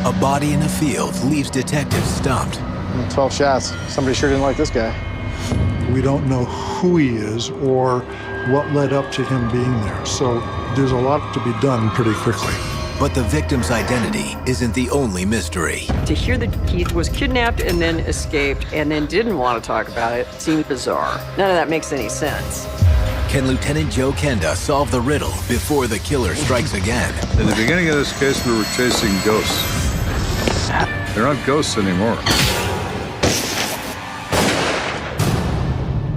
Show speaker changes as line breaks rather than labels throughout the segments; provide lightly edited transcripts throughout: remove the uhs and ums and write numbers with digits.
A body in a field leaves detectives stumped.
12 shots. Somebody sure didn't like this guy.
We don't know who he is or what led up to him being there. So there's a lot to be done pretty quickly.
But the victim's identity isn't the only mystery.
To hear that he was kidnapped and then escaped and then didn't want to talk about it seemed bizarre. None of that makes any sense.
Can Lieutenant Joe Kenda solve the riddle before the killer strikes again?
In the beginning of this case, we were chasing ghosts. They're not ghosts anymore.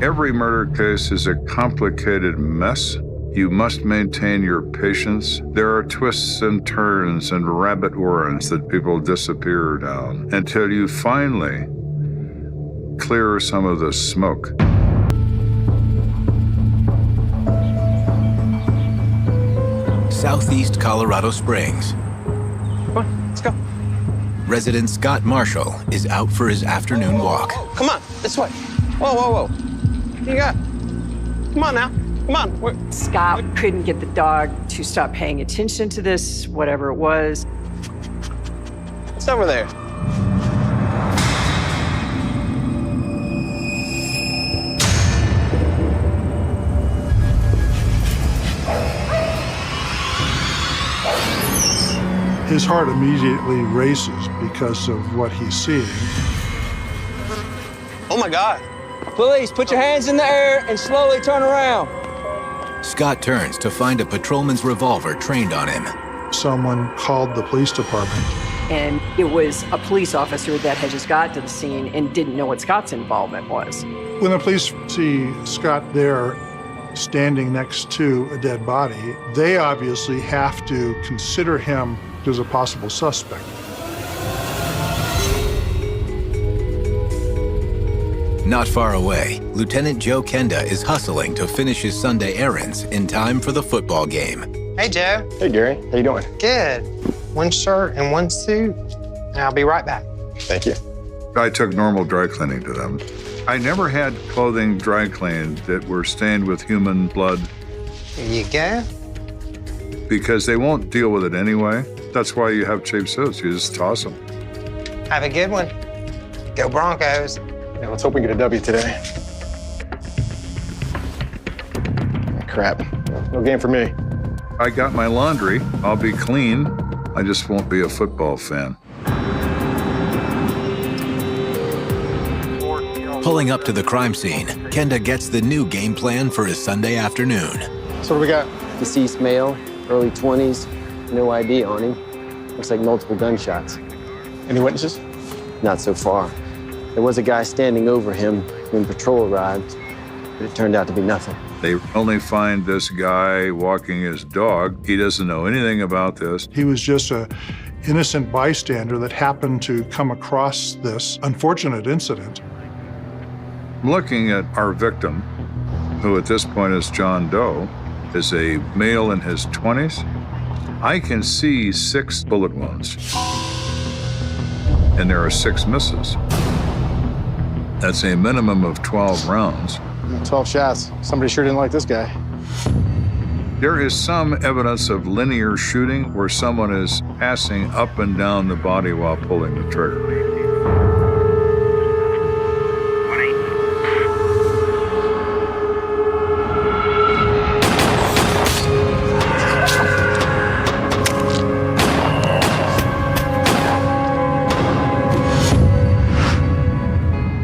Every murder case is a complicated mess. You must maintain your patience. There are twists and turns and rabbit warrens that people disappear down until you finally clear some of the smoke.
Southeast Colorado Springs.
Come on, let's go.
Resident Scott Marshall is out for his afternoon walk.
Come on, this way. Whoa, whoa, whoa. What you got? Come on now. Come on.
Scott couldn't get the dog to stop paying attention to this, whatever it was.
What's over there?
His heart immediately races because of what he's seeing.
Oh my God.
Police, put your hands in the air and slowly turn around.
Scott turns to find a patrolman's revolver trained on him.
Someone called the police department.
And it was a police officer that had just got to the scene and didn't know what Scott's involvement was.
When the police see Scott there standing next to a dead body, they obviously have to consider him as a possible suspect.
Not far away, Lieutenant Joe Kenda is hustling to finish his Sunday errands in time for the football game.
Hey, Joe.
Hey, Gary. How you doing?
Good. One shirt and one suit, and I'll be right back.
Thank you.
I took normal dry cleaning to them. I never had clothing dry cleaned that were stained with human blood.
Here you go.
Because they won't deal with it anyway. That's why you have cheap suits. You just toss them.
Have a good one. Go Broncos.
Yeah, let's hope we get a W today. Crap. No game for me.
I got my laundry. I'll be clean. I just won't be a football fan.
Pulling up to the crime scene, Kenda gets the new game plan for his Sunday afternoon.
So what do we got?
Deceased male, early 20s, no ID on him. Looks like multiple gunshots.
Any witnesses?
Not so far. There was a guy standing over him when patrol arrived, but it turned out to be nothing.
They only find this guy walking his dog. He doesn't know anything about this.
He was just an innocent bystander that happened to come across this unfortunate incident.
I'm looking at our victim, who at this point is John Doe, is a male in his 20s. I can see 6 bullet wounds, and there are 6 misses. That's a minimum of 12 rounds.
12 shots. Somebody sure didn't like this guy.
There is some evidence of linear shooting where someone is passing up and down the body while pulling the trigger.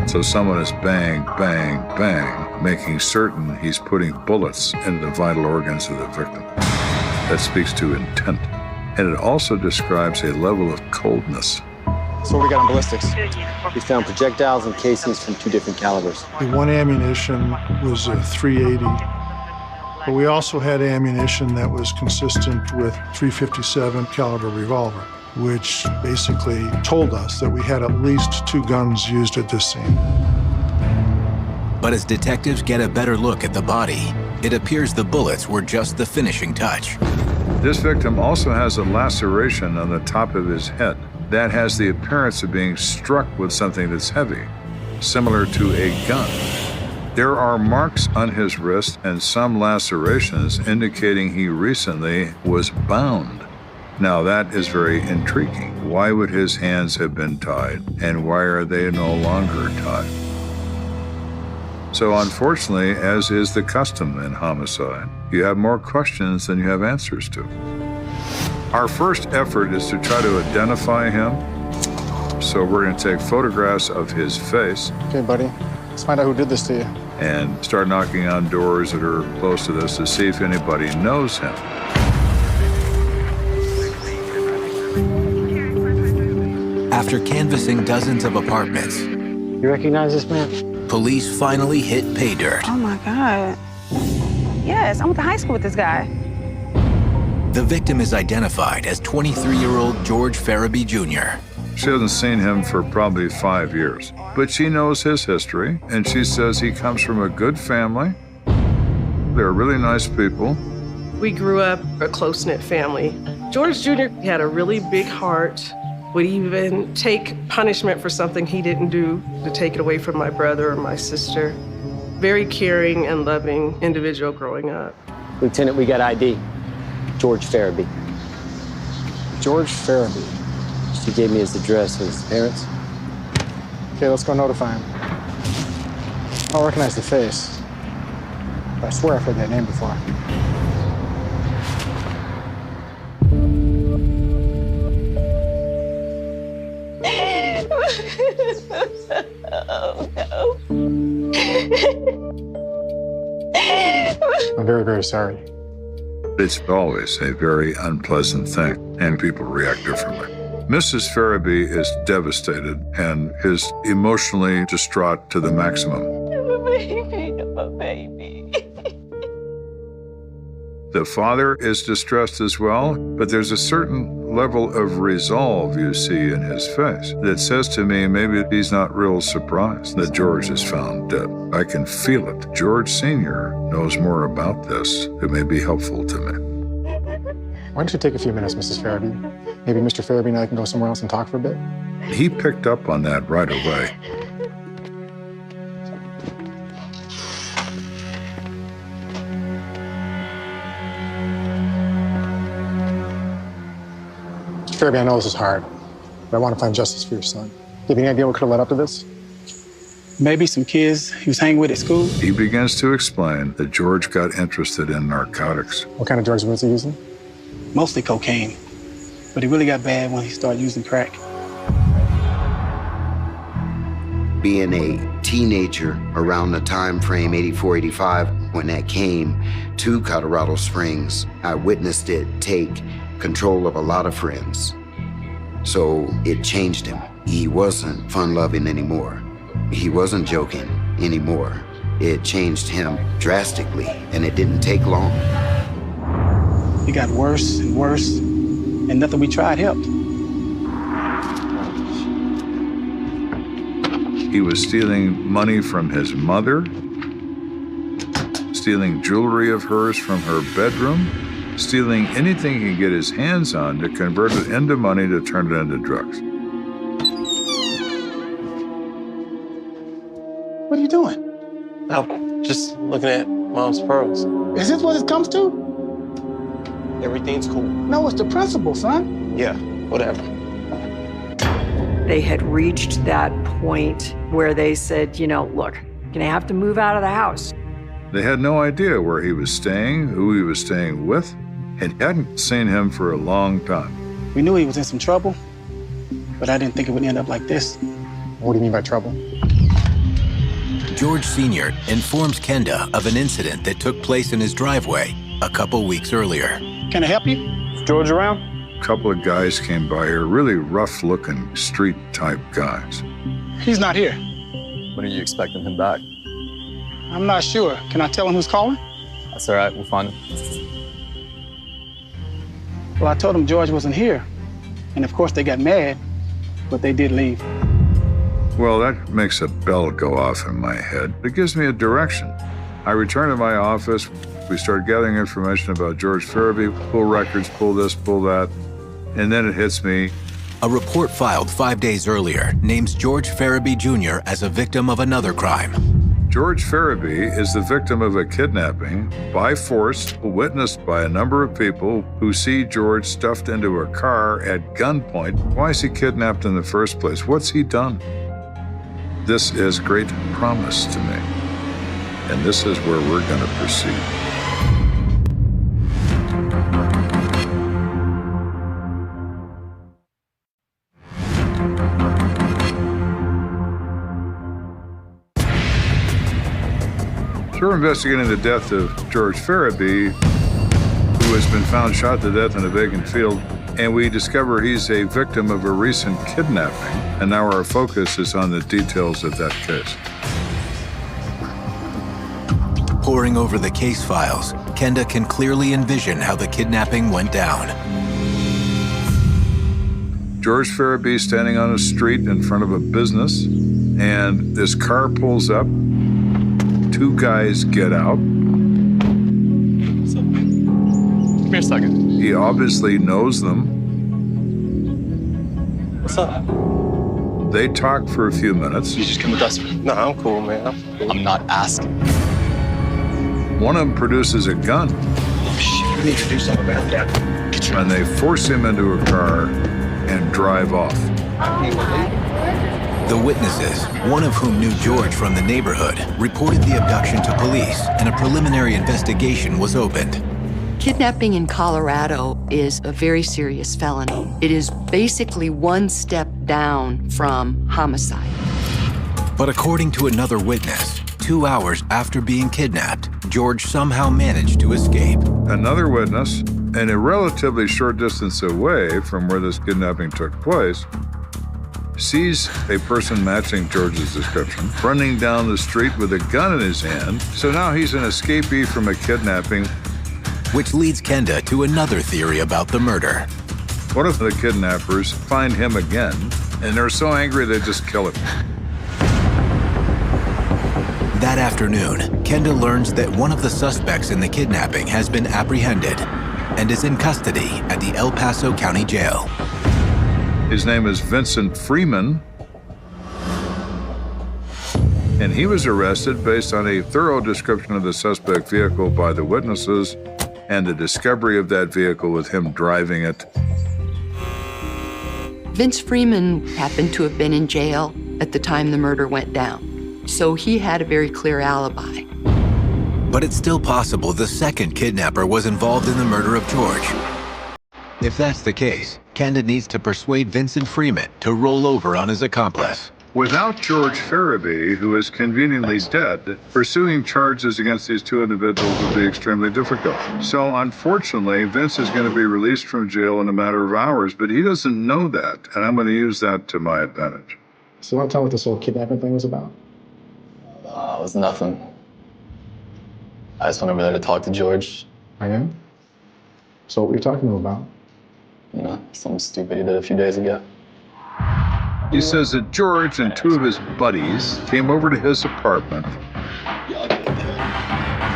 So someone is bang, bang, bang, making certain he's putting bullets into the vital organs of the victim. That speaks to intent. And it also describes a level of coldness.
So what we got on ballistics?
We found projectiles and casings from 2 different calibers.
The one ammunition was a .380, but we also had ammunition that was consistent with .357 caliber revolver, which basically told us that we had at least 2 guns used at this scene.
But as detectives get a better look at the body, it appears the bullets were just the finishing touch.
This victim also has a laceration on the top of his head that has the appearance of being struck with something that's heavy, similar to a gun. There are marks on his wrist and some lacerations indicating he recently was bound. Now that is very intriguing. Why would his hands have been tied, and why are they no longer tied? So unfortunately, as is the custom in homicide, you have more questions than you have answers to. Our first effort is to try to identify him. So we're going to take photographs of his face.
Okay, buddy. Let's find out who did this to you.
And start knocking on doors that are close to this to see if anybody knows him.
After canvassing dozens of apartments,
You recognize this man?
police finally hit pay dirt.
Oh my God. Yes, I went to high school with this guy.
The victim is identified as 23-year-old George Farabee Jr.
She hasn't seen him for probably 5 years, but she knows his history, and she says he comes from a good family. They're really nice people.
We grew up a close-knit family. George Jr. had a really big heart, would even take punishment for something he didn't do to take it away from my brother or my sister. Very caring and loving individual growing up.
Lieutenant, we got ID. George Farabee.
George Farabee.
She gave me his address of his parents.
Okay, let's go notify him. I don't recognize the face. But I swear I've heard that name before.
Oh, no.
I'm very, very sorry.
It's always a very unpleasant thing, and people react differently. Mrs. Farabee is devastated and is emotionally distraught to the maximum.
I'm a baby. I'm a baby.
The father is distressed as well, but there's a certain level of resolve you see in his face that says to me maybe he's not real surprised that George is found dead. I can feel it. George Sr. knows more about this that may be helpful to me.
Why don't you take a few minutes, Mrs. Farabee? Maybe Mr. Farabee and I can go somewhere else and talk for a bit.
He picked up on that right away.
Mr. Farabee, I know this is hard, but I want to find justice for your son. Do you have any idea what could have led up to this?
Maybe some kids he was hanging with at school.
He begins to explain that George got interested in narcotics.
What kind of drugs was he using?
Mostly cocaine. But it really got bad when he started using crack.
Being a teenager around the time frame 84, 85, when that came to Colorado Springs, I witnessed it take control of a lot of friends. So it changed him. He wasn't fun-loving anymore. He wasn't joking anymore. It changed him drastically, and it didn't take long.
It got worse and worse, and nothing we tried helped.
He was stealing money from his mother, stealing jewelry of hers from her bedroom, stealing anything he could get his hands on to convert it into money to turn it into drugs.
What are you doing?
I'm just looking at Mom's pearls.
Is this what it comes to?
Everything's cool.
No, it's the principle, son.
Yeah, whatever.
They had reached that point where they said, you know, look, you're gonna have to move out of the house.
They had no idea where he was staying, who he was staying with, and hadn't seen him for a long time.
We knew he was in some trouble, but I didn't think it would end up like this.
What do you mean by trouble?
George Sr. informs Kenda of an incident that took place in his driveway a couple weeks earlier.
Can I help you?
Is George around?
A couple of guys came by here, really rough-looking, street-type guys.
He's not here.
When are you expecting him back?
I'm not sure. Can I tell him who's calling?
That's all right, we'll find him.
Well, I told him George wasn't here. And of course they got mad, but they did leave.
Well, that makes a bell go off in my head. It gives me a direction. I return to my office. We start gathering information about George Farabee, pull records, pull this, pull that, and then it hits me.
A report filed 5 days earlier names George Farabee Jr. as a victim of another crime.
George Farabee is the victim of a kidnapping by force witnessed by a number of people who see George stuffed into a car at gunpoint. Why is he kidnapped in the first place? What's he done? This is great promise to me, and this is where we're going to proceed. So we're investigating the death of George Farabee, who has been found shot to death in a vacant field, and we discover he's a victim of a recent kidnapping, and now our focus is on the details of that case.
Poring over the case files, Kenda can clearly envision how the kidnapping went down.
George Farabee standing on a street in front of a business, and this car pulls up. Two guys get out.
Come here a second.
He obviously knows them.
What's up?
They talk for a few minutes.
You just come with us.
No, I'm cool, man.
I'm not asking.
One of them produces a gun.
Oh, shit. You need to do something about that.
And they force him into a car and drive off.
The witnesses, one of whom knew George from the neighborhood, reported the abduction to police, and a preliminary investigation was opened.
Kidnapping in Colorado is a very serious felony. It is basically one step down from homicide.
But according to another witness, 2 hours after being kidnapped, George somehow managed to escape.
Another witness, and a relatively short distance away from where this kidnapping took place, sees a person matching George's description running down the street with a gun in his hand. So now he's an escapee from a kidnapping.
Which leads Kenda to another theory about the murder.
What if the kidnappers find him again and they're so angry they just kill him?
That afternoon, Kenda learns that one of the suspects in the kidnapping has been apprehended and is in custody at the El Paso County Jail.
His name is Vincent Freeman, and he was arrested based on a thorough description of the suspect vehicle by the witnesses and the discovery of that vehicle with him driving it.
Vince Freeman happened to have been in jail at the time the murder went down, so he had a very clear alibi.
But it's still possible the second kidnapper was involved in the murder of George. If that's the case, Kenda needs to persuade Vincent Freeman to roll over on his accomplice.
Without George Farabee, who is conveniently dead, pursuing charges against these two individuals would be extremely difficult. So unfortunately, Vince is going to be released from jail in a matter of hours, but he doesn't know that, and I'm going to use that to my advantage.
So you want to tell me what this whole kidnapping thing was about?
It was nothing. I just went over there to talk to George.
I am? So what were you talking to him about?
You know, something stupid he did a few days ago.
He says that George and two of his buddies came over to his apartment.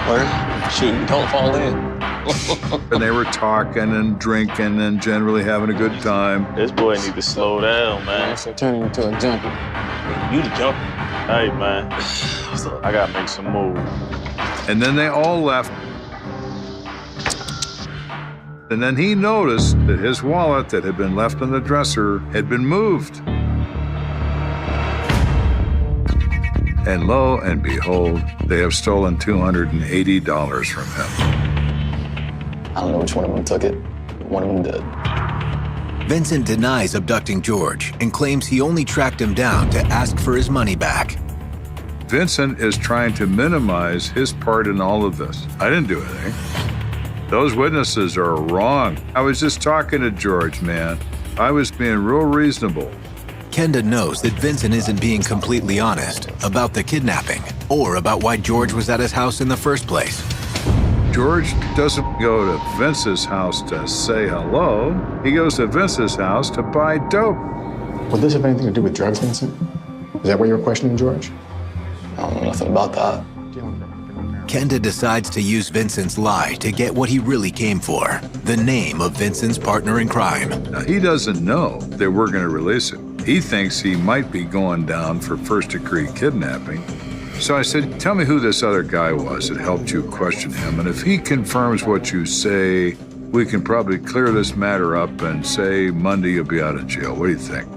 Where? Shoot, don't fall in.
And they were talking and drinking and generally having a good time.
This boy need to slow down, man.
So turning into a junkie.
You the junkie. Hey, man. I gotta make some moves.
And then they all left. And then he noticed that his wallet that had been left on the dresser had been moved. And lo and behold, they have stolen $280 from him.
I don't know which one of them took it. One of them did.
Vincent denies abducting George and claims he only tracked him down to ask for his money back.
Vincent is trying to minimize his part in all of this. I didn't do anything. Those witnesses are wrong. I was just talking to George, man. I was being real reasonable.
Kenda knows that Vincent isn't being completely honest about the kidnapping or about why George was at his house in the first place.
George doesn't go to Vince's house to say hello. He goes to Vince's house to buy dope.
Would this have anything to do with drugs, Vincent? Is that why you were questioning George?
I don't know nothing about that.
Kenda decides to use Vincent's lie to get what he really came for, the name of Vincent's partner in crime.
Now, he doesn't know that we're going to release him. He thinks he might be going down for first-degree kidnapping. So I said, tell me who this other guy was that helped you question him. And if he confirms what you say, we can probably clear this matter up and say Monday you'll be out of jail. What do you think?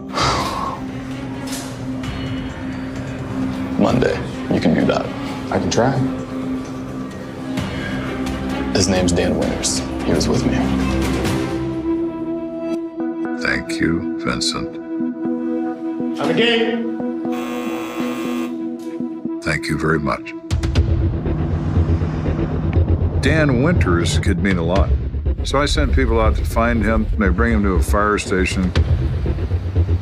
Monday, you can do that.
I can try.
His name's Dan Winters. He was with me.
Thank you, Vincent.
On the game.
Thank you very much. Dan Winters could mean a lot. So I sent people out to find him. They bring him to a fire station.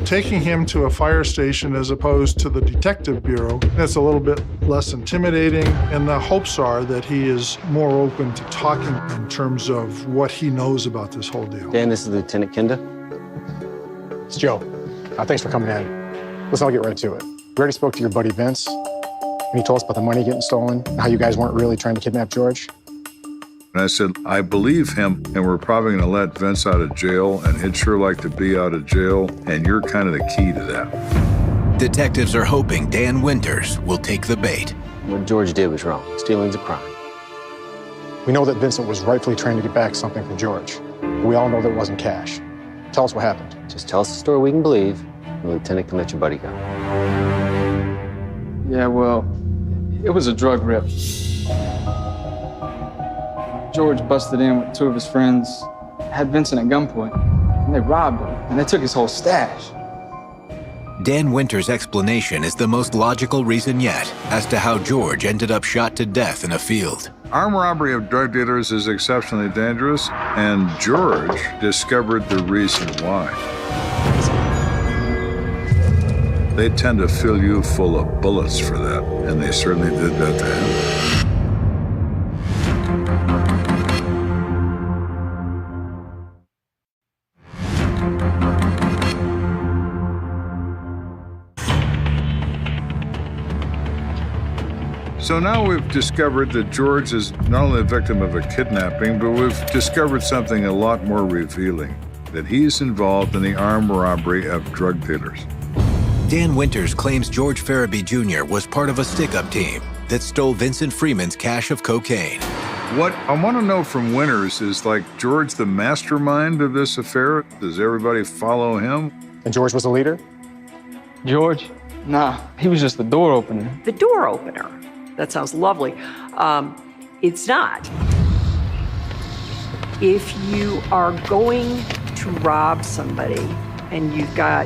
Taking him to a fire station as opposed to the detective bureau, that's a little bit less intimidating, and the hopes are that he is more open to talking in terms of what he knows about this whole deal.
Dan, this is Lieutenant Kenda.
It's Joe. Thanks for coming in. Listen, I'll get right to it. We already spoke to your buddy Vince, and he told us about the money getting stolen and how you guys weren't really trying to kidnap George.
And I said, I believe him, and we're probably going to let Vince out of jail, and he'd sure like to be out of jail, and you're kind of the key to that.
Detectives are hoping Dan Winters will take the bait.
What George did was wrong. Stealing's a crime.
We know that Vincent was rightfully trying to get back something from George. We all know that it wasn't cash. Tell us what happened.
Just tell us a story we can believe, and the lieutenant can let your buddy go.
Yeah, well, it was a drug rip. George busted in with two of his friends, had Vincent at gunpoint, and they robbed him, and they took his whole stash.
Dan Winters' explanation is the most logical reason yet as to how George ended up shot to death in a field.
Armed robbery of drug dealers is exceptionally dangerous, and George discovered the reason why. They tend to fill you full of bullets for that, and they certainly did that to him. So now we've discovered that George is not only a victim of a kidnapping, but we've discovered something a lot more revealing, that he's involved in the armed robbery of drug dealers.
Dan Winters claims George Farabee Jr. was part of a stick-up team that stole Vincent Freeman's cache of cocaine.
What I want to know from Winters is, like, George the mastermind of this affair? Does everybody follow him?
And George was the leader?
George? Nah, he was just the door opener.
The door opener. That sounds lovely. It's not. If you are going to rob somebody and you've got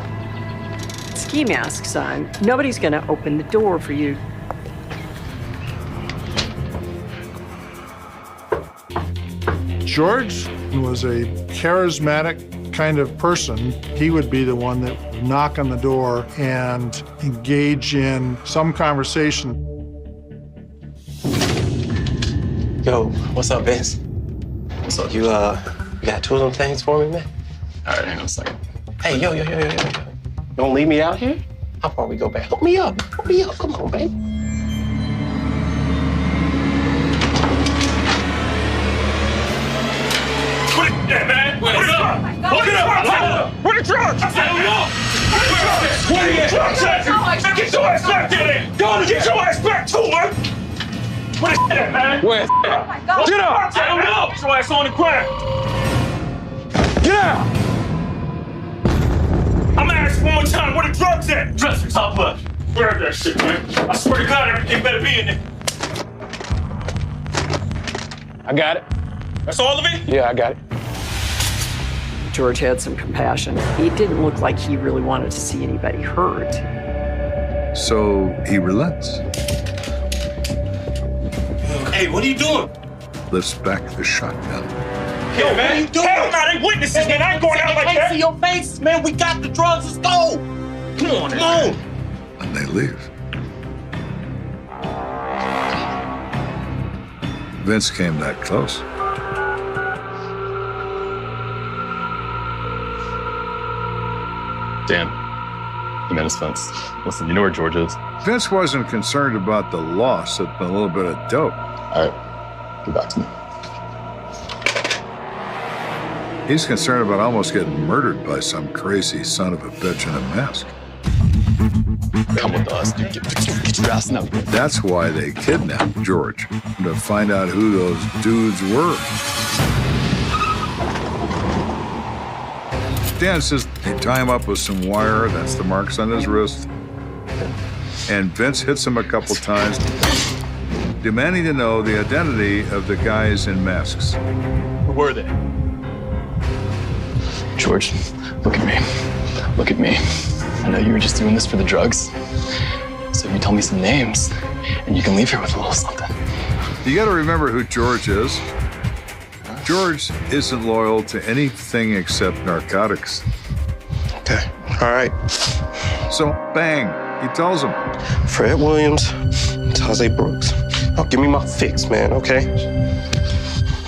ski masks on, nobody's going to open the door for you.
George was a charismatic kind of person. He would be the one that would knock on the door and engage in some conversation.
Yo, what's up, Vince?
What's up?
You got two of them things for me, man?
All right, hang on a second.
Hey, yo. Don't leave me out here? How far we go back? Hook me up. Come on, babe.
Put it there, man. Put it up. Put it up. Where the drugs? I said, where the drugs at? Get your ass back there. Get your ass back to her. Where the shit at, man?
Where?
Get up! I don't know! Get your ass on the ground! Get out! I'm gonna ask you one more time, where the drugs at? Dresser, top left. Where is that shit, man? I swear to God, everything better be in there.
I got it.
That's all of it?
Yeah, I got it.
George had some compassion. It didn't look like he really wanted to see anybody hurt.
So he relents.
Hey, what are you doing?
Lifts back the shotgun.
Yo, man, what are you doing? Hell no, they witnesses, man. I ain't going out like that.
See your face, man. We got the drugs. Let's go.
Come on, man.
And they leave. Vince came that close.
Dan, he met his fence. Listen, you know where George is.
Vince wasn't concerned about the loss of a little bit of dope.
All right, get back to me.
He's concerned about almost getting murdered by some crazy son of a bitch in a mask.
Come with us, dude. Get your ass out.
That's why they kidnapped George, to find out who those dudes were. Dan says they tie him up with some wire, that's the marks on his wrist. And Vince hits him a couple times, demanding to know the identity of the guys in masks.
Who were they? George, look at me. Look at me. I know you were just doing this for the drugs. So you tell me some names, and you can leave here with a little something.
You gotta remember who George is. George isn't loyal to anything except narcotics.
Okay, all right.
So, bang, he tells him.
Fred Williams, Taze Brooks. Oh, give me my fix, man, okay?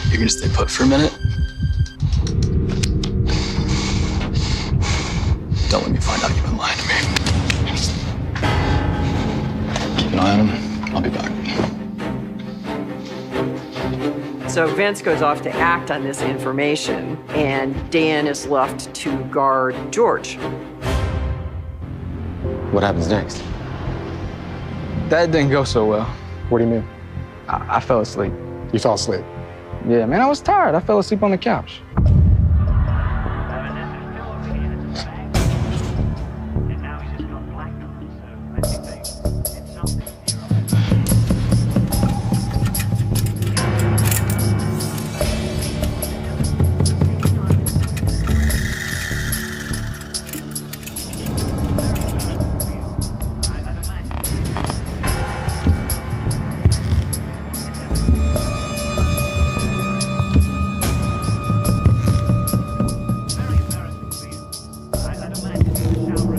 You're gonna stay put for a minute? Don't let me find out you've been lying to me. Keep an eye on him. I'll be back.
So Vince goes off to act on this information, and Dan is left to guard George.
What happens next?
That didn't go so well.
What do you mean?
I fell asleep.
You fell asleep?
Yeah, man, I was tired. I fell asleep on the couch.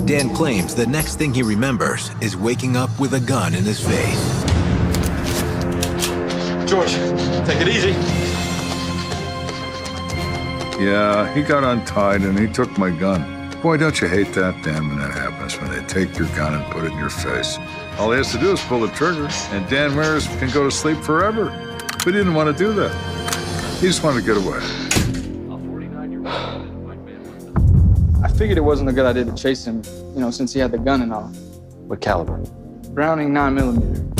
Dan claims the next thing he remembers is waking up with a gun in his face.
George, take it easy.
Yeah, he got untied and he took my gun. Boy, don't you hate that, Dan, when that happens, when they take your gun and put it in your face. All he has to do is pull the trigger, and Dan Winters can go to sleep forever. But he didn't want to do that. He just wanted to get away.
I figured it wasn't a good idea to chase him, you know, since he had the gun and all.
What caliber?
Browning 9mm.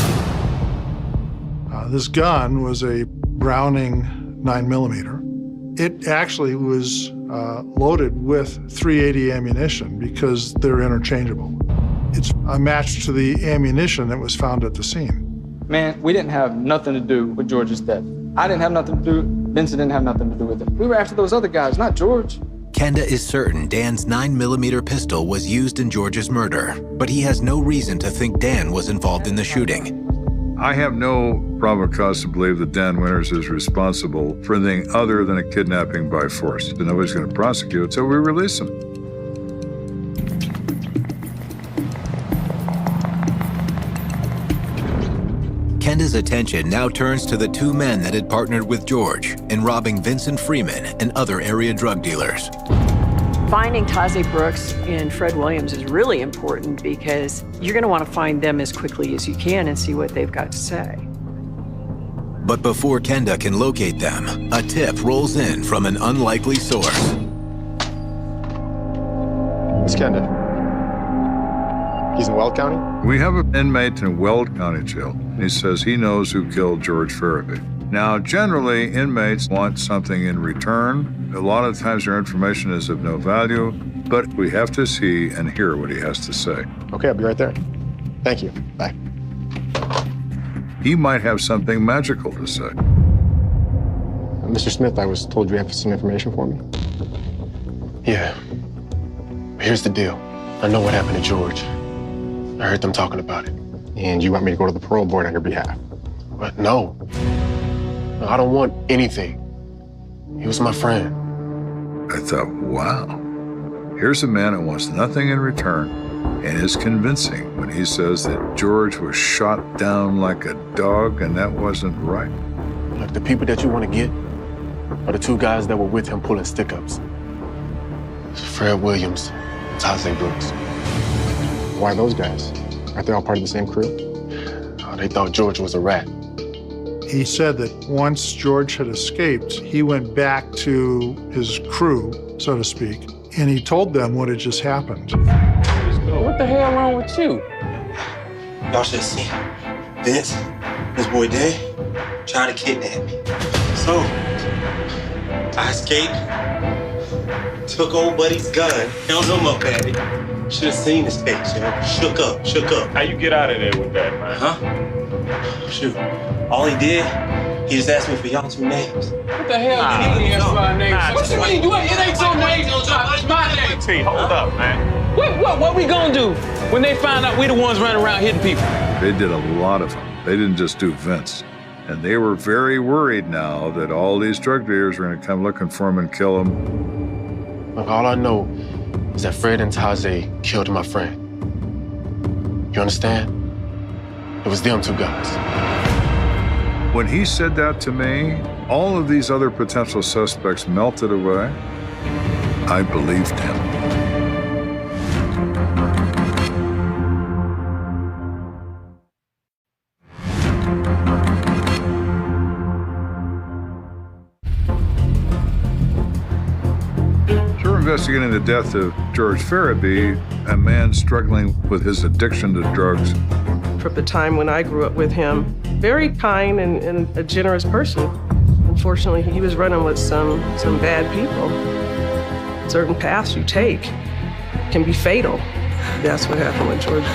This gun was a Browning 9mm. It actually was loaded with .380 ammunition because they're interchangeable. It's a match to the ammunition that was found at the scene.
Man, we didn't have nothing to do with George's death. I didn't have nothing to do, Vincent didn't have nothing to do with it. We were after those other guys, not George.
Kenda is certain Dan's 9mm pistol was used in George's murder, but he has no reason to think Dan was involved in the shooting.
I have no probable cause to believe that Dan Winters is responsible for anything other than a kidnapping by force. And nobody's going to prosecute, so we release him.
Kenda's attention now turns to the two men that had partnered with George in robbing Vincent Freeman and other area drug dealers.
Finding Taze Brooks and Fred Williams is really important because you're going to want to find them as quickly as you can and see what they've got to say.
But before Kenda can locate them, a tip rolls in from an unlikely source.
It's Kenda. He's in Weld County?
We have an inmate in Weld County Jail. He says he knows who killed George Farabee. Now, generally, inmates want something in return. A lot of times their information is of no value, but we have to see and hear what he has to say.
Okay, I'll be right there. Thank you. Bye.
He might have something magical to say.
Mr. Smith, I was told you have some information for me.
Yeah. Here's the deal. I know what happened to George. I heard them talking about it.
And you want me to go to the parole board on your behalf?
But no. I don't want anything. He was my friend.
I thought, wow. Here's a man who wants nothing in return and is convincing when he says that George was shot down like a dog and that wasn't right.
Look, the people that you want to get are the two guys that were with him pulling stick-ups. Fred Williams, Taze Brooks.
Why those guys? Aren't they all part of the same crew?
They thought George was a rat.
He said that once George had escaped, he went back to his crew, so to speak, and he told them what had just happened.
What the hell wrong with you? Y'all should have seen Vince, his boy Dan, trying to kidnap me. So, I escaped, took old buddy's gun, held him up at it. Should have seen his face, yo. Shook up.
How you get out of there with that, man?
Huh? Shoot. All he did, he just asked me for y'all two names.
What the hell did he ask for our names? What you mean? It ain't your name. It's my name.
T, hold up, man.
What we gonna do when they find out we the ones running around hitting people?
They did a lot of them. They didn't just do Vince. And they were very worried now that all these drug dealers were going to come looking for him and kill him.
Look, all I know is that Fred and Tajay killed my friend. You understand? It was them two guys.
When he said that to me, all of these other potential suspects melted away. I believed him. Investigating the death of George Farabee, a man struggling with his addiction to drugs.
From the time when I grew up with him, very kind and a generous person. Unfortunately, he was running with some bad people. Certain paths you take can be fatal. That's what happened with George.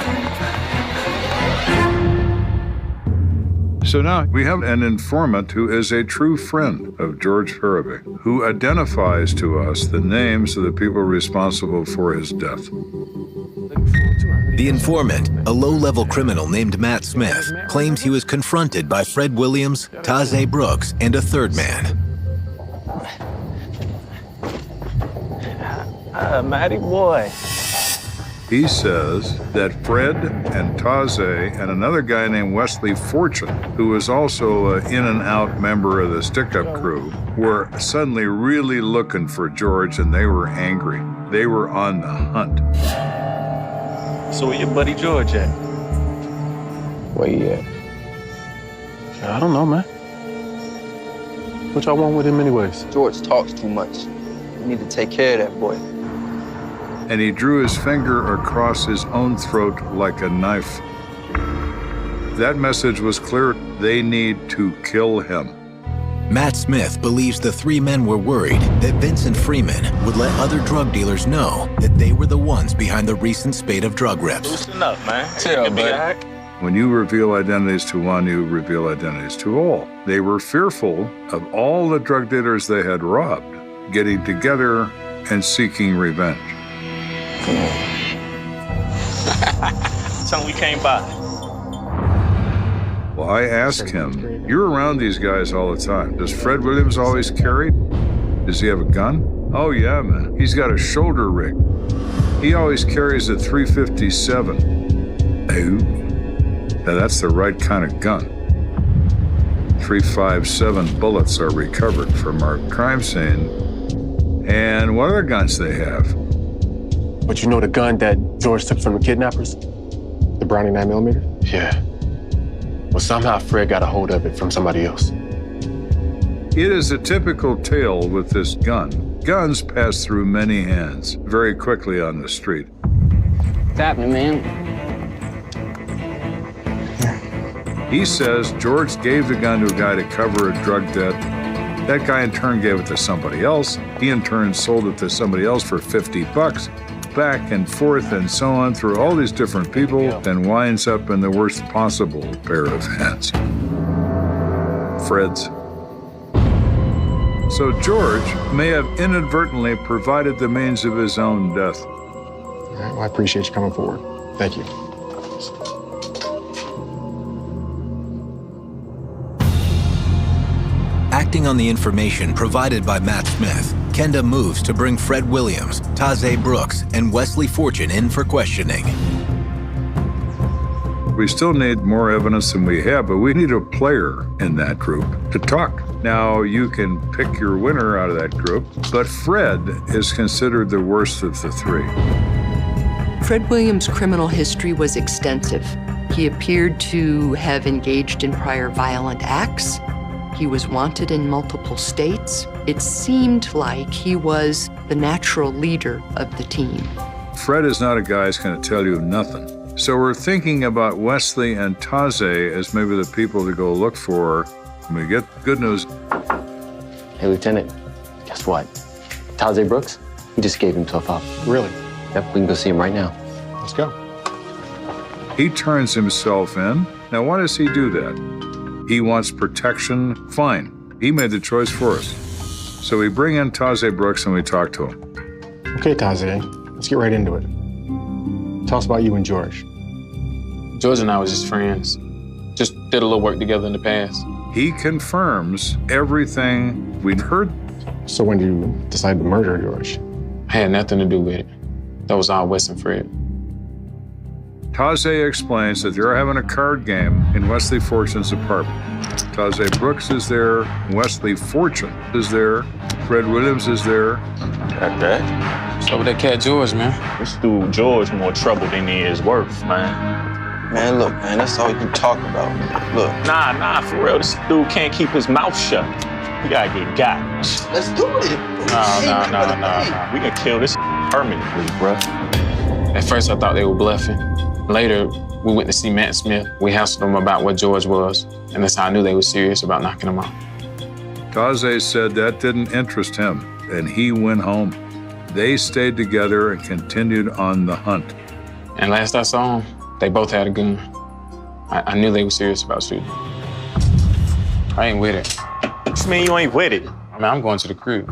So now we have an informant who is a true friend of George Farabee, who identifies to us the names of the people responsible for his death.
The informant, a low-level criminal named Matt Smith, claims he was confronted by Fred Williams, Tajay Brooks, and a third man.
Matty boy.
He says that Fred and Tajay and another guy named Wesley Fortune, who was also an in-and-out member of the stick-up crew, were suddenly really looking for George, and they were angry. They were on the hunt.
So where your buddy George at?
Where you at? I don't know, man. What y'all want with him anyways?
George talks too much. We need to take care of that boy.
And he drew his finger across his own throat like a knife. That message was clear. They need to kill him.
Matt Smith believes the three men were worried that Vincent Freeman would let other drug dealers know that they were the ones behind the recent spate of drug rips.
Loosen up, man.
Chill, man.
When you reveal identities to one, you reveal identities to all. They were fearful of all the drug dealers they had robbed getting together and seeking revenge.
Tell him we came by.
Well, I asked him, you're around these guys all the time. Does Fred Williams always carry? Does he have a gun? Oh, yeah, man. He's got a shoulder rig. He always carries a .357. Oh, now that's the right kind of gun. 357 bullets are recovered from our crime scene. And what other guns they have?
But you know the gun that George took from the kidnappers? The Browning 9mm? Yeah. Well, somehow Fred got a hold of it from somebody else.
It is a typical tale with this gun. Guns pass through many hands very quickly on the street.
What's happening, man?
He says George gave the gun to a guy to cover a drug debt. That guy in turn gave it to somebody else. He in turn sold it to somebody else for $50. Back and forth and so on through all these different people, and winds up in the worst possible pair of hands. Fred's. So George may have inadvertently provided the means of his own death.
All right, well, I appreciate you coming forward. Thank you.
Acting on the information provided by Matt Smith, Kenda moves to bring Fred Williams, Tajay Brooks, and Wesley Fortune in for questioning.
We still need more evidence than we have, but we need a player in that group to talk. Now, you can pick your winner out of that group, but Fred is considered the worst of the three.
Fred Williams' criminal history was extensive. He appeared to have engaged in prior violent acts. He was wanted in multiple states. It seemed like he was the natural leader of the team.
Fred is not a guy who's going to tell you nothing. So we're thinking about Wesley and Taze as maybe the people to go look for. And we get good news.
Hey, Lieutenant, guess what? Taze Brooks, he just gave himself up.
Really?
Yep, we can go see him right now.
Let's go.
He turns himself in. Now, why does he do that? He wants protection. Fine. He made the choice for us. So we bring in Taze Brooks and we talk to him.
Okay, Taze, let's get right into it. Tell us about you and George.
George and I was just friends. Just did a little work together in the past.
He confirms everything we'd heard.
So when did you decide to murder George?
I had nothing to do with it. That was all Wes and Fred.
Taze explains that they're having a card game in Wesley Fortune's apartment. Taze Brooks is there, Wesley Fortune is there, Fred Williams is there.
Got that?
So with that cat George, man.
This dude George more trouble than he is worth, man.
Man, look, man, that's all you talk about. Look.
Nah, for real. This dude can't keep his mouth shut. We gotta get got.
Let's do it.
Nah. We can kill this permanently, bruh.
At first, I thought they were bluffing. Later, we went to see Matt Smith. We hassled them about what George was, and that's how I knew they were serious about knocking him out.
Taze said that didn't interest him, and he went home. They stayed together and continued on the hunt.
And last I saw them, they both had a gun. I knew they were serious about shooting. I ain't with it.
What you mean you ain't with it?
I mean, I'm going to the crib.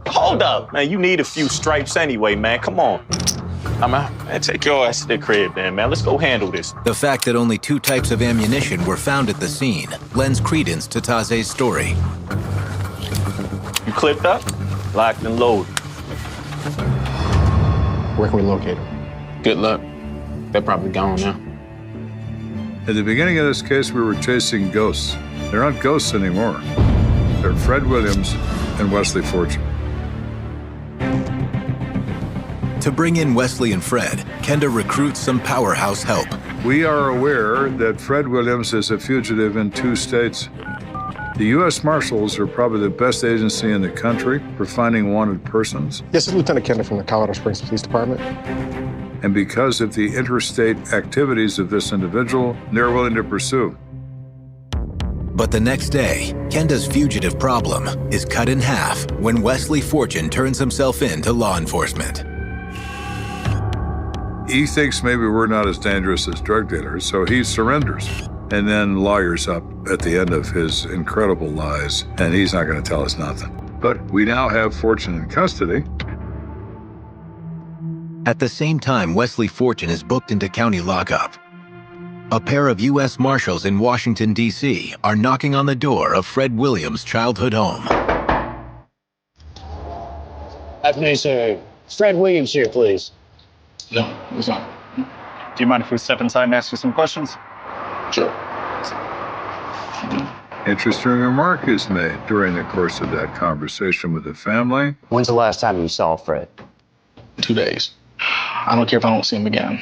Hold up, man. You need a few stripes anyway, man. Come on. I'm out. Man, take your ass to the crib, man. Let's go handle this.
The fact that only 2 types of ammunition were found at the scene lends credence to Taze's story.
You clipped up, locked and loaded.
Where can we locate him?
Good luck. They're probably gone now.
At the beginning of this case, we were chasing ghosts. They're not ghosts anymore. They're Fred Williams and Wesley Fortune.
To bring in Wesley and Fred, Kenda recruits some powerhouse help.
We are aware that Fred Williams is a fugitive in 2 states. The U.S. Marshals are probably the best agency in the country for finding wanted persons.
This is Lieutenant Kenda from the Colorado Springs Police Department.
And because of the interstate activities of this individual, they're willing to pursue.
But the next day, Kenda's fugitive problem is cut in half when Wesley Fortune turns himself in to law enforcement.
He thinks maybe we're not as dangerous as drug dealers, so he surrenders and then lawyers up at the end of his incredible lies, and he's not going to tell us nothing. But we now have Fortune in custody.
At the same time, Wesley Fortune is booked into county lockup. A pair of U.S. Marshals in Washington, D.C. are knocking on the door of Fred Williams' childhood home.
Afternoon, sir. Fred Williams here, please.
No, what's up?
Do you mind if we step inside and ask you some questions?
Sure.
Interesting remark is made during the course of that conversation with the family.
When's the last time you saw Fred?
2 days. I don't care if I don't see him again.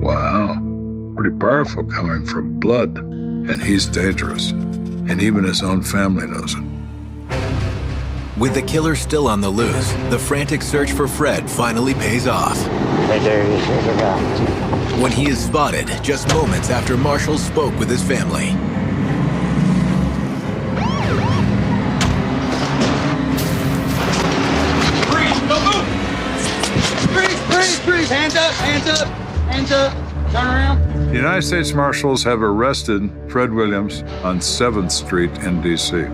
Wow. Pretty powerful coming from blood. And he's dangerous. And even his own family knows it.
With the killer still on the loose, the frantic search for Fred finally pays off.
Hey, there he is. Here's our guy.
When he is spotted just moments after Marshall spoke with his family.
Freeze! Don't move!
Freeze! Hands up! Turn around.
The United States Marshals have arrested Fred Williams on 7th Street in D.C.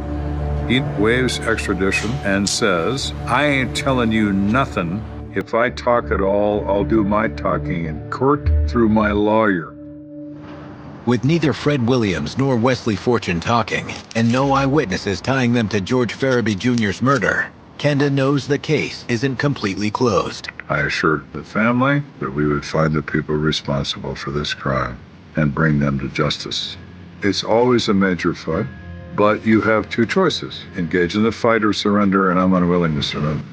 He waives extradition and says, I ain't telling you nothing. If I talk at all, I'll do my talking in court through my lawyer.
With neither Fred Williams nor Wesley Fortune talking, and no eyewitnesses tying them to George Farabee Jr.'s murder, Kenda knows the case isn't completely closed.
I assured the family that we would find the people responsible for this crime and bring them to justice. It's always a major fight, but you have 2 choices: engage in the fight or surrender, and I'm unwilling to surrender.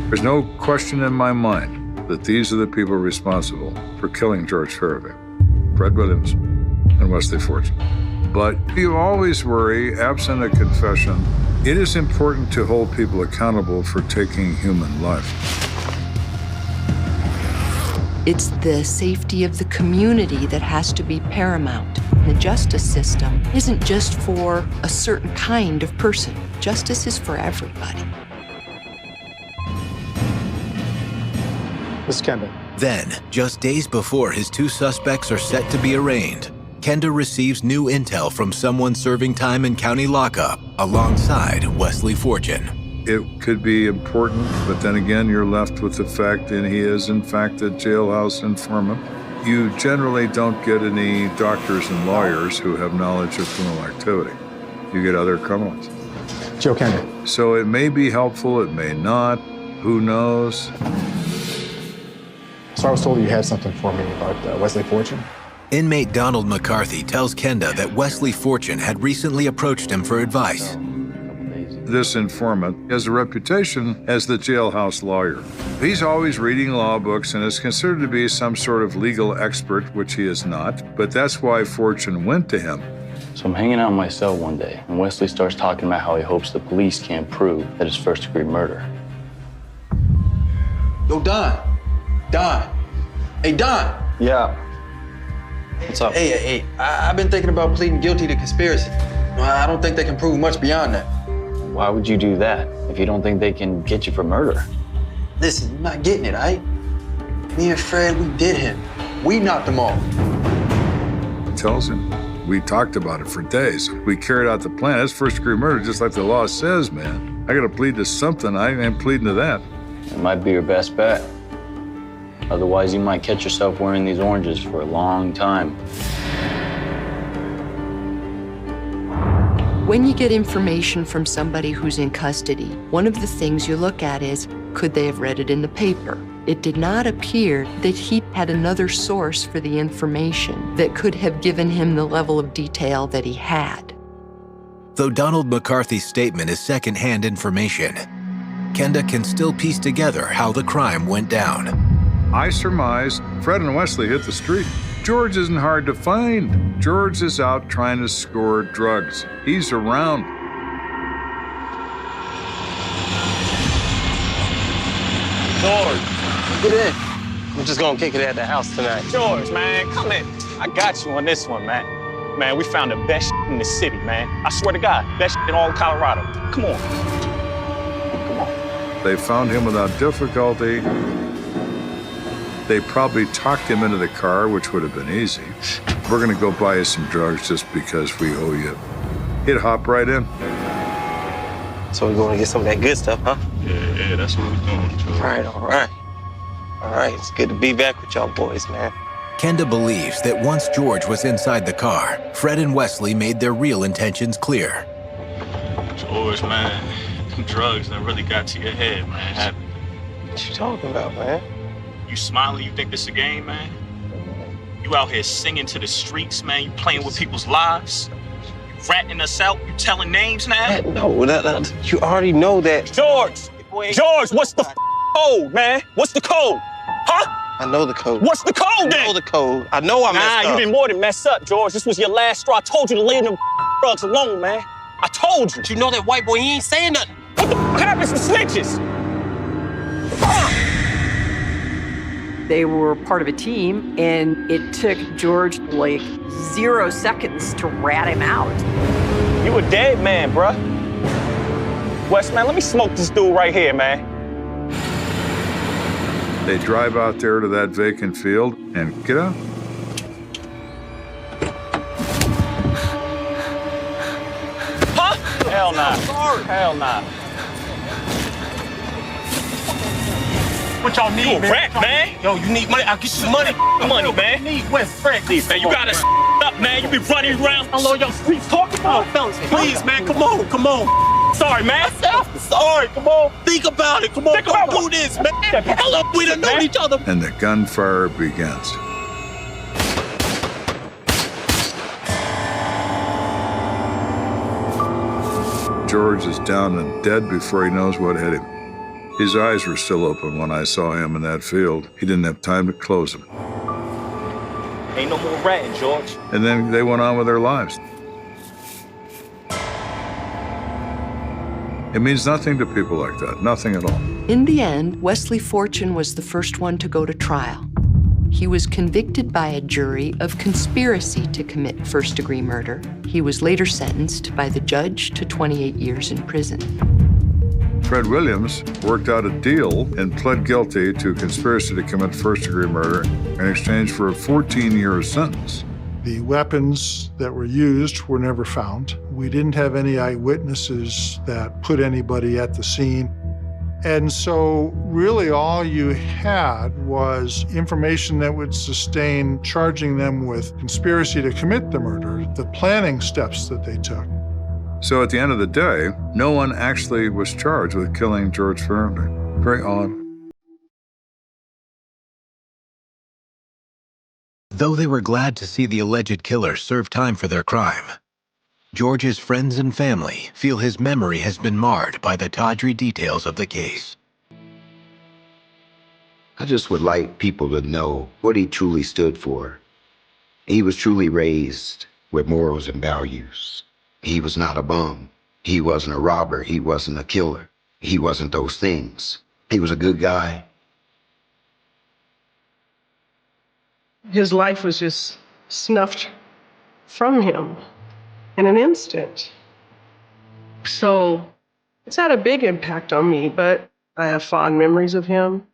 There's no question in my mind that these are the people responsible for killing George Fairview, Fred Williams, and Wesley Fortune. But you always worry, absent a confession, it is important to hold people accountable for taking human life.
It's the safety of the community that has to be paramount. The justice system isn't just for a certain kind of person. Justice is for everybody.
Miss Kenda.
Then, just days before his two suspects are set to be arraigned, Kenda receives new intel from someone serving time in county lockup alongside Wesley Fortune.
It could be important, but then again, you're left with the fact that he is, in fact, a jailhouse informant. You generally don't get any doctors and lawyers who have knowledge of criminal activity. You get other criminals.
Joe Kenda.
So it may be helpful, it may not. Who knows?
So I was told you had something for me about Wesley Fortune.
Inmate Donald McCarthy tells Kenda that Wesley Fortune had recently approached him for advice.
This informant has a reputation as the jailhouse lawyer. He's always reading law books and is considered to be some sort of legal expert, which he is not, but that's why Fortune went to him.
So I'm hanging out in my cell one day, and Wesley starts talking about how he hopes the police can't prove that it's first-degree murder.
Yo, Don. Hey, Don.
Yeah.
What's up? Hey, I've been thinking about pleading guilty to conspiracy. I don't think they can prove much beyond that.
Why would you do that if you don't think they can get you for murder?
Listen, you're not getting it, right? Me and Fred, we did him. We knocked him off.
He tells him. We talked about it for days. We carried out the plan. That's first-degree murder, just like the law says, man. I gotta plead to something. I ain't pleading to that.
It might be your best bet. Otherwise, you might catch yourself wearing these oranges for a long time.
When you get information from somebody who's in custody, one of the things you look at is, could they have read it in the paper? It did not appear that he had another source for the information that could have given him the level of detail that he had.
Though Donald McCarthy's statement is secondhand information, Kenda can still piece together how the crime went down.
I surmise Fred and Wesley hit the street. George isn't hard to find. George is out trying to score drugs. He's around.
George, get in. I'm just gonna kick it at the house tonight.
George, man, come in. I got you on this one, man. Man, we found the best in the city, man. I swear to God, best in all of Colorado. Come on.
They found him without difficulty. They probably talked him into the car, which would have been easy. We're gonna go buy you some drugs just because we owe you. He'd hop right in.
So we're gonna get some of that good stuff, huh?
Yeah, that's what we're doing, George.
All right, it's good to be back with y'all boys, man.
Kenda believes that once George was inside the car, Fred and Wesley made their real intentions clear.
George, man, them drugs that really got to your head, man.
What you talking about, man?
You smiling, you think this a game, man? You out here singing to the streets, man. You playing with people's lives. You ratting us out. You telling names now.
No, you already know that.
George, what's the code, man? What's the code? Huh?
I know the code.
What's the code then?
I know the code. I know I messed up.
Nah, you did more than mess up, George. This was your last straw. I told you to leave them drugs alone, man. I told you.
But you know that white boy, he ain't saying nothing.
What the f happens to snitches?
They were part of a team, and it took George like 0 seconds to rat him out.
You a dead man, bruh. Wes, man, let me smoke this dude right here, man.
They drive out there to that vacant field and get out.
Huh? Hell nah. Hell nah.
What y'all need,
You a rat, man.
Yo, you need money? I'll get you money.
Money, man.
Need West Fred. Please,
man, you gotta up, man. You be running around all over your streets talking about fellas.
Please, man, come on.
Sorry, man.
Sorry, come on. Think about it. Come on, don't do this, man. How long we done known each other?
And the gunfire begins. George is down and dead before he knows what hit him. His eyes were still open when I saw him in that field. He didn't have time to close them.
Ain't no more ratting, George.
And then they went on with their lives. It means nothing to people like that, nothing at all.
In the end, Wesley Fortune was the first one to go to trial. He was convicted by a jury of conspiracy to commit first-degree murder. He was later sentenced by the judge to 28 years in prison.
Fred Williams worked out a deal and pled guilty to conspiracy to commit first-degree murder in exchange for a 14-year sentence.
The weapons that were used were never found. We didn't have any eyewitnesses that put anybody at the scene. And so really all you had was information that would sustain charging them with conspiracy to commit the murder, the planning steps that they took.
So at the end of the day, no one actually was charged with killing George Faraday. Very odd.
Though they were glad to see the alleged killer serve time for their crime, George's friends and family feel his memory has been marred by the tawdry details of the case.
I just would like people to know what he truly stood for. He was truly raised with morals and values. He was not a bum. He wasn't a robber. He wasn't a killer. He wasn't those things. He was a good guy.
His life was just snuffed from him in an instant. So it's had a big impact on me, but I have fond memories of him.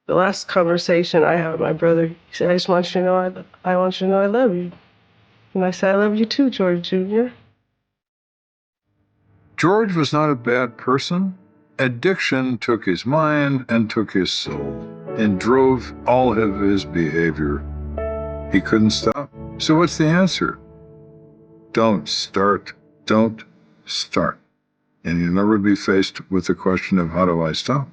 The last conversation I had with my brother, he said, I just want you to know I want you to know I love you. And I said, I love you too, George Jr.
George was not a bad person. Addiction took his mind and took his soul and drove all of his behavior. He couldn't stop. So what's the answer? Don't start. Don't start. And you'll never be faced with the question of how do I stop?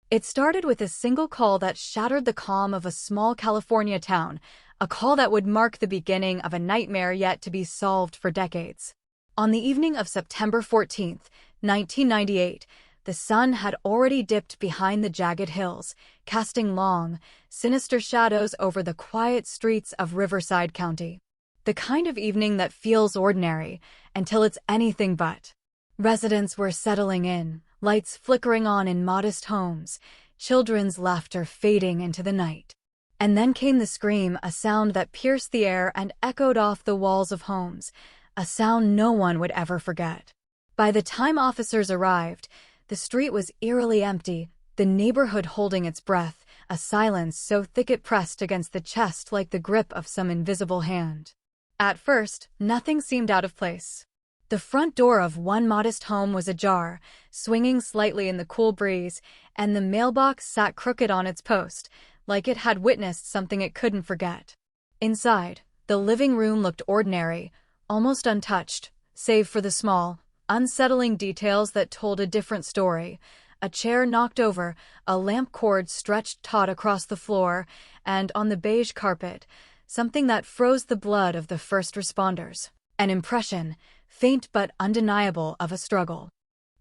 It started with a single call that shattered the calm of a small California town, a call that would mark the beginning of a nightmare yet to be solved for decades. On the evening of September 14th, 1998, the sun had already dipped behind the jagged hills, casting long, sinister shadows over the quiet streets of Riverside County. The kind of evening that feels ordinary until it's anything but. Residents were settling in, lights flickering on in modest homes, children's laughter fading into the night. And then came the scream, a sound that pierced the air and echoed off the walls of homes, a sound no one would ever forget. By the time officers arrived, the street was eerily empty, the neighborhood holding its breath, a silence so thick it pressed against the chest like the grip of some invisible hand. At first, nothing seemed out of place. The front door of one modest home was ajar, swinging slightly in the cool breeze, and the mailbox sat crooked on its post, like it had witnessed something it couldn't forget. Inside, the living room looked ordinary, almost untouched, save for the small, unsettling details that told a different story. A chair knocked over, a lamp cord stretched taut across the floor, and on the beige carpet, something that froze the blood of the first responders. An impression, faint but undeniable, of a struggle.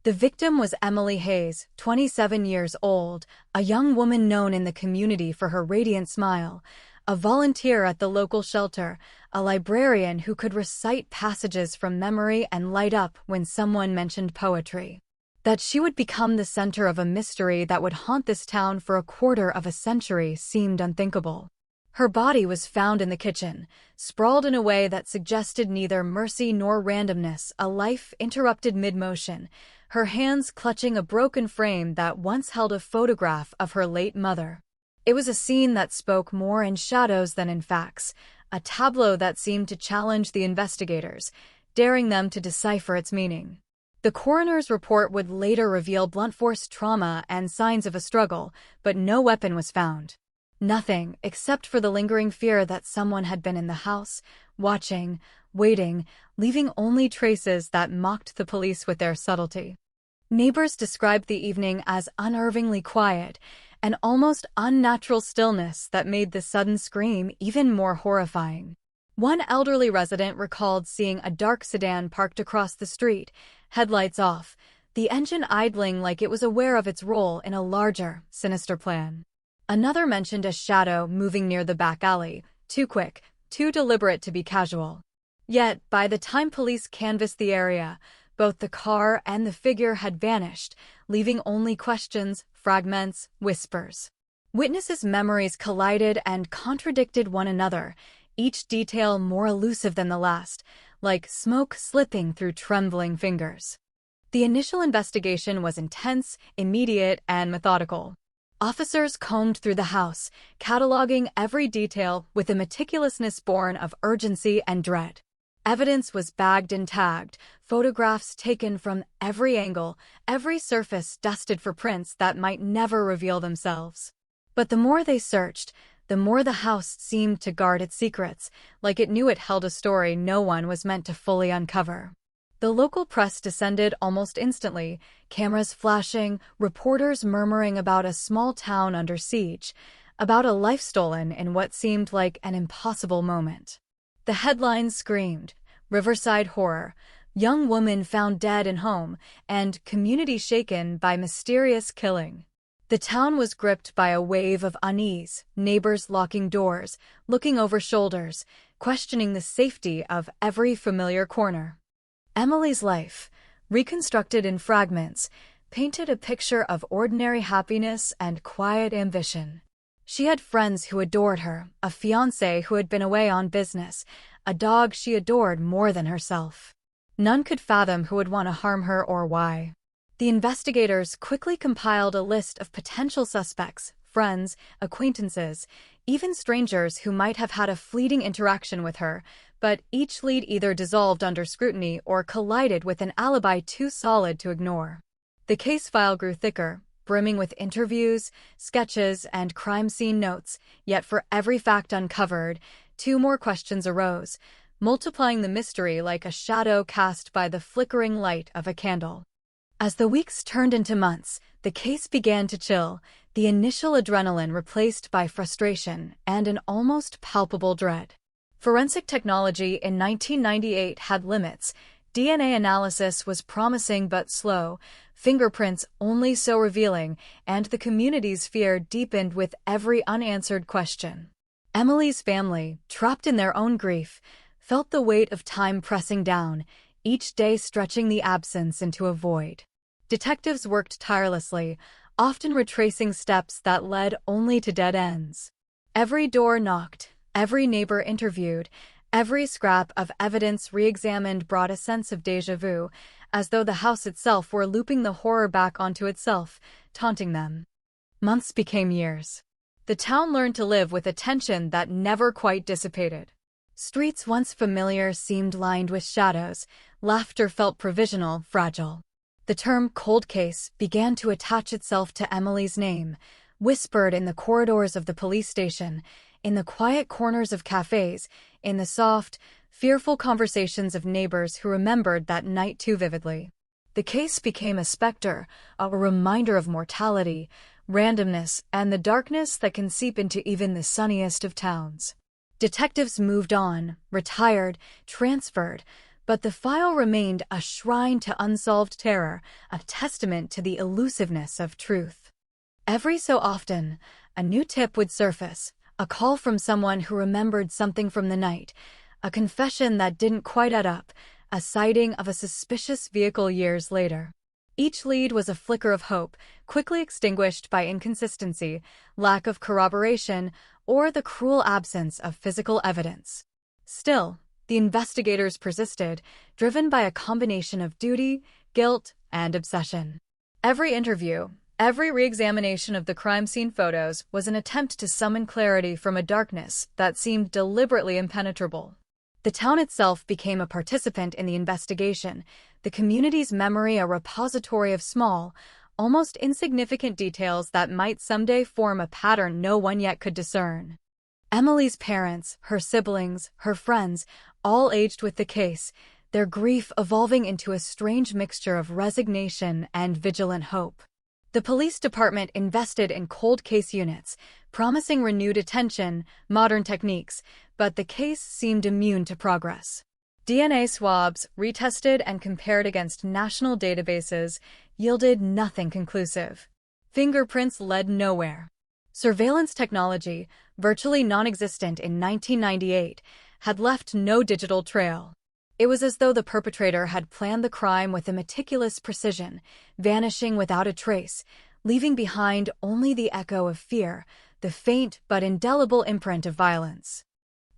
The victim was Emily Hayes, 27 years old, a young woman known in the community for her radiant smile, a volunteer at the local shelter, a librarian who could recite passages from memory and light up when someone mentioned poetry. That she would become the center of a mystery that would haunt this town for a quarter of a century seemed unthinkable. Her body was found in the kitchen, sprawled in a way that suggested neither mercy nor randomness, a life interrupted mid-motion, her hands clutching a broken frame that once held a photograph of her late mother. It was a scene that spoke more in shadows than in facts, a tableau that seemed to challenge the investigators, daring them to decipher its meaning. The coroner's report would later reveal blunt force trauma and signs of a struggle, but no weapon was found. Nothing, except for the lingering fear that someone had been in the house, watching, waiting, leaving only traces that mocked the police with their subtlety. Neighbors described the evening as unnervingly quiet, an almost unnatural stillness that made the sudden scream even more horrifying. One elderly resident recalled seeing a dark sedan parked across the street, headlights off, the engine idling like it was aware of its role in a larger, sinister plan. Another mentioned a shadow moving near the back alley, too quick, too deliberate to be casual. Yet, by the time police canvassed the area, both the car and the figure had vanished, leaving only questions, fragments, whispers. Witnesses' memories collided and contradicted one another, each detail more elusive than the last, like smoke slipping through trembling fingers. The initial investigation was intense, immediate, and methodical. Officers combed through the house, cataloging every detail with a meticulousness born of urgency and dread. Evidence was bagged and tagged, photographs taken from every angle, every surface dusted for prints that might never reveal themselves. But the more they searched, the more the house seemed to guard its secrets, like it knew it held a story no one was meant to fully uncover. The local press descended almost instantly, cameras flashing, reporters murmuring about a small town under siege, about a life stolen in what seemed like an impossible moment. The headlines screamed, "Riverside Horror," "Young Woman Found Dead in Home," and "Community Shaken by Mysterious Killing." The town was gripped by a wave of unease, neighbors locking doors, looking over shoulders, questioning the safety of every familiar corner. Emily's life, reconstructed in fragments, painted a picture of ordinary happiness and quiet ambition. She had friends who adored her, a fiancé who had been away on business, a dog she adored more than herself. None could fathom who would want to harm her or why. The investigators quickly compiled a list of potential suspects, friends, acquaintances, even strangers who might have had a fleeting interaction with her, but each lead either dissolved under scrutiny or collided with an alibi too solid to ignore. The case file grew thicker, brimming with interviews, sketches, and crime scene notes, yet for every fact uncovered, 2 more questions arose, multiplying the mystery like a shadow cast by the flickering light of a candle. As the weeks turned into months, the case began to chill, the initial adrenaline replaced by frustration and an almost palpable dread. Forensic technology in 1998 had limits. DNA analysis was promising but slow, fingerprints only so revealing, and the community's fear deepened with every unanswered question. Emily's family, trapped in their own grief, felt the weight of time pressing down, each day stretching the absence into a void. Detectives worked tirelessly, often retracing steps that led only to dead ends. Every door knocked, every neighbor interviewed, every scrap of evidence re-examined brought a sense of déjà vu, as though the house itself were looping the horror back onto itself, taunting them. Months became years. The town learned to live with a tension that never quite dissipated. Streets once familiar seemed lined with shadows, laughter felt provisional, fragile. The term cold case began to attach itself to Emily's name, whispered in the corridors of the police station, in the quiet corners of cafes, in the soft, fearful conversations of neighbors who remembered that night too vividly. The case became a specter, a reminder of mortality, randomness, and the darkness that can seep into even the sunniest of towns. Detectives moved on, retired, transferred, but the file remained a shrine to unsolved terror, a testament to the elusiveness of truth. Every so often, a new tip would surface, a call from someone who remembered something from the night, a confession that didn't quite add up, a sighting of a suspicious vehicle years later. Each lead was a flicker of hope, quickly extinguished by inconsistency, lack of corroboration, or the cruel absence of physical evidence. Still, the investigators persisted, driven by a combination of duty, guilt, and obsession. Every interview, every re-examination of the crime scene photos was an attempt to summon clarity from a darkness that seemed deliberately impenetrable. The town itself became a participant in the investigation, the community's memory a repository of small, almost insignificant details that might someday form a pattern no one yet could discern. Emily's parents, her siblings, her friends, all aged with the case, their grief evolving into a strange mixture of resignation and vigilant hope. The police department invested in cold case units, promising renewed attention, modern techniques, but the case seemed immune to progress. DNA swabs, retested and compared against national databases, yielded nothing conclusive. Fingerprints led nowhere. Surveillance technology, virtually non-existent in 1998, had left no digital trail. It was as though the perpetrator had planned the crime with a meticulous precision, vanishing without a trace, leaving behind only the echo of fear, the faint but indelible imprint of violence.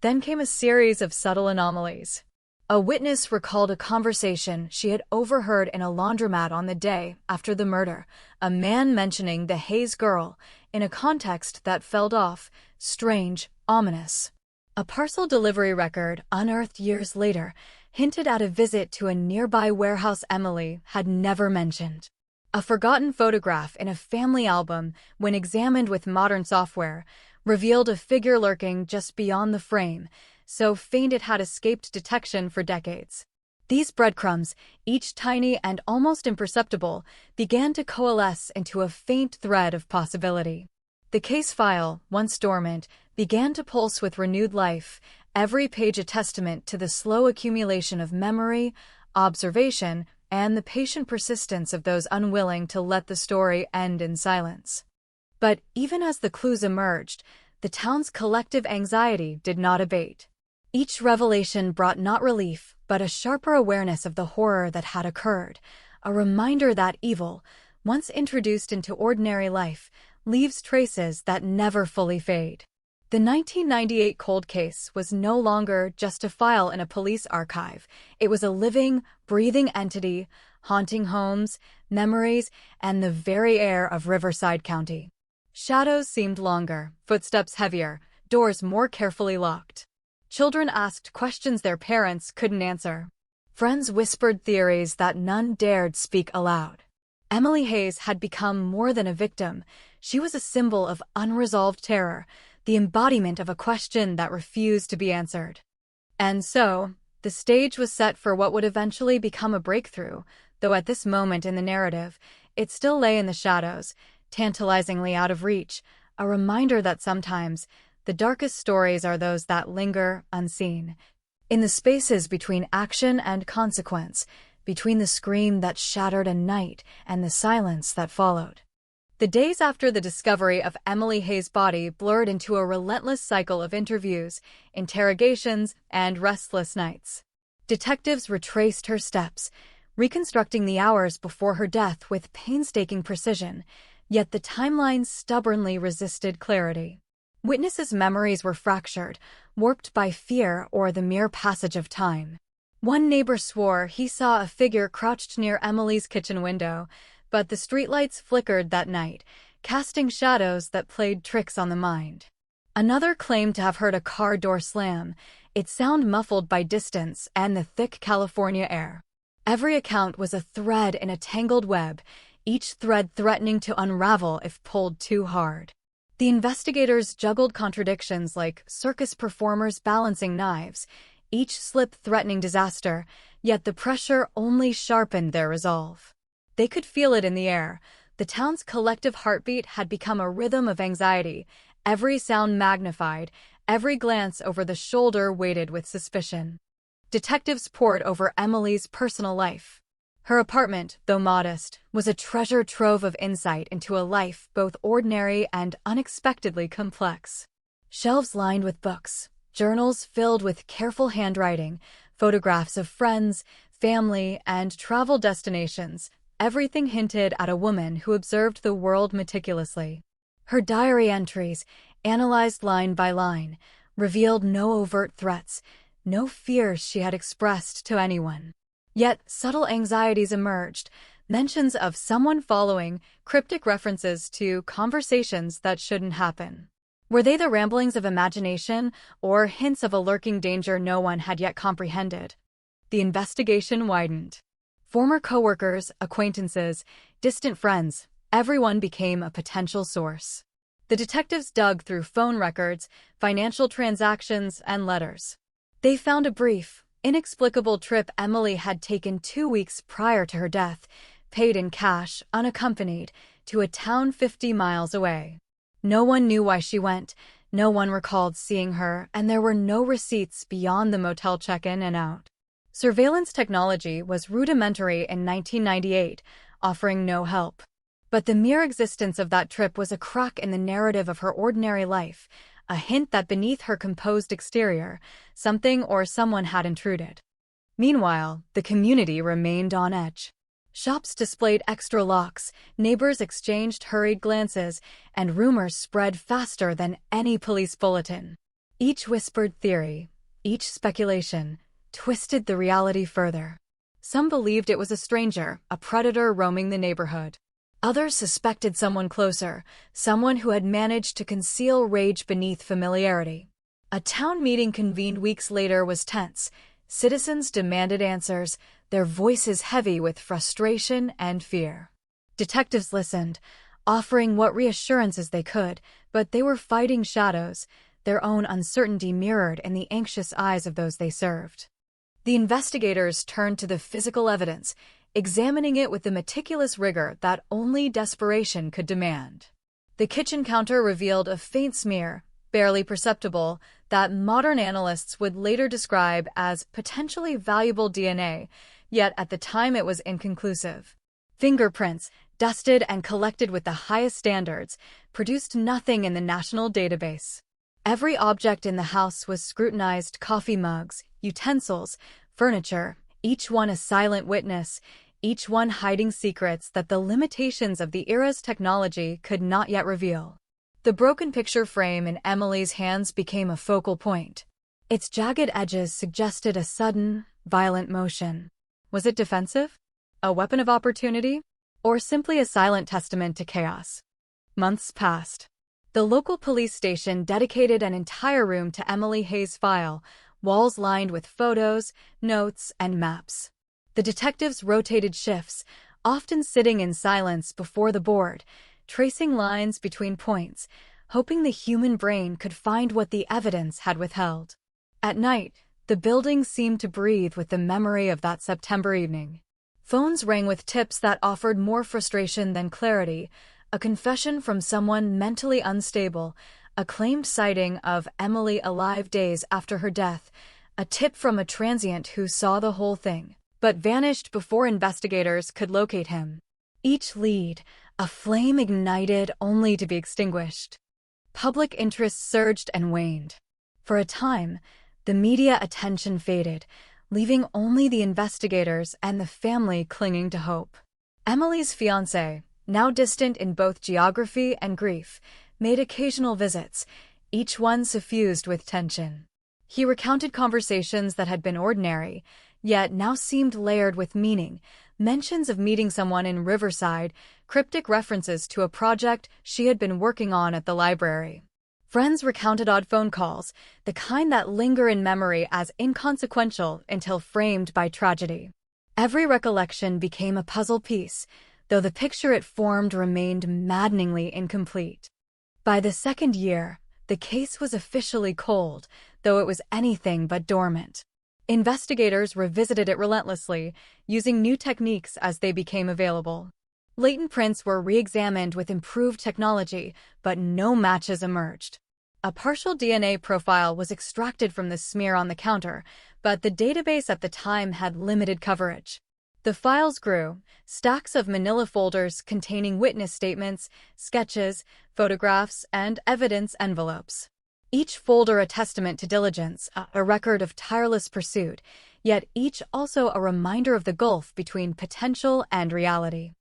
Then came a series of subtle anomalies. A witness recalled a conversation she had overheard in a laundromat on the day after the murder, a man mentioning the Hayes girl in a context that felt off, strange, ominous. A parcel delivery record, unearthed years later, hinted at a visit to a nearby warehouse Emily had never mentioned. A forgotten photograph in a family album, when examined with modern software, revealed a figure lurking just beyond the frame, so faint it had escaped detection for decades. These breadcrumbs, each tiny and almost imperceptible, began to coalesce into a faint thread of possibility. The case file, once dormant, began to pulse with renewed life, every page a testament to the slow accumulation of memory, observation, and the patient persistence of those unwilling to let the story end in silence. But even as the clues emerged, the town's collective anxiety did not abate. Each revelation brought not relief, but a sharper awareness of the horror that had occurred, a reminder that evil, once introduced into ordinary life, leaves traces that never fully fade. The 1998 cold case was no longer just a file in a police archive. It was a living, breathing entity, haunting homes, memories, and the very air of Riverside County. Shadows seemed longer, footsteps heavier, doors more carefully locked. Children asked questions their parents couldn't answer. Friends whispered theories that none dared speak aloud. Emily Hayes had become more than a victim. She was a symbol of unresolved terror, the embodiment of a question that refused to be answered. And so, the stage was set for what would eventually become a breakthrough, though at this moment in the narrative, it still lay in the shadows, tantalizingly out of reach, a reminder that sometimes the darkest stories are those that linger unseen. In the spaces between action and consequence, between the scream that shattered a night and the silence that followed. The days after the discovery of Emily Hayes' body blurred into a relentless cycle of interviews, interrogations, and restless nights. Detectives retraced her steps, reconstructing the hours before her death with painstaking precision, yet the timeline stubbornly resisted clarity. Witnesses' memories were fractured, warped by fear or the mere passage of time. One neighbor swore he saw a figure crouched near Emily's kitchen window, but the streetlights flickered that night, casting shadows that played tricks on the mind. Another claimed to have heard a car door slam, its sound muffled by distance and the thick California air. Every account was a thread in a tangled web, each thread threatening to unravel if pulled too hard. The investigators juggled contradictions like circus performers balancing knives, each slip threatening disaster, yet the pressure only sharpened their resolve. They could feel it in the air. The town's collective heartbeat had become a rhythm of anxiety, every sound magnified, every glance over the shoulder weighted with suspicion. Detectives pored over Emily's personal life. Her apartment, though modest, was a treasure trove of insight into a life both ordinary and unexpectedly complex. Shelves lined with books, journals filled with careful handwriting, photographs of friends, family, and travel destinations, everything hinted at a woman who observed the world meticulously. Her diary entries, analyzed line by line, revealed no overt threats, no fears she had expressed to anyone. Yet subtle anxieties emerged, mentions of someone following, cryptic references to conversations that shouldn't happen. Were they the ramblings of imagination, or hints of a lurking danger no one had yet comprehended? The investigation widened. Former coworkers, acquaintances, distant friends, everyone became a potential source. The detectives dug through phone records, financial transactions, and letters. They found a brief, inexplicable trip Emily had taken 2 weeks prior to her death, paid in cash, unaccompanied, to a town 50 miles away. No one knew why she went, no one recalled seeing her, and there were no receipts beyond the motel check-in and out. Surveillance technology was rudimentary in 1998, offering no help. But the mere existence of that trip was a crack in the narrative of her ordinary life, a hint that beneath her composed exterior, something or someone had intruded. Meanwhile, the community remained on edge. Shops displayed extra locks, neighbors exchanged hurried glances, and rumors spread faster than any police bulletin. Each whispered theory, each speculation, twisted the reality further. Some believed it was a stranger, a predator roaming the neighborhood. Others suspected someone closer, someone who had managed to conceal rage beneath familiarity. A town meeting convened weeks later was tense. Citizens demanded answers, their voices heavy with frustration and fear. Detectives listened, offering what reassurances they could, but they were fighting shadows, their own uncertainty mirrored in the anxious eyes of those they served. The investigators turned to the physical evidence, examining it with the meticulous rigor that only desperation could demand. The kitchen counter revealed a faint smear, barely perceptible, that modern analysts would later describe as potentially valuable DNA, yet at the time it was inconclusive. Fingerprints, dusted and collected with the highest standards, produced nothing in the national database. Every object in the house was scrutinized: coffee mugs, utensils, furniture, each one a silent witness, each one hiding secrets that the limitations of the era's technology could not yet reveal. The broken picture frame in Emily's hands became a focal point. Its jagged edges suggested a sudden, violent motion. Was it defensive? A weapon of opportunity? Or simply a silent testament to chaos? Months passed. The local police station dedicated an entire room to Emily Hayes' file, walls lined with photos, notes, and maps. The detectives rotated shifts, often sitting in silence before the board, tracing lines between points, hoping the human brain could find what the evidence had withheld. At night, the building seemed to breathe with the memory of that September evening. Phones rang with tips that offered more frustration than clarity: a confession from someone mentally unstable, a claimed sighting of Emily alive days after her death, a tip from a transient who saw the whole thing, but vanished before investigators could locate him. Each lead, a flame ignited only to be extinguished. Public interest surged and waned. For a time, the media attention faded, leaving only the investigators and the family clinging to hope. Emily's fiancé, now distant in both geography and grief, made occasional visits, each one suffused with tension. He recounted conversations that had been ordinary, yet now seemed layered with meaning, mentions of meeting someone in Riverside, cryptic references to a project she had been working on at the library. Friends recounted odd phone calls, the kind that linger in memory as inconsequential until framed by tragedy. Every recollection became a puzzle piece, though the picture it formed remained maddeningly incomplete. By the second year, the case was officially cold, though it was anything but dormant. Investigators revisited it relentlessly, using new techniques as they became available. Latent prints were re-examined with improved technology, but no matches emerged. A partial DNA profile was extracted from the smear on the counter, but the database at the time had limited coverage. The files grew, stacks of manila folders containing witness statements, sketches, photographs, and evidence envelopes. Each folder a testament to diligence, a record of tireless pursuit, yet each also a reminder of the gulf between potential and reality.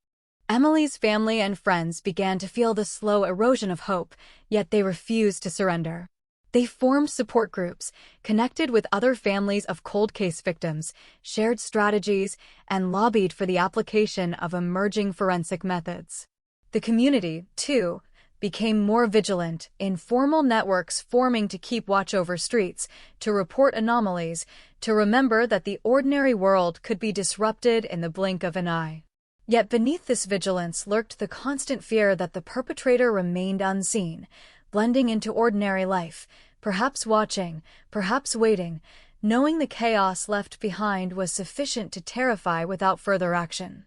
Emily's family and friends began to feel the slow erosion of hope, yet they refused to surrender. They formed support groups, connected with other families of cold case victims, shared strategies, and lobbied for the application of emerging forensic methods. The community, too, became more vigilant, informal networks forming to keep watch over streets, to report anomalies, to remember that the ordinary world could be disrupted in the blink of an eye. Yet beneath this vigilance lurked the constant fear that the perpetrator remained unseen, blending into ordinary life, perhaps watching, perhaps waiting, knowing the chaos left behind was sufficient to terrify without further action.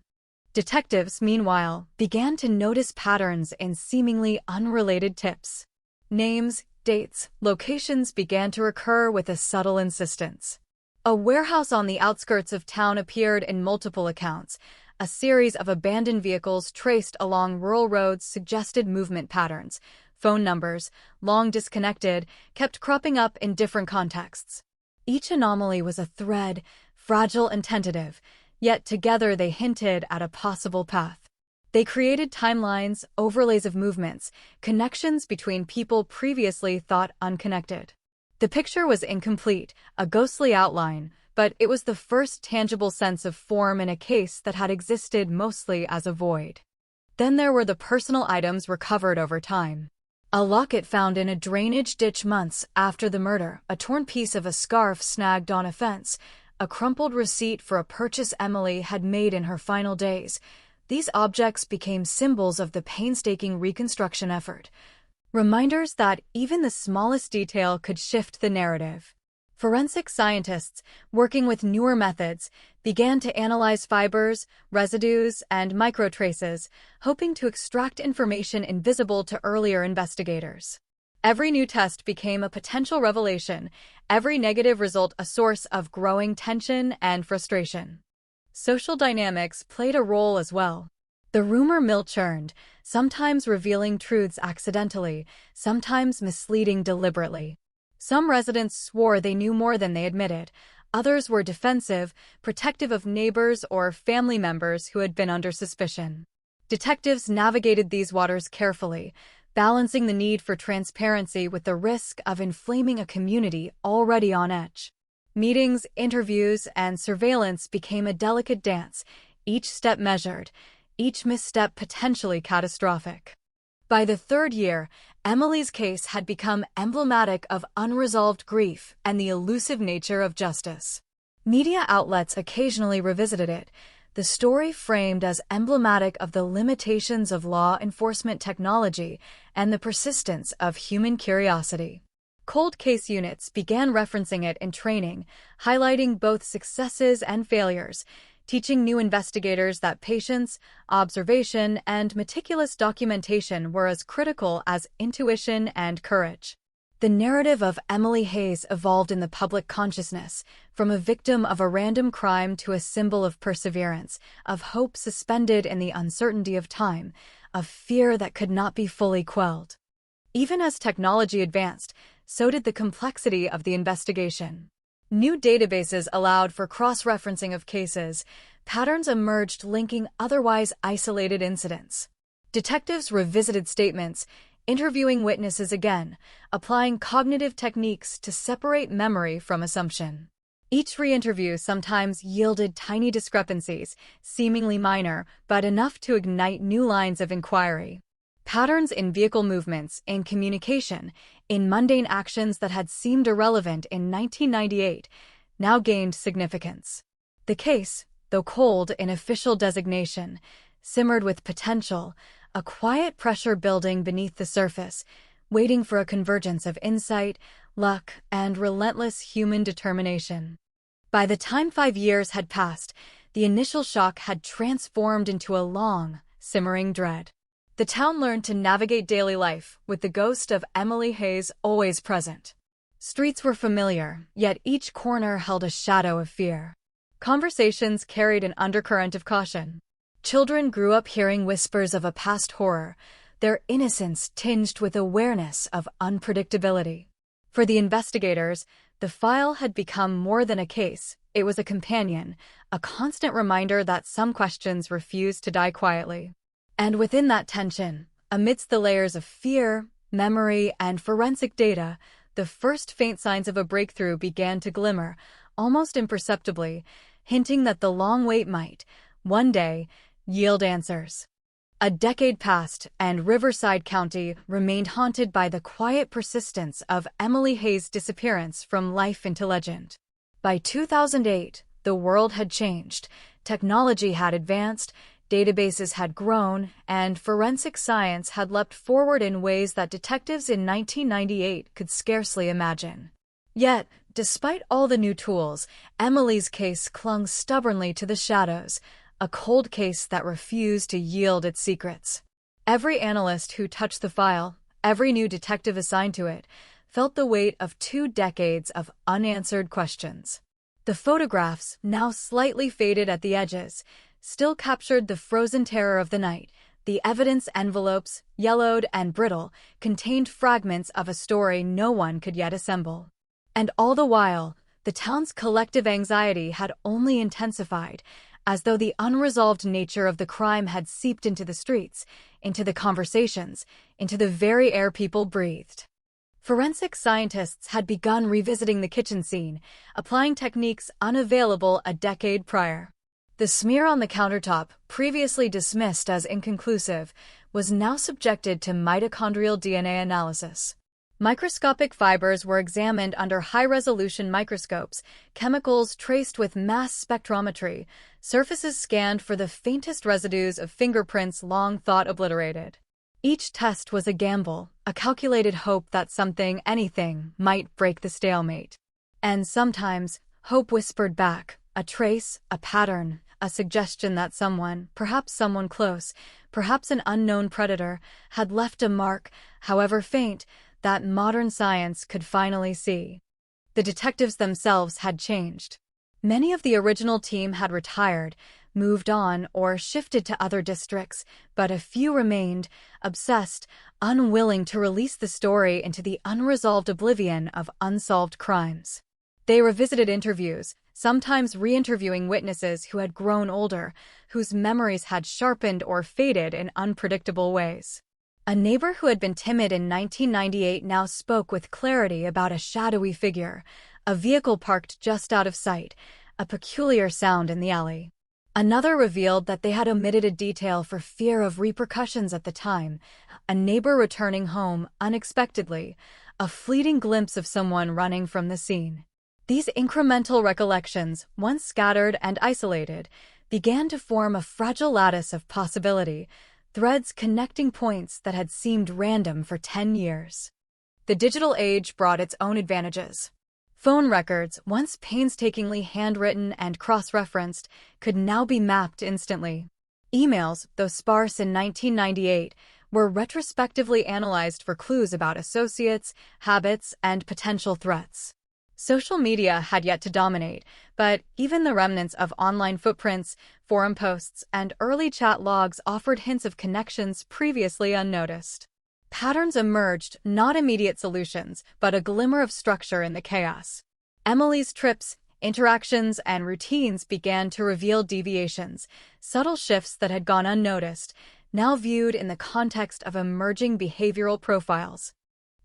Detectives, meanwhile, began to notice patterns in seemingly unrelated tips. Names, dates, locations began to recur with a subtle insistence. A warehouse on the outskirts of town appeared in multiple accounts. A series of abandoned vehicles traced along rural roads suggested movement patterns. Phone numbers, long disconnected, kept cropping up in different contexts. Each anomaly was a thread, fragile and tentative, yet together they hinted at a possible path. They created timelines, overlays of movements, connections between people previously thought unconnected. The picture was incomplete, a ghostly outline, but it was the first tangible sense of form in a case that had existed mostly as a void. Then there were the personal items recovered over time. A locket found in a drainage ditch months after the murder, a torn piece of a scarf snagged on a fence, a crumpled receipt for a purchase Emily had made in her final days. These objects became symbols of the painstaking reconstruction effort, reminders that even the smallest detail could shift the narrative. Forensic scientists, working with newer methods, began to analyze fibers, residues, and microtraces, hoping to extract information invisible to earlier investigators. Every new test became a potential revelation, every negative result a source of growing tension and frustration. Social dynamics played a role as well. The rumor mill churned, sometimes revealing truths accidentally, sometimes misleading deliberately. Some residents swore they knew more than they admitted. Others were defensive, protective of neighbors or family members who had been under suspicion. Detectives navigated these waters carefully, balancing the need for transparency with the risk of inflaming a community already on edge. Meetings, interviews, and surveillance became a delicate dance, each step measured, each misstep potentially catastrophic. By the third year, Emily's case had become emblematic of unresolved grief and the elusive nature of justice. Media outlets occasionally revisited it, the story framed as emblematic of the limitations of law enforcement technology and the persistence of human curiosity. Cold case units began referencing it in training, highlighting both successes and failures, teaching new investigators that patience, observation, and meticulous documentation were as critical as intuition and courage. The narrative of Emily Hayes evolved in the public consciousness, from a victim of a random crime to a symbol of perseverance, of hope suspended in the uncertainty of time, of fear that could not be fully quelled. Even as technology advanced, so did the complexity of the investigation. New databases allowed for cross-referencing of cases. Patterns emerged linking otherwise isolated incidents. Detectives revisited statements, interviewing witnesses again, applying cognitive techniques to separate memory from assumption. Each re-interview sometimes yielded tiny discrepancies, seemingly minor, but enough to ignite new lines of inquiry. Patterns in vehicle movements, in communication, in mundane actions that had seemed irrelevant in 1998, now gained significance. The case, though cold in official designation, simmered with potential, a quiet pressure building beneath the surface, waiting for a convergence of insight, luck, and relentless human determination. By the time 5 years had passed, the initial shock had transformed into a long, simmering dread. The town learned to navigate daily life with the ghost of Emily Hayes always present. Streets were familiar, yet each corner held a shadow of fear. Conversations carried an undercurrent of caution. Children grew up hearing whispers of a past horror, their innocence tinged with awareness of unpredictability. For the investigators, the file had become more than a case. It was a companion, a constant reminder that some questions refused to die quietly. And within that tension, amidst the layers of fear, memory, and forensic data, the first faint signs of a breakthrough began to glimmer, almost imperceptibly, hinting that the long wait might, one day, yield answers. A decade passed, and Riverside County remained haunted by the quiet persistence of Emily Hayes' disappearance from life into legend. By 2008, the world had changed, technology had advanced, databases had grown, and forensic science had leapt forward in ways that detectives in 1998 could scarcely imagine. Yet, despite all the new tools, Emily's case clung stubbornly to the shadows, a cold case that refused to yield its secrets. Every analyst who touched the file, every new detective assigned to it, felt the weight of 2 decades of unanswered questions. The photographs, now slightly faded at the edges, still captured the frozen terror of the night. The evidence envelopes, yellowed and brittle, contained fragments of a story no one could yet assemble. And all the while, the town's collective anxiety had only intensified, as though the unresolved nature of the crime had seeped into the streets, into the conversations, into the very air people breathed. Forensic scientists had begun revisiting the kitchen scene, applying techniques unavailable a decade prior. The smear on the countertop, previously dismissed as inconclusive, was now subjected to mitochondrial DNA analysis. Microscopic fibers were examined under high-resolution microscopes, chemicals traced with mass spectrometry, surfaces scanned for the faintest residues of fingerprints long thought obliterated. Each test was a gamble, a calculated hope that something, anything, might break the stalemate. And sometimes, hope whispered back, a trace, a pattern, a suggestion that someone, perhaps someone close, perhaps an unknown predator, had left a mark, however faint, that modern science could finally see. The detectives themselves had changed. Many of the original team had retired, moved on, or shifted to other districts, but a few remained, obsessed, unwilling to release the story into the unresolved oblivion of unsolved crimes. They revisited interviews, sometimes re-interviewing witnesses who had grown older, whose memories had sharpened or faded in unpredictable ways. A neighbor who had been timid in 1998 now spoke with clarity about a shadowy figure, a vehicle parked just out of sight, a peculiar sound in the alley. Another revealed that they had omitted a detail for fear of repercussions at the time, a neighbor returning home unexpectedly, a fleeting glimpse of someone running from the scene. These incremental recollections, once scattered and isolated, began to form a fragile lattice of possibility, threads connecting points that had seemed random for 10 years. The digital age brought its own advantages. Phone records, once painstakingly handwritten and cross-referenced, could now be mapped instantly. Emails, though sparse in 1998, were retrospectively analyzed for clues about associates, habits, and potential threats. Social media had yet to dominate, but even the remnants of online footprints, forum posts, and early chat logs offered hints of connections previously unnoticed. Patterns emerged, not immediate solutions, but a glimmer of structure in the chaos. Emily's trips, interactions, and routines began to reveal deviations, subtle shifts that had gone unnoticed, now viewed in the context of emerging behavioral profiles.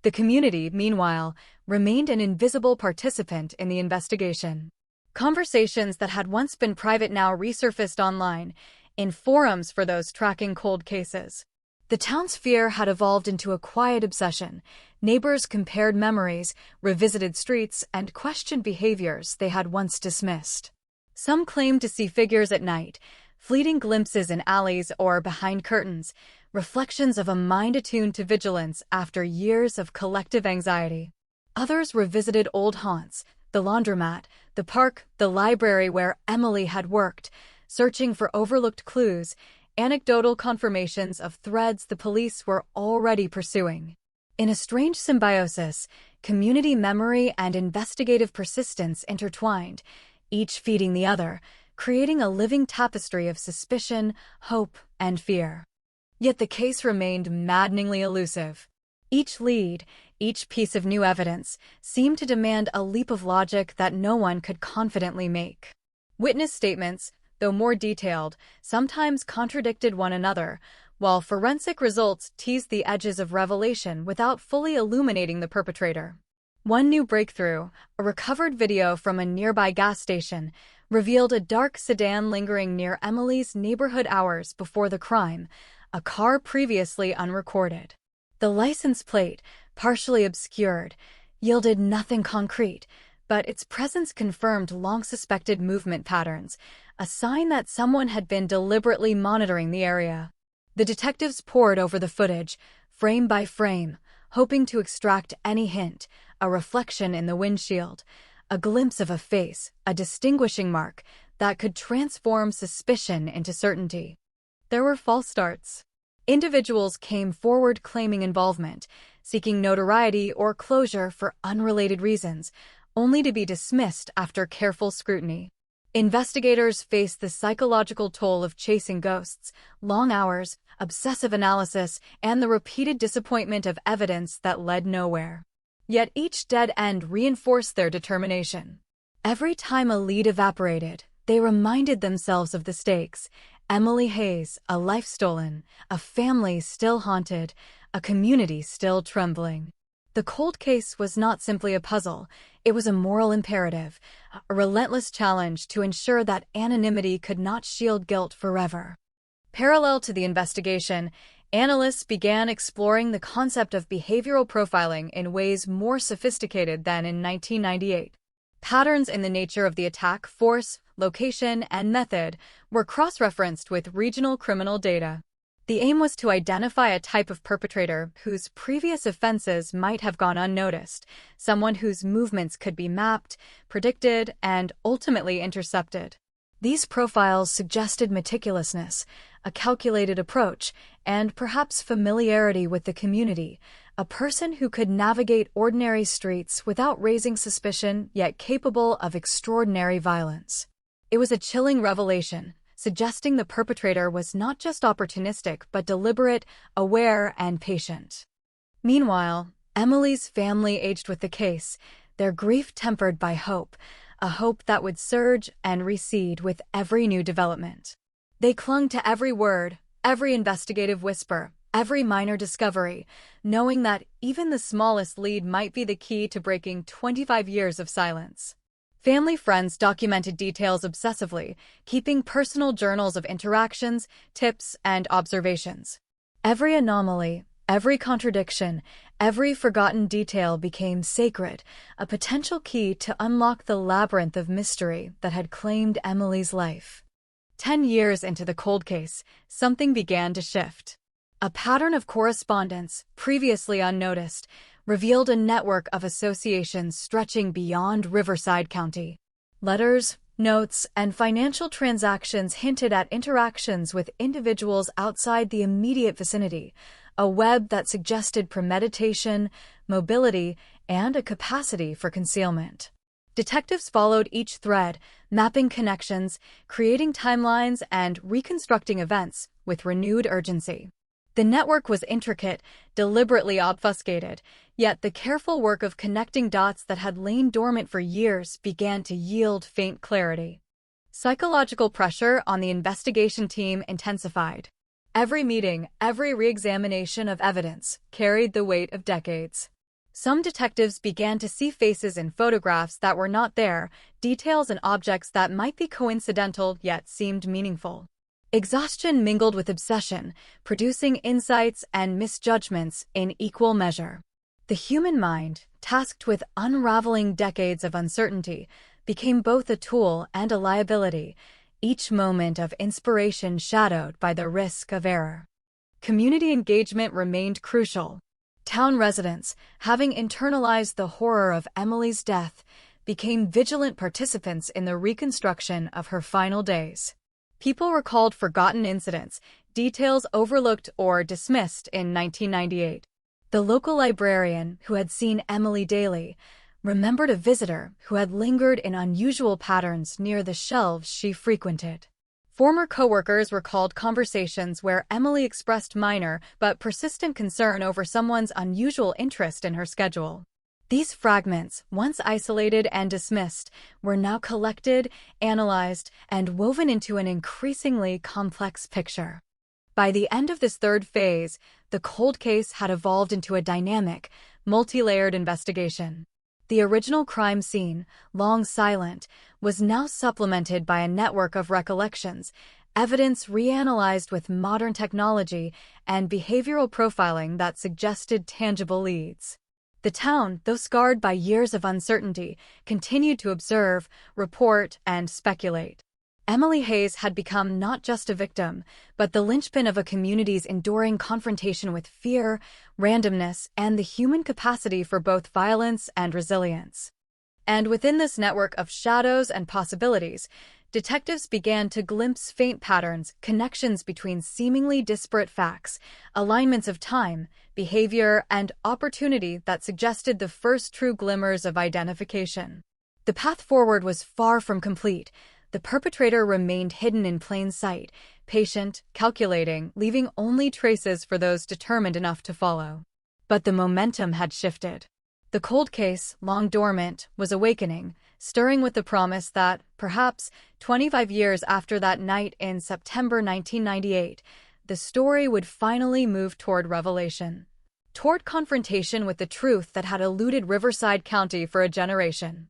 The community, meanwhile, remained an invisible participant in the investigation. Conversations that had once been private now resurfaced online, in forums for those tracking cold cases. The town's fear had evolved into a quiet obsession. Neighbors compared memories, revisited streets, and questioned behaviors they had once dismissed. Some claimed to see figures at night, fleeting glimpses in alleys or behind curtains, reflections of a mind attuned to vigilance after years of collective anxiety. Others revisited old haunts, the laundromat, the park, the library where Emily had worked, searching for overlooked clues, anecdotal confirmations of threads the police were already pursuing. In a strange symbiosis, community memory and investigative persistence intertwined, each feeding the other, creating a living tapestry of suspicion, hope, and fear. Yet the case remained maddeningly elusive. Each lead, each piece of new evidence, seemed to demand a leap of logic that no one could confidently make. Witness statements, though more detailed, sometimes contradicted one another, while forensic results teased the edges of revelation without fully illuminating the perpetrator. One new breakthrough, a recovered video from a nearby gas station, revealed a dark sedan lingering near Emily's neighborhood hours before the crime, a car previously unrecorded. The license plate, partially obscured, yielded nothing concrete, but its presence confirmed long-suspected movement patterns, a sign that someone had been deliberately monitoring the area. The detectives pored over the footage, frame by frame, hoping to extract any hint, a reflection in the windshield, a glimpse of a face, a distinguishing mark, that could transform suspicion into certainty. There were false starts. Individuals came forward claiming involvement, seeking notoriety or closure for unrelated reasons, only to be dismissed after careful scrutiny. Investigators faced the psychological toll of chasing ghosts, long hours, obsessive analysis, and the repeated disappointment of evidence that led nowhere. Yet each dead end reinforced their determination. Every time a lead evaporated, they reminded themselves of the stakes. Emily Hayes, a life stolen, a family still haunted, a community still trembling. The cold case was not simply a puzzle, it was a moral imperative, a relentless challenge to ensure that anonymity could not shield guilt forever. Parallel to the investigation, analysts began exploring the concept of behavioral profiling in ways more sophisticated than in 1998. Patterns in the nature of the attack, force, location, and method were cross-referenced with regional criminal data. The aim was to identify a type of perpetrator whose previous offenses might have gone unnoticed, someone whose movements could be mapped, predicted, and ultimately intercepted. These profiles suggested meticulousness, a calculated approach, and perhaps familiarity with the community, a person who could navigate ordinary streets without raising suspicion, yet capable of extraordinary violence. It was a chilling revelation, suggesting the perpetrator was not just opportunistic but deliberate, aware, and patient. Meanwhile, Emily's family aged with the case, their grief tempered by hope, a hope that would surge and recede with every new development. They clung to every word, every investigative whisper, every minor discovery, knowing that even the smallest lead might be the key to breaking 25 years of silence. Family friends documented details obsessively, keeping personal journals of interactions, tips, and observations. Every anomaly, every contradiction, every forgotten detail became sacred, a potential key to unlock the labyrinth of mystery that had claimed Emily's life. 10 years into the cold case, something began to shift. A pattern of correspondence, previously unnoticed, revealed a network of associations stretching beyond Riverside County. Letters, notes, and financial transactions hinted at interactions with individuals outside the immediate vicinity, a web that suggested premeditation, mobility, and a capacity for concealment. Detectives followed each thread, mapping connections, creating timelines, and reconstructing events with renewed urgency. The network was intricate, deliberately obfuscated, yet the careful work of connecting dots that had lain dormant for years began to yield faint clarity. Psychological pressure on the investigation team intensified. Every meeting, every re-examination of evidence carried the weight of decades. Some detectives began to see faces in photographs that were not there, details and objects that might be coincidental yet seemed meaningful. Exhaustion mingled with obsession, producing insights and misjudgments in equal measure. The human mind, tasked with unraveling decades of uncertainty, became both a tool and a liability, each moment of inspiration shadowed by the risk of error. Community engagement remained crucial. Town residents, having internalized the horror of Emily's death, became vigilant participants in the reconstruction of her final days. People recalled forgotten incidents, details overlooked or dismissed in 1998. The local librarian, who had seen Emily daily, remembered a visitor who had lingered in unusual patterns near the shelves she frequented. Former coworkers recalled conversations where Emily expressed minor but persistent concern over someone's unusual interest in her schedule. These fragments, once isolated and dismissed, were now collected, analyzed, and woven into an increasingly complex picture. By the end of this third phase, the cold case had evolved into a dynamic, multi-layered investigation. The original crime scene, long silent, was now supplemented by a network of recollections, evidence reanalyzed with modern technology, and behavioral profiling that suggested tangible leads. The town, though scarred by years of uncertainty, continued to observe, report, and speculate. Emily Hayes had become not just a victim, but the linchpin of a community's enduring confrontation with fear, randomness, and the human capacity for both violence and resilience. And within this network of shadows and possibilities, detectives began to glimpse faint patterns, connections between seemingly disparate facts, alignments of time, behavior, and opportunity that suggested the first true glimmers of identification. The path forward was far from complete. The perpetrator remained hidden in plain sight, patient, calculating, leaving only traces for those determined enough to follow. But the momentum had shifted. The cold case, long dormant, was awakening, stirring with the promise that, perhaps 25 years after that night in September 1998, the story would finally move toward revelation, toward confrontation with the truth that had eluded Riverside County for a generation.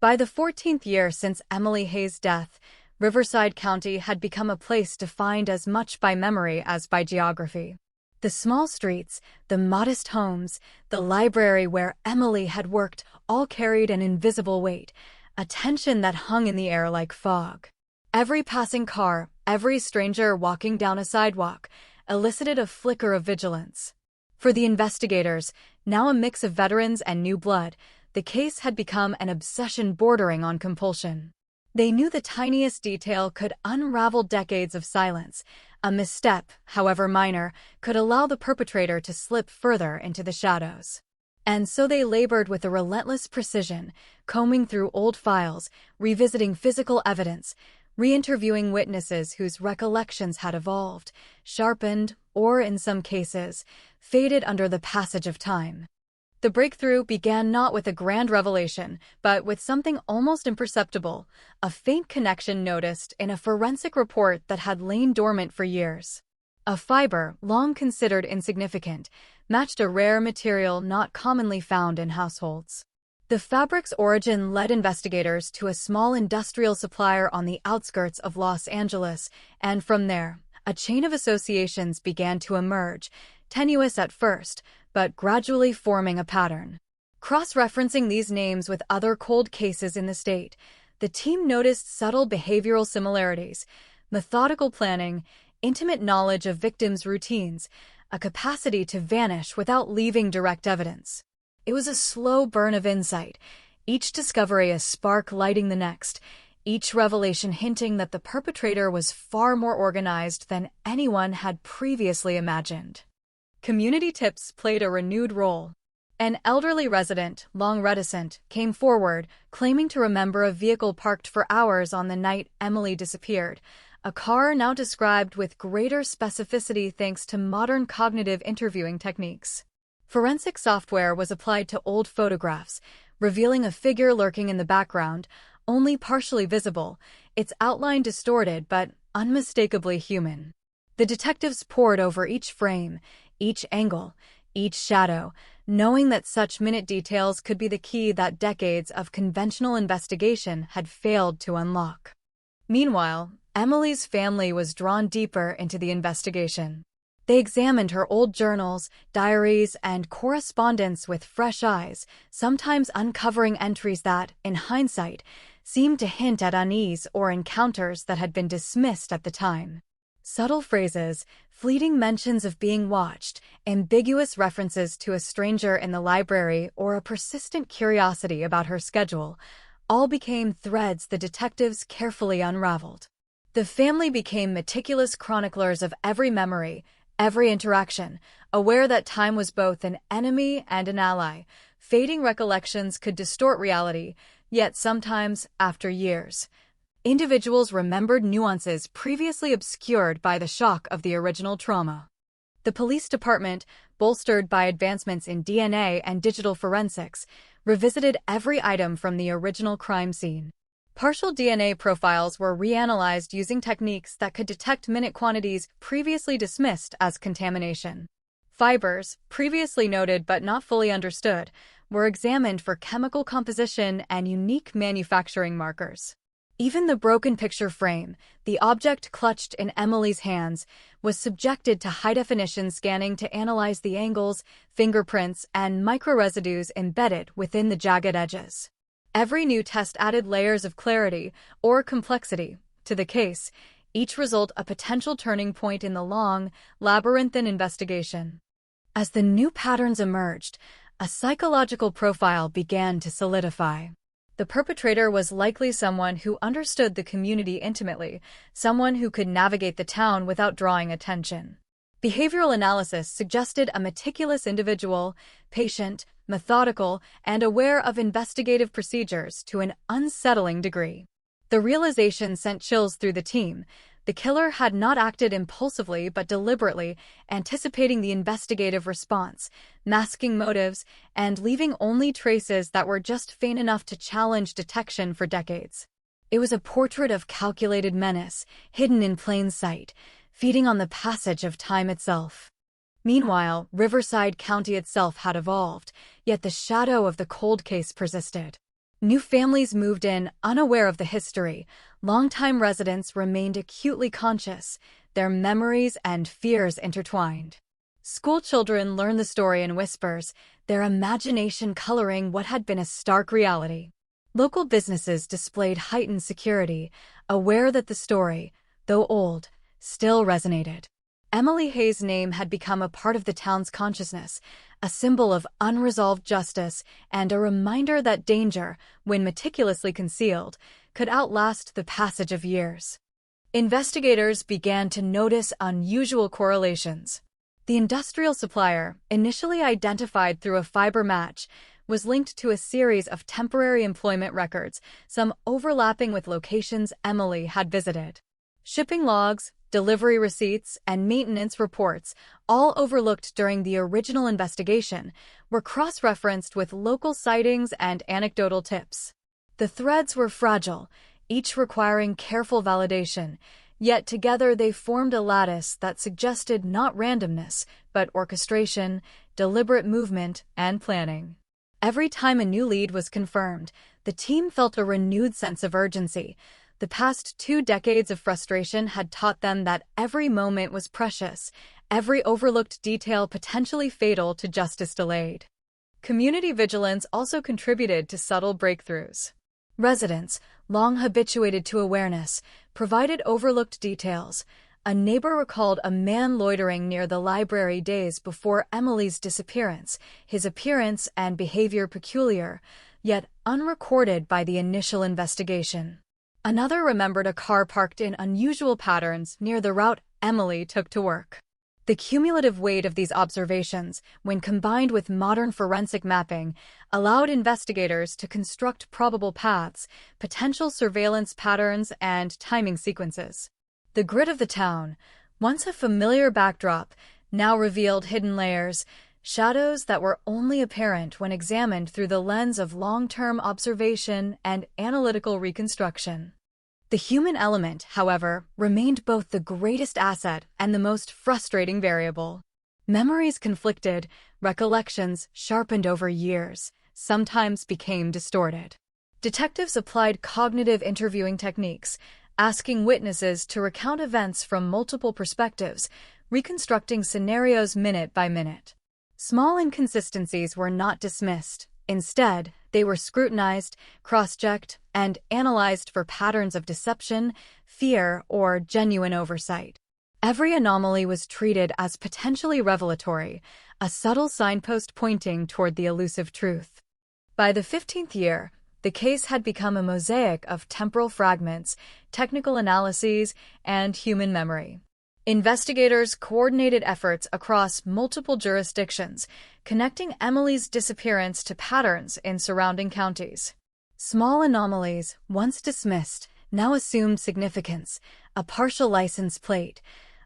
By the 14th year since Emily Hayes' death, Riverside County had become a place defined as much by memory as by geography. The small streets, the modest homes, the library where Emily had worked all carried an invisible weight, a tension that hung in the air like fog. Every passing car, every stranger walking down a sidewalk, elicited a flicker of vigilance. For the investigators, now a mix of veterans and new blood, the case had become an obsession bordering on compulsion. They knew the tiniest detail could unravel decades of silence. A misstep, however minor, could allow the perpetrator to slip further into the shadows. And so they labored with a relentless precision, combing through old files, revisiting physical evidence, re-interviewing witnesses whose recollections had evolved, sharpened, or, in some cases, faded under the passage of time. The breakthrough began not with a grand revelation, but with something almost imperceptible, a faint connection noticed in a forensic report that had lain dormant for years. A fiber, long considered insignificant, matched a rare material not commonly found in households. The fabric's origin led investigators to a small industrial supplier on the outskirts of Los Angeles, and from there, a chain of associations began to emerge, tenuous at first, but gradually forming a pattern. Cross-referencing these names with other cold cases in the state, the team noticed subtle behavioral similarities, methodical planning, intimate knowledge of victims' routines, a capacity to vanish without leaving direct evidence. It was a slow burn of insight, each discovery a spark lighting the next, each revelation hinting that the perpetrator was far more organized than anyone had previously imagined. Community tips played a renewed role. An elderly resident, long reticent, came forward, claiming to remember a vehicle parked for hours on the night Emily disappeared, a car now described with greater specificity thanks to modern cognitive interviewing techniques. Forensic software was applied to old photographs, revealing a figure lurking in the background, only partially visible, its outline distorted but unmistakably human. The detectives pored over each frame, each angle, each shadow, knowing that such minute details could be the key that decades of conventional investigation had failed to unlock. Meanwhile, Emily's family was drawn deeper into the investigation. They examined her old journals, diaries, and correspondence with fresh eyes, sometimes uncovering entries that, in hindsight, seemed to hint at unease or encounters that had been dismissed at the time. Subtle phrases, fleeting mentions of being watched, ambiguous references to a stranger in the library, or a persistent curiosity about her schedule, all became threads the detectives carefully unraveled. The family became meticulous chroniclers of every memory, every interaction, aware that time was both an enemy and an ally. Fading recollections could distort reality, yet sometimes, after years, individuals remembered nuances previously obscured by the shock of the original trauma. The police department, bolstered by advancements in DNA and digital forensics, revisited every item from the original crime scene. Partial DNA profiles were reanalyzed using techniques that could detect minute quantities previously dismissed as contamination. Fibers, previously noted but not fully understood, were examined for chemical composition and unique manufacturing markers. Even the broken picture frame, the object clutched in Emily's hands, was subjected to high-definition scanning to analyze the angles, fingerprints, and microresidues embedded within the jagged edges. Every new test added layers of clarity or complexity to the case, each result a potential turning point in the long, labyrinthine investigation. As the new patterns emerged, a psychological profile began to solidify. The perpetrator was likely someone who understood the community intimately, someone who could navigate the town without drawing attention. Behavioral analysis suggested a meticulous individual, patient, methodical, and aware of investigative procedures to an unsettling degree. The realization sent chills through the team. The killer had not acted impulsively but deliberately, anticipating the investigative response, masking motives, and leaving only traces that were just faint enough to challenge detection for decades. It was a portrait of calculated menace, hidden in plain sight, feeding on the passage of time itself. Meanwhile, Riverside County itself had evolved, yet the shadow of the cold case persisted. New families moved in, unaware of the history. Longtime residents remained acutely conscious, their memories and fears intertwined. School children learned the story in whispers, their imagination coloring what had been a stark reality. Local businesses displayed heightened security, aware that the story, though old, still resonated. Emily Hayes' name had become a part of the town's consciousness, a symbol of unresolved justice and a reminder that danger, when meticulously concealed, could outlast the passage of years. Investigators began to notice unusual correlations. The industrial supplier, initially identified through a fiber match, was linked to a series of temporary employment records, some overlapping with locations Emily had visited. Shipping logs, delivery receipts, and maintenance reports, all overlooked during the original investigation, were cross-referenced with local sightings and anecdotal tips. The threads were fragile, each requiring careful validation, yet together they formed a lattice that suggested not randomness, but orchestration, deliberate movement, and planning. Every time a new lead was confirmed, the team felt a renewed sense of urgency. The past 2 decades of frustration had taught them that every moment was precious, every overlooked detail potentially fatal to justice delayed. Community vigilance also contributed to subtle breakthroughs. Residents, long habituated to awareness, provided overlooked details. A neighbor recalled a man loitering near the library days before Emily's disappearance, his appearance and behavior peculiar, yet unrecorded by the initial investigation. Another remembered a car parked in unusual patterns near the route Emily took to work. The cumulative weight of these observations, when combined with modern forensic mapping, allowed investigators to construct probable paths, potential surveillance patterns, and timing sequences. The grit of the town, once a familiar backdrop, now revealed hidden layers, shadows that were only apparent when examined through the lens of long-term observation and analytical reconstruction. The human element, however, remained both the greatest asset and the most frustrating variable. Memories conflicted, recollections sharpened over years, sometimes became distorted. Detectives applied cognitive interviewing techniques, asking witnesses to recount events from multiple perspectives, reconstructing scenarios minute by minute. Small inconsistencies were not dismissed. Instead, they were scrutinized, cross-checked, and analyzed for patterns of deception, fear, or genuine oversight. Every anomaly was treated as potentially revelatory, a subtle signpost pointing toward the elusive truth. By the 15th year, the case had become a mosaic of temporal fragments, technical analyses, and human memory. Investigators coordinated efforts across multiple jurisdictions, connecting Emily's disappearance to patterns in surrounding counties. Small anomalies, once dismissed, now assumed significance: a partial license plate,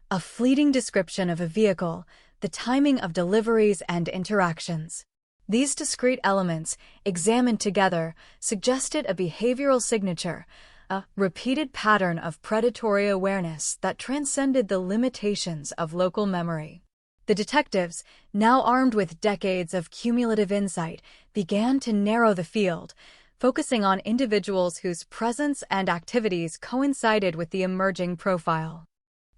a fleeting description of a vehicle, the timing of deliveries and interactions. These discrete elements, examined together, suggested a behavioral signature, a repeated pattern of predatory awareness that transcended the limitations of local memory. The detectives, now armed with decades of cumulative insight, began to narrow the field, focusing on individuals whose presence and activities coincided with the emerging profile.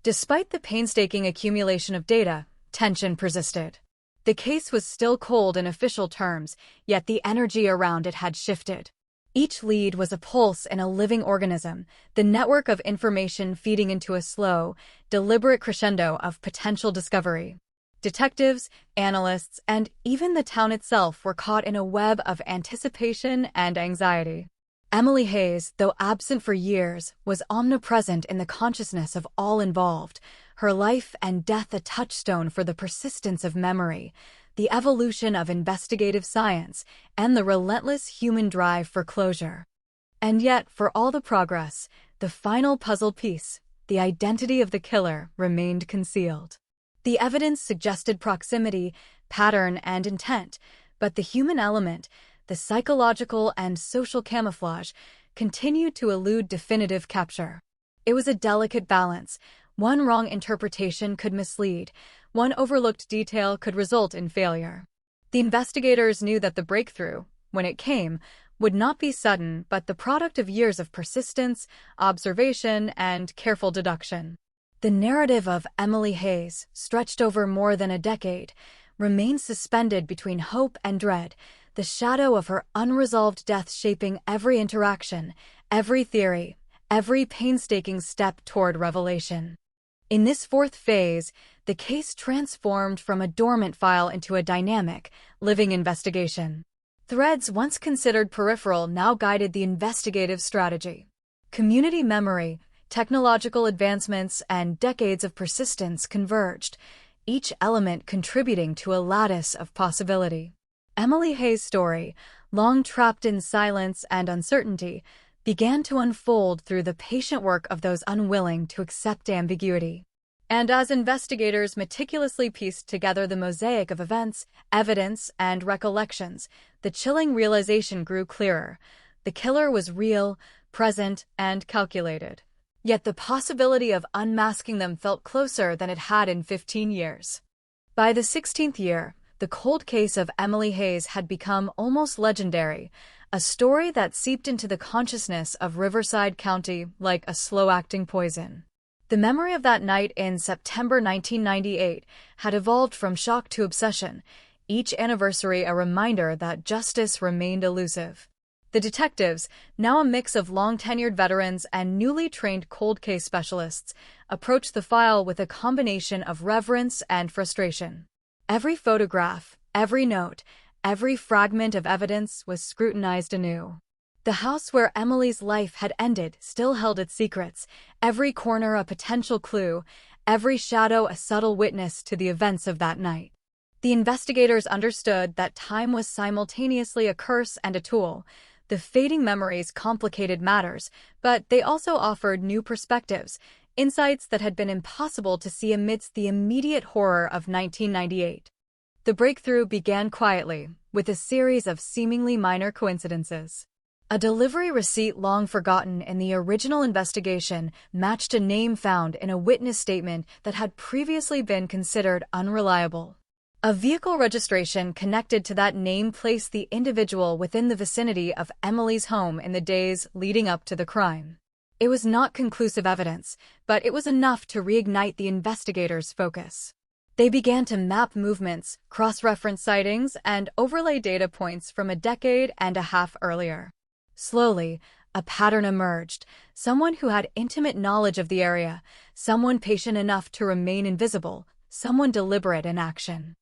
Despite the painstaking accumulation of data, tension persisted. The case was still cold in official terms, yet the energy around it had shifted. Each lead was a pulse in a living organism, the network of information feeding into a slow, deliberate crescendo of potential discovery. Detectives, analysts, and even the town itself were caught in a web of anticipation and anxiety. Emily Hayes, though absent for years, was omnipresent in the consciousness of all involved, her life and death a touchstone for the persistence of memory, the evolution of investigative science, and the relentless human drive for closure. And yet, for all the progress, the final puzzle piece, the identity of the killer, remained concealed. The evidence suggested proximity, pattern, and intent, but the human element, the psychological and social camouflage, continued to elude definitive capture. It was a delicate balance. One wrong interpretation could mislead, one overlooked detail could result in failure. The investigators knew that the breakthrough, when it came, would not be sudden but the product of years of persistence, observation, and careful deduction. The narrative of Emily Hayes, stretched over more than a decade, remains suspended between hope and dread, the shadow of her unresolved death shaping every interaction, every theory, every painstaking step toward revelation. In this fourth phase, the case transformed from a dormant file into a dynamic, living investigation. Threads once considered peripheral now guided the investigative strategy. Community memory, technological advancements, and decades of persistence converged, each element contributing to a lattice of possibility. Emily Hayes' story, long trapped in silence and uncertainty, began to unfold through the patient work of those unwilling to accept ambiguity. And as investigators meticulously pieced together the mosaic of events, evidence, and recollections, the chilling realization grew clearer. The killer was real, present, and calculated. Yet the possibility of unmasking them felt closer than it had in 15 years. By the 16th year, the cold case of Emily Hayes had become almost legendary, a story that seeped into the consciousness of Riverside County like a slow-acting poison. The memory of that night in September 1998 had evolved from shock to obsession, each anniversary a reminder that justice remained elusive. The detectives, now a mix of long-tenured veterans and newly trained cold case specialists, approached the file with a combination of reverence and frustration. Every photograph, every note, every fragment of evidence was scrutinized anew. The house where Emily's life had ended still held its secrets, every corner a potential clue, every shadow a subtle witness to the events of that night. The investigators understood that time was simultaneously a curse and a tool. The fading memories complicated matters, but they also offered new perspectives, insights that had been impossible to see amidst the immediate horror of 1998. The breakthrough began quietly, with a series of seemingly minor coincidences. A delivery receipt long forgotten in the original investigation matched a name found in a witness statement that had previously been considered unreliable. A vehicle registration connected to that name placed the individual within the vicinity of Emily's home in the days leading up to the crime. It was not conclusive evidence, but it was enough to reignite the investigators' focus. They began to map movements, cross-reference sightings, and overlay data points from a decade and a half earlier. Slowly, a pattern emerged, someone who had intimate knowledge of the area, someone patient enough to remain invisible, someone deliberate in action.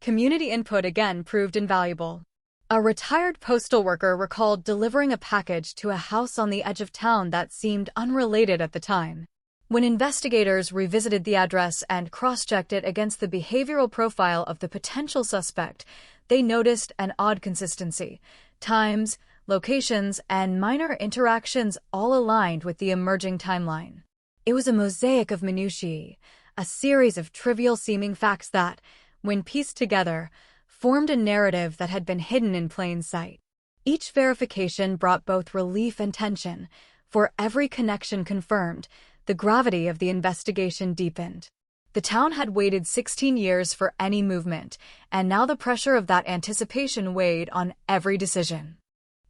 Community input again proved invaluable. A retired postal worker recalled delivering a package to a house on the edge of town that seemed unrelated at the time. When investigators revisited the address and cross-checked it against the behavioral profile of the potential suspect, they noticed an odd consistency. Times, locations, and minor interactions all aligned with the emerging timeline. It was a mosaic of minutiae, a series of trivial-seeming facts that, when pieced together, formed a narrative that had been hidden in plain sight. Each verification brought both relief and tension. For every connection confirmed, the gravity of the investigation deepened. The town had waited 16 years for any movement, and now the pressure of that anticipation weighed on every decision.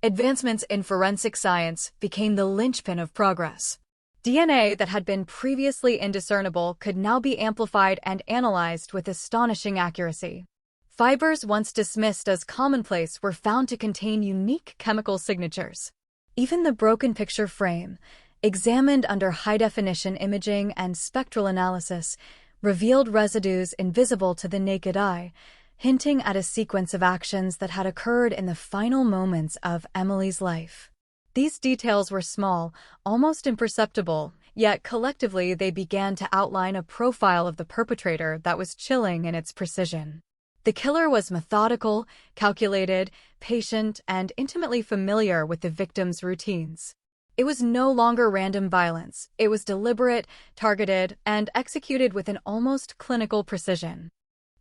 Advancements in forensic science became the linchpin of progress. DNA that had been previously indiscernible could now be amplified and analyzed with astonishing accuracy. Fibers once dismissed as commonplace were found to contain unique chemical signatures. Even the broken picture frame, examined under high-definition imaging and spectral analysis, revealed residues invisible to the naked eye, hinting at a sequence of actions that had occurred in the final moments of Emily's life. These details were small, almost imperceptible, yet collectively they began to outline a profile of the perpetrator that was chilling in its precision. The killer was methodical, calculated, patient, and intimately familiar with the victim's routines. It was no longer random violence. It was deliberate, targeted, and executed with an almost clinical precision.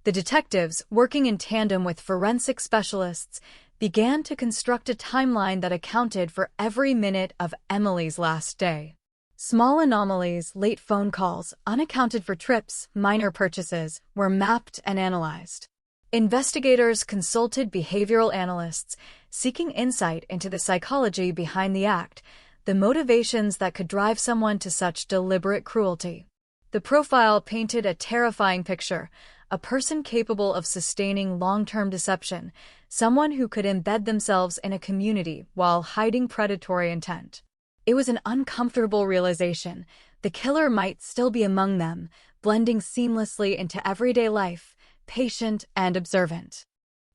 The detectives, working in tandem with forensic specialists, began to construct a timeline that accounted for every minute of Emily's last day. Small anomalies, late phone calls, unaccounted for trips, minor purchases, were mapped and analyzed. Investigators consulted behavioral analysts, seeking insight into the psychology behind the act, the motivations that could drive someone to such deliberate cruelty. The profile painted a terrifying picture, a person capable of sustaining long-term deception, someone who could embed themselves in a community while hiding predatory intent. It was an uncomfortable realization. The killer might still be among them, blending seamlessly into everyday life, patient and observant.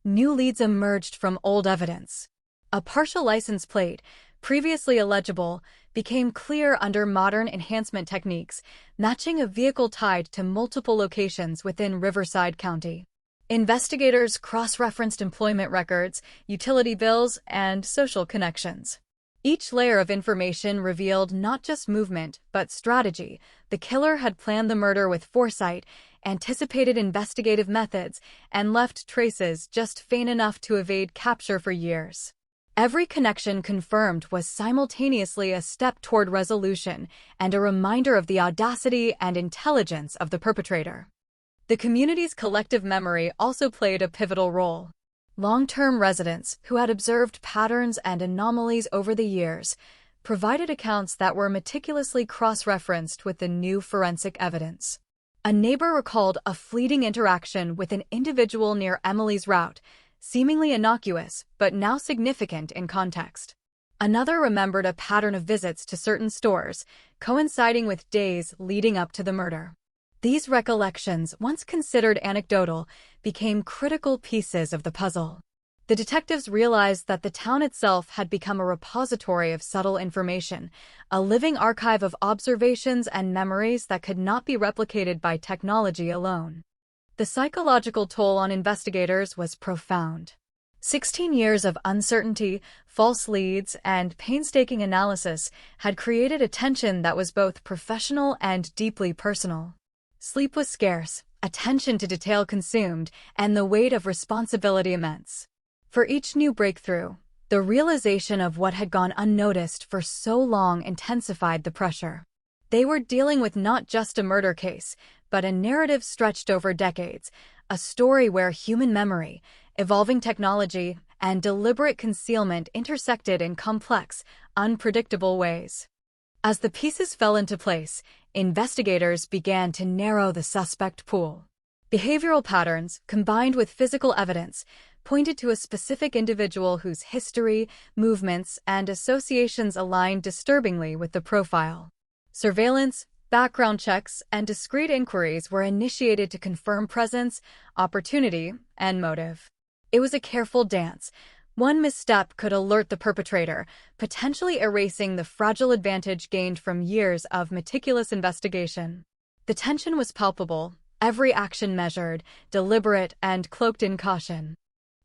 New leads emerged from old evidence. A partial license plate, previously illegible, became clear under modern enhancement techniques, matching a vehicle tied to multiple locations within Riverside County. Investigators cross-referenced employment records, utility bills, and social connections. Each layer of information revealed not just movement, but strategy. The killer had planned the murder with foresight, anticipated investigative methods, and left traces just faint enough to evade capture for years. Every connection confirmed was simultaneously a step toward resolution and a reminder of the audacity and intelligence of the perpetrator. The community's collective memory also played a pivotal role. Long-term residents, who had observed patterns and anomalies over the years, provided accounts that were meticulously cross-referenced with the new forensic evidence. A neighbor recalled a fleeting interaction with an individual near Emily's route, seemingly innocuous, but now significant in context. Another remembered a pattern of visits to certain stores, coinciding with days leading up to the murder. These recollections, once considered anecdotal, became critical pieces of the puzzle. The detectives realized that the town itself had become a repository of subtle information, a living archive of observations and memories that could not be replicated by technology alone. The psychological toll on investigators was profound. 16 years of uncertainty, false leads, and painstaking analysis had created a tension that was both professional and deeply personal. Sleep was scarce, attention to detail consumed, and the weight of responsibility immense. For each new breakthrough, the realization of what had gone unnoticed for so long intensified the pressure. They were dealing with not just a murder case, but a narrative stretched over decades, a story where human memory, evolving technology, and deliberate concealment intersected in complex, unpredictable ways. As the pieces fell into place, investigators began to narrow the suspect pool. Behavioral patterns, combined with physical evidence, pointed to a specific individual whose history, movements, and associations aligned disturbingly with the profile. Surveillance, background checks, and discreet inquiries were initiated to confirm presence, opportunity, and motive. It was a careful dance. One misstep could alert the perpetrator, potentially erasing the fragile advantage gained from years of meticulous investigation. The tension was palpable, every action measured, deliberate, and cloaked in caution.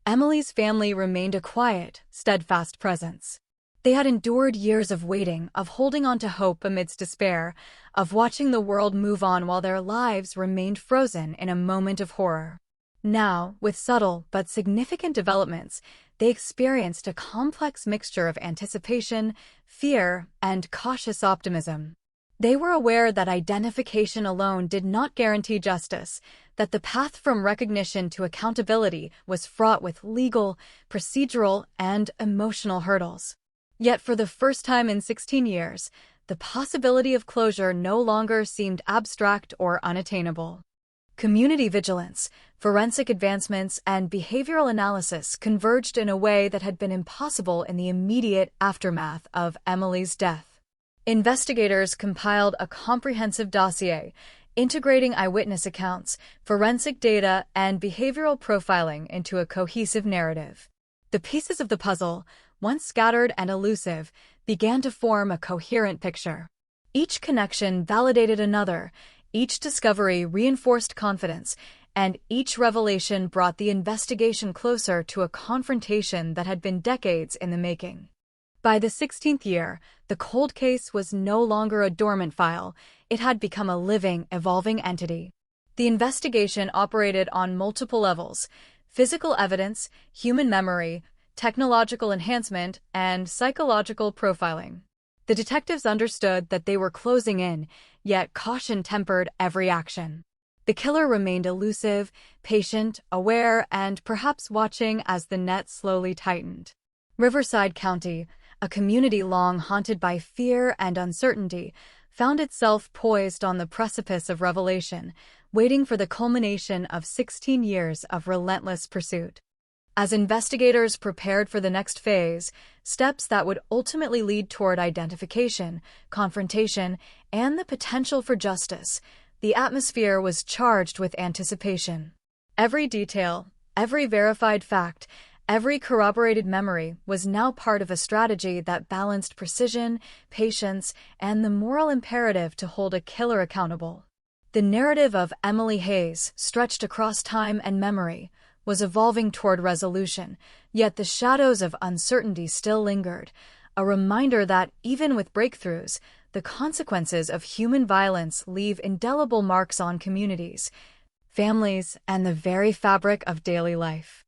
Emily's family remained a quiet, steadfast presence. They had endured years of waiting, of holding on to hope amidst despair, of watching the world move on while their lives remained frozen in a moment of horror. Now, with subtle but significant developments, they experienced a complex mixture of anticipation, fear, and cautious optimism. They were aware that identification alone did not guarantee justice, that the path from recognition to accountability was fraught with legal, procedural, and emotional hurdles. Yet for the first time in 16 years, the possibility of closure no longer seemed abstract or unattainable. Community vigilance, forensic advancements, and behavioral analysis converged in a way that had been impossible in the immediate aftermath of Emily's death. Investigators compiled a comprehensive dossier, integrating eyewitness accounts, forensic data, and behavioral profiling into a cohesive narrative. The pieces of the puzzle, once scattered and elusive, began to form a coherent picture. Each connection validated another, each discovery reinforced confidence, and each revelation brought the investigation closer to a confrontation that had been decades in the making. By the 16th year, the cold case was no longer a dormant file. It had become a living, evolving entity. The investigation operated on multiple levels: physical evidence, human memory, technological enhancement, and psychological profiling. The detectives understood that they were closing in, yet caution tempered every action. The killer remained elusive, patient, aware, and perhaps watching as the net slowly tightened. Riverside County, a community long haunted by fear and uncertainty, found itself poised on the precipice of revelation, waiting for the culmination of 16 years of relentless pursuit. As investigators prepared for the next phase, steps that would ultimately lead toward identification, confrontation, and the potential for justice, the atmosphere was charged with anticipation. Every detail, every verified fact, every corroborated memory was now part of a strategy that balanced precision, patience, and the moral imperative to hold a killer accountable. The narrative of Emily Hayes, stretched across time and memory, was evolving toward resolution, yet the shadows of uncertainty still lingered, a reminder that, even with breakthroughs, the consequences of human violence leave indelible marks on communities, families, and the very fabric of daily life.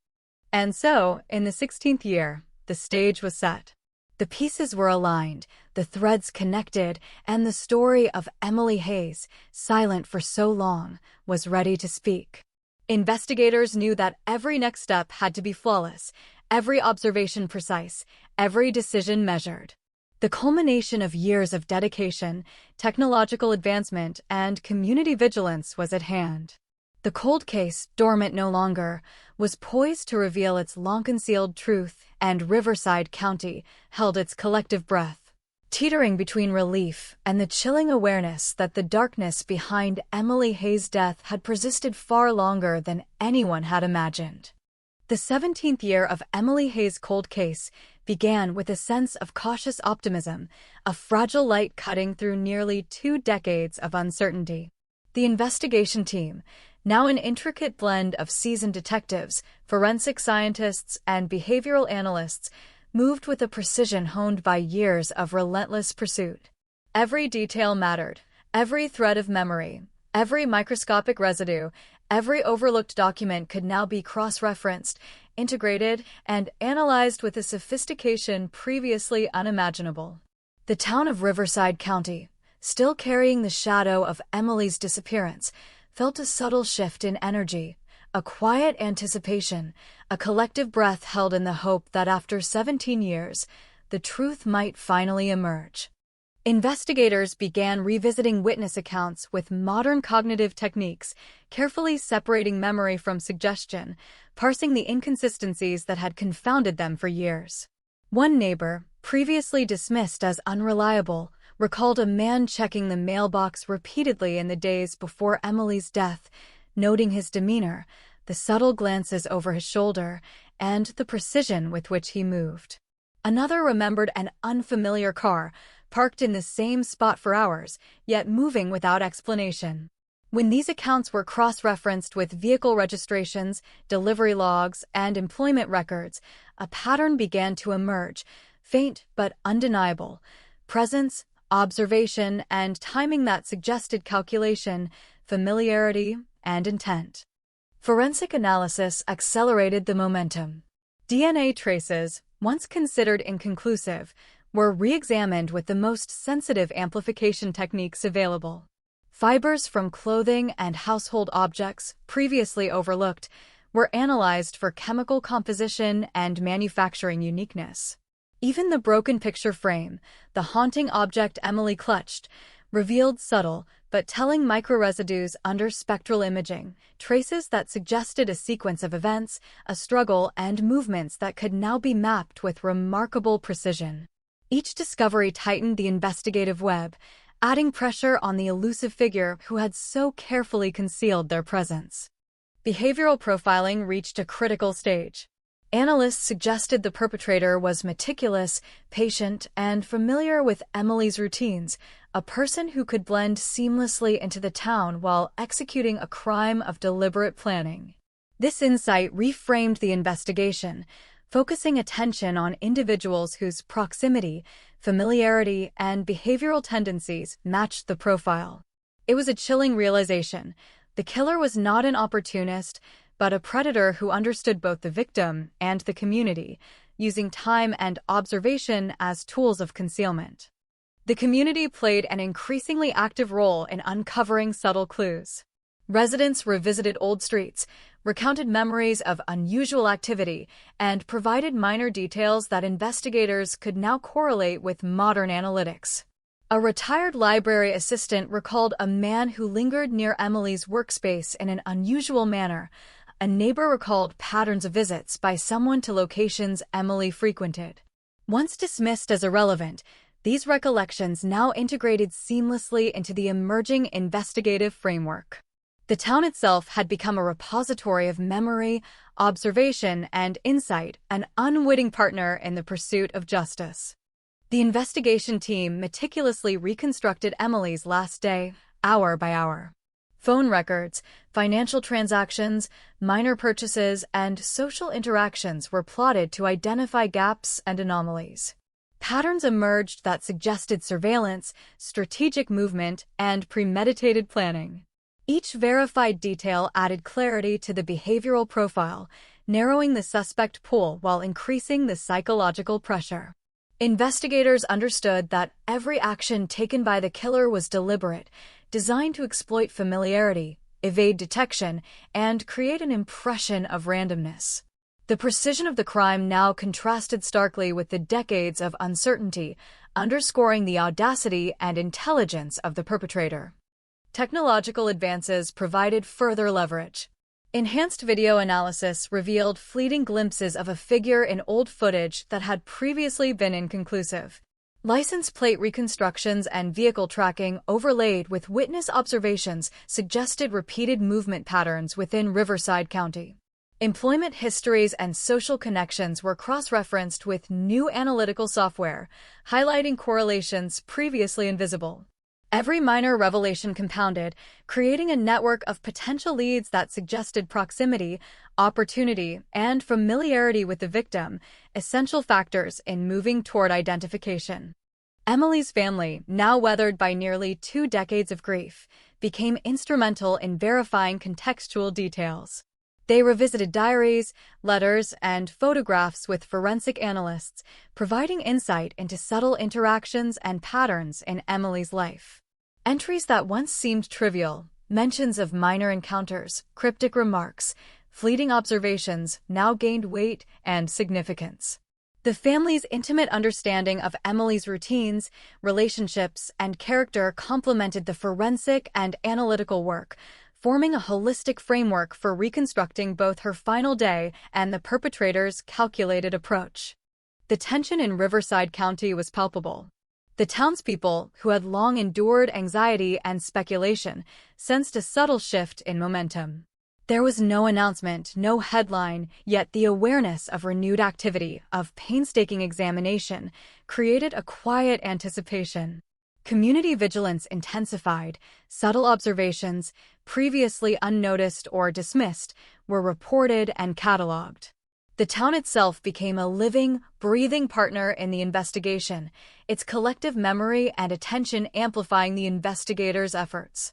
And so, in the 16th year, the stage was set. The pieces were aligned, the threads connected, and the story of Emily Hayes, silent for so long, was ready to speak. Investigators knew that every next step had to be flawless, every observation precise, every decision measured. The culmination of years of dedication, technological advancement, and community vigilance was at hand. The cold case, dormant no longer, was poised to reveal its long-concealed truth, and Riverside County held its collective breath, teetering between relief and the chilling awareness that the darkness behind Emily Hayes' death had persisted far longer than anyone had imagined. The 17th year of Emily Hayes' cold case began with a sense of cautious optimism, a fragile light cutting through nearly 2 decades of uncertainty. The investigation team, now an intricate blend of seasoned detectives, forensic scientists, and behavioral analysts, moved with a precision honed by years of relentless pursuit. Every detail mattered, every thread of memory, every microscopic residue, every overlooked document could now be cross-referenced, integrated, and analyzed with a sophistication previously unimaginable. The town of Riverside County, still carrying the shadow of Emily's disappearance, felt a subtle shift in energy, a quiet anticipation, a collective breath held in the hope that after 17 years, the truth might finally emerge. Investigators began revisiting witness accounts with modern cognitive techniques, carefully separating memory from suggestion, parsing the inconsistencies that had confounded them for years. One neighbor, previously dismissed as unreliable, recalled a man checking the mailbox repeatedly in the days before Emily's death, noting his demeanor, the subtle glances over his shoulder, and the precision with which he moved. Another remembered an unfamiliar car, parked in the same spot for hours, yet moving without explanation. When these accounts were cross-referenced with vehicle registrations, delivery logs, and employment records, a pattern began to emerge, faint but undeniable: presence, observation, and timing that suggested calculation, familiarity, and intent. Forensic analysis accelerated the momentum. DNA traces, once considered inconclusive, were re-examined with the most sensitive amplification techniques available. Fibers from clothing and household objects, previously overlooked, were analyzed for chemical composition and manufacturing uniqueness. Even the broken picture frame, the haunting object Emily clutched, revealed subtle but telling microresidues under spectral imaging, traces that suggested a sequence of events, a struggle, and movements that could now be mapped with remarkable precision. Each discovery tightened the investigative web, adding pressure on the elusive figure who had so carefully concealed their presence. Behavioral profiling reached a critical stage. Analysts suggested the perpetrator was meticulous, patient, and familiar with Emily's routines, a person who could blend seamlessly into the town while executing a crime of deliberate planning. This insight reframed the investigation, focusing attention on individuals whose proximity, familiarity, and behavioral tendencies matched the profile. It was a chilling realization. The killer was not an opportunist, but a predator who understood both the victim and the community, using time and observation as tools of concealment. The community played an increasingly active role in uncovering subtle clues. Residents revisited old streets, recounted memories of unusual activity, and provided minor details that investigators could now correlate with modern analytics. A retired library assistant recalled a man who lingered near Emily's workspace in an unusual manner. A neighbor recalled patterns of visits by someone to locations Emily frequented. Once dismissed as irrelevant, these recollections now integrated seamlessly into the emerging investigative framework. The town itself had become a repository of memory, observation, and insight, an unwitting partner in the pursuit of justice. The investigation team meticulously reconstructed Emily's last day, hour by hour. Phone records, financial transactions, minor purchases, and social interactions were plotted to identify gaps and anomalies. Patterns emerged that suggested surveillance, strategic movement, and premeditated planning. Each verified detail added clarity to the behavioral profile, narrowing the suspect pool while increasing the psychological pressure. Investigators understood that every action taken by the killer was deliberate, designed to exploit familiarity, evade detection, and create an impression of randomness. The precision of the crime now contrasted starkly with the decades of uncertainty, underscoring the audacity and intelligence of the perpetrator. Technological advances provided further leverage. Enhanced video analysis revealed fleeting glimpses of a figure in old footage that had previously been inconclusive. License plate reconstructions and vehicle tracking overlaid with witness observations suggested repeated movement patterns within Riverside County. Employment histories and social connections were cross-referenced with new analytical software, highlighting correlations previously invisible. Every minor revelation compounded, creating a network of potential leads that suggested proximity, opportunity, and familiarity with the victim, essential factors in moving toward identification. Emily's family, now weathered by nearly 2 decades of grief, became instrumental in verifying contextual details. They revisited diaries, letters, and photographs with forensic analysts, providing insight into subtle interactions and patterns in Emily's life. Entries that once seemed trivial, mentions of minor encounters, cryptic remarks, fleeting observations, now gained weight and significance. The family's intimate understanding of Emily's routines, relationships, and character complemented the forensic and analytical work, forming a holistic framework for reconstructing both her final day and the perpetrator's calculated approach. The tension in Riverside County was palpable. The townspeople, who had long endured anxiety and speculation, sensed a subtle shift in momentum. There was no announcement, no headline, yet the awareness of renewed activity, of painstaking examination, created a quiet anticipation. Community vigilance intensified. Subtle observations, previously unnoticed or dismissed, were reported and cataloged. The town itself became a living, breathing partner in the investigation, its collective memory and attention amplifying the investigators' efforts.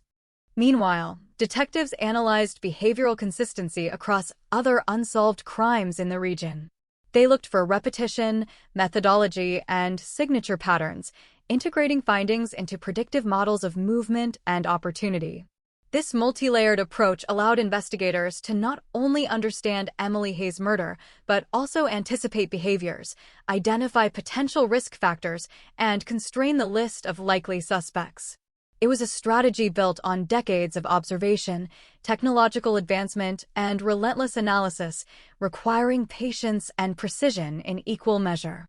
Meanwhile, detectives analyzed behavioral consistency across other unsolved crimes in the region. They looked for repetition, methodology, and signature patterns, integrating findings into predictive models of movement and opportunity. This multi-layered approach allowed investigators to not only understand Emily Hayes' murder, but also anticipate behaviors, identify potential risk factors, and constrain the list of likely suspects. It was a strategy built on decades of observation, technological advancement, and relentless analysis, requiring patience and precision in equal measure.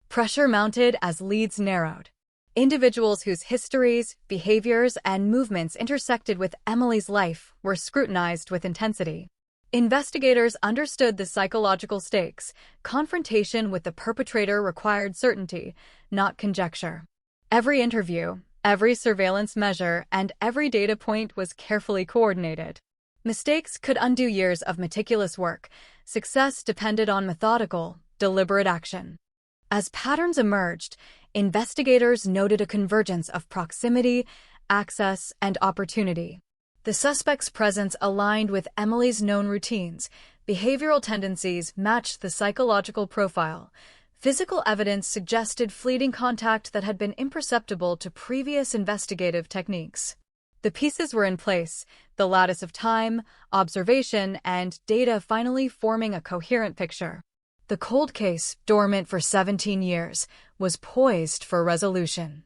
Pressure mounted as leads narrowed. Individuals whose histories, behaviors, and movements intersected with Emily's life were scrutinized with intensity. Investigators understood the psychological stakes. Confrontation with the perpetrator required certainty, not conjecture. Every interview, every surveillance measure, and every data point was carefully coordinated. Mistakes could undo years of meticulous work. Success depended on methodical, deliberate action. As patterns emerged, investigators noted a convergence of proximity, access, and opportunity. The suspect's presence aligned with Emily's known routines. Behavioral tendencies matched the psychological profile. Physical evidence suggested fleeting contact that had been imperceptible to previous investigative techniques. The pieces were in place, the lattice of time, observation, and data finally forming a coherent picture. The cold case, dormant for 17 years, was poised for resolution.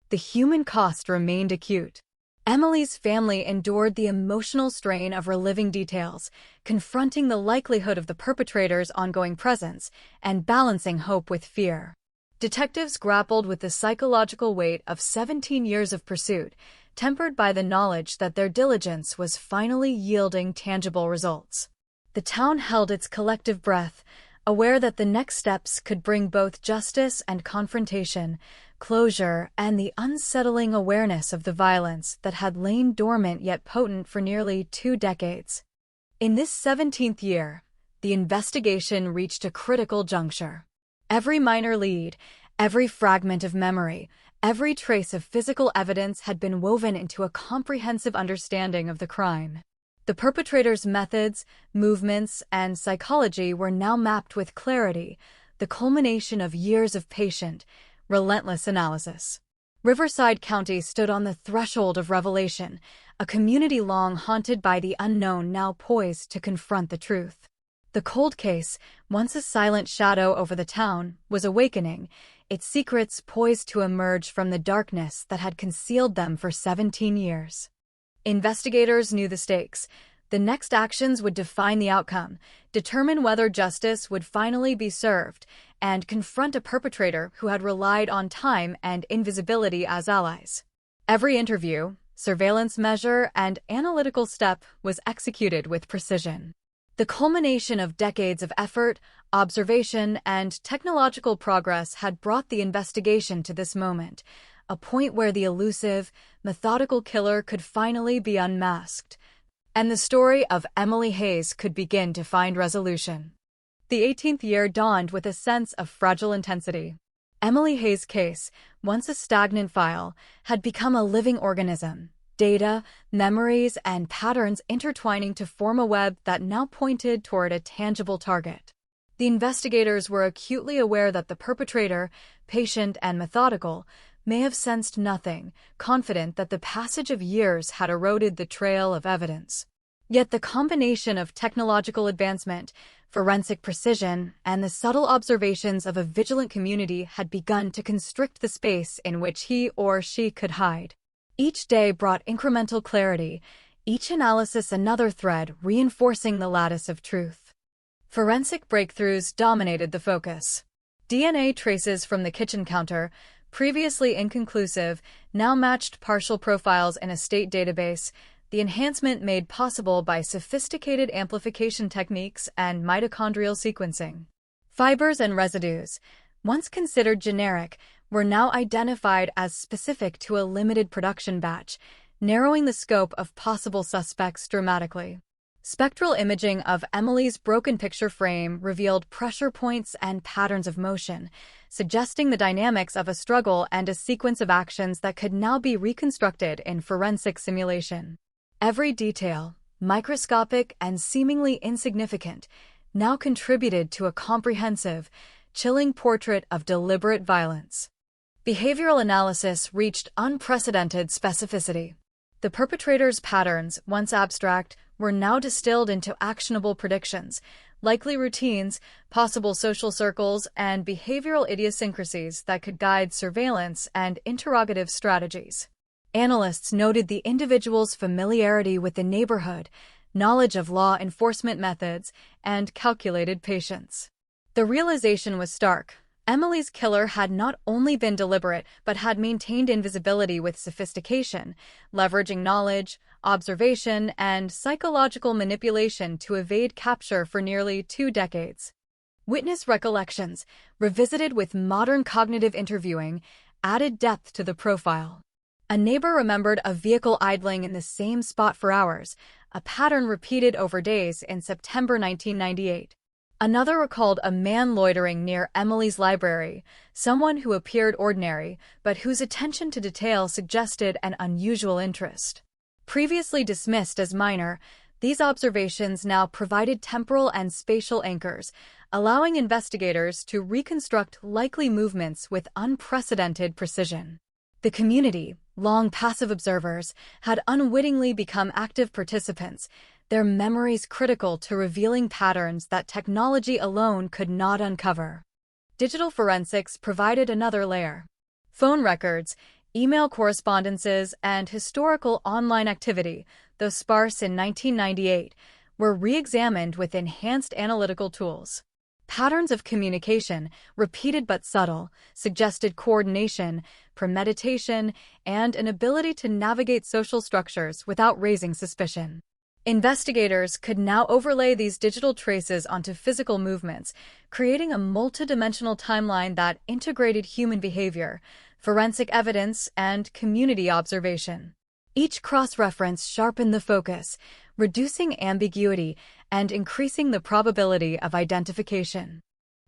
The human cost remained acute. Emily's family endured the emotional strain of reliving details, confronting the likelihood of the perpetrator's ongoing presence and balancing hope with fear. Detectives grappled with the psychological weight of 17 years of pursuit, tempered by the knowledge that their diligence was finally yielding tangible results. The town held its collective breath, aware that the next steps could bring both justice and confrontation, closure, and the unsettling awareness of the violence that had lain dormant yet potent for nearly 2 decades. In this 17th year, the investigation reached a critical juncture. Every minor lead, every fragment of memory, every trace of physical evidence had been woven into a comprehensive understanding of the crime. The perpetrator's methods, movements, and psychology were now mapped with clarity, the culmination of years of patient, relentless analysis. Riverside County stood on the threshold of revelation, a community long haunted by the unknown now poised to confront the truth. The cold case, once a silent shadow over the town, was awakening, its secrets poised to emerge from the darkness that had concealed them for 17 years. Investigators knew the stakes. The next actions would define the outcome, determine whether justice would finally be served, and confront a perpetrator who had relied on time and invisibility as allies. Every interview, surveillance measure, and analytical step was executed with precision. The culmination of decades of effort, observation, and technological progress had brought the investigation to this moment, a point where the elusive, methodical killer could finally be unmasked, and the story of Emily Hayes could begin to find resolution. The 18th year dawned with a sense of fragile intensity. Emily Hayes' case, once a stagnant file, had become a living organism, data, memories, and patterns intertwining to form a web that now pointed toward a tangible target. The investigators were acutely aware that the perpetrator, patient and methodical, may have sensed nothing, confident that the passage of years had eroded the trail of evidence. Yet the combination of technological advancement, forensic precision, and the subtle observations of a vigilant community had begun to constrict the space in which he or she could hide. Each day brought incremental clarity, each analysis another thread reinforcing the lattice of truth. Forensic breakthroughs dominated the focus. DNA traces from the kitchen counter, previously inconclusive, now matched partial profiles in a state database, the enhancement made possible by sophisticated amplification techniques and mitochondrial sequencing. Fibers and residues, once considered generic, were now identified as specific to a limited production batch, narrowing the scope of possible suspects dramatically. Spectral imaging of Emily's broken picture frame revealed pressure points and patterns of motion, suggesting the dynamics of a struggle and a sequence of actions that could now be reconstructed in forensic simulation. Every detail, microscopic and seemingly insignificant, now contributed to a comprehensive, chilling portrait of deliberate violence. Behavioral analysis reached unprecedented specificity. The perpetrator's patterns, once abstract, were now distilled into actionable predictions, likely routines, possible social circles, and behavioral idiosyncrasies that could guide surveillance and interrogative strategies. Analysts noted the individual's familiarity with the neighborhood, knowledge of law enforcement methods, and calculated patience. The realization was stark. Emily's killer had not only been deliberate, but had maintained invisibility with sophistication, leveraging knowledge, observation, and psychological manipulation to evade capture for nearly 2 decades. Witness recollections, revisited with modern cognitive interviewing, added depth to the profile. A neighbor remembered a vehicle idling in the same spot for hours, a pattern repeated over days in September 1998. Another recalled a man loitering near Emily's library, someone who appeared ordinary, but whose attention to detail suggested an unusual interest. Previously dismissed as minor, these observations now provided temporal and spatial anchors, allowing investigators to reconstruct likely movements with unprecedented precision. The community, long passive observers, had unwittingly become active participants, their memories critical to revealing patterns that technology alone could not uncover. Digital forensics provided another layer. Phone records, email correspondences, and historical online activity, though sparse in 1998, were re-examined with enhanced analytical tools. Patterns of communication, repeated but subtle, suggested coordination, premeditation, and an ability to navigate social structures without raising suspicion. Investigators could now overlay these digital traces onto physical movements, creating a multidimensional timeline that integrated human behavior, forensic evidence, and community observation. Each cross-reference sharpened the focus, reducing ambiguity and increasing the probability of identification.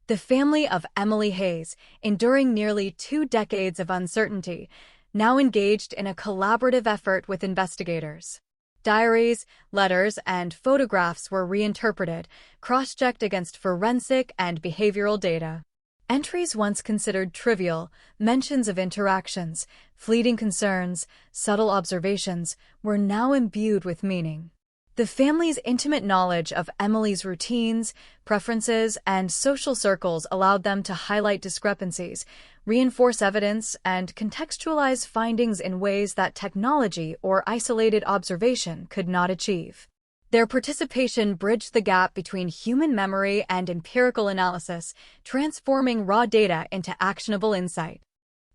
The family of Emily Hayes, enduring nearly 2 decades of uncertainty, now engaged in a collaborative effort with investigators. Diaries, letters, and photographs were reinterpreted, cross-checked against forensic and behavioral data. Entries once considered trivial, mentions of interactions, fleeting concerns, subtle observations, were now imbued with meaning. The family's intimate knowledge of Emily's routines, preferences, and social circles allowed them to highlight discrepancies, reinforce evidence, and contextualize findings in ways that technology or isolated observation could not achieve. Their participation bridged the gap between human memory and empirical analysis, transforming raw data into actionable insight.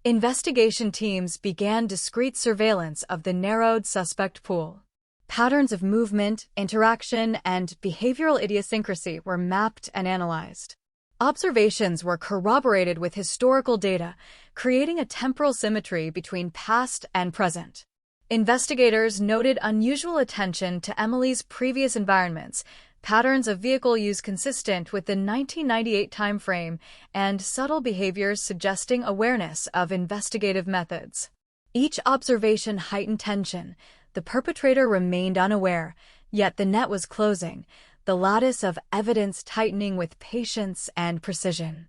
Investigation teams began discrete surveillance of the narrowed suspect pool. Patterns of movement, interaction, and behavioral idiosyncrasy were mapped and analyzed. Observations were corroborated with historical data, creating a temporal symmetry between past and present. Investigators noted unusual attention to Emily's previous environments, patterns of vehicle use consistent with the 1998 timeframe, and subtle behaviors suggesting awareness of investigative methods. Each observation heightened tension. The perpetrator remained unaware, yet the net was closing, the lattice of evidence tightening with patience and precision.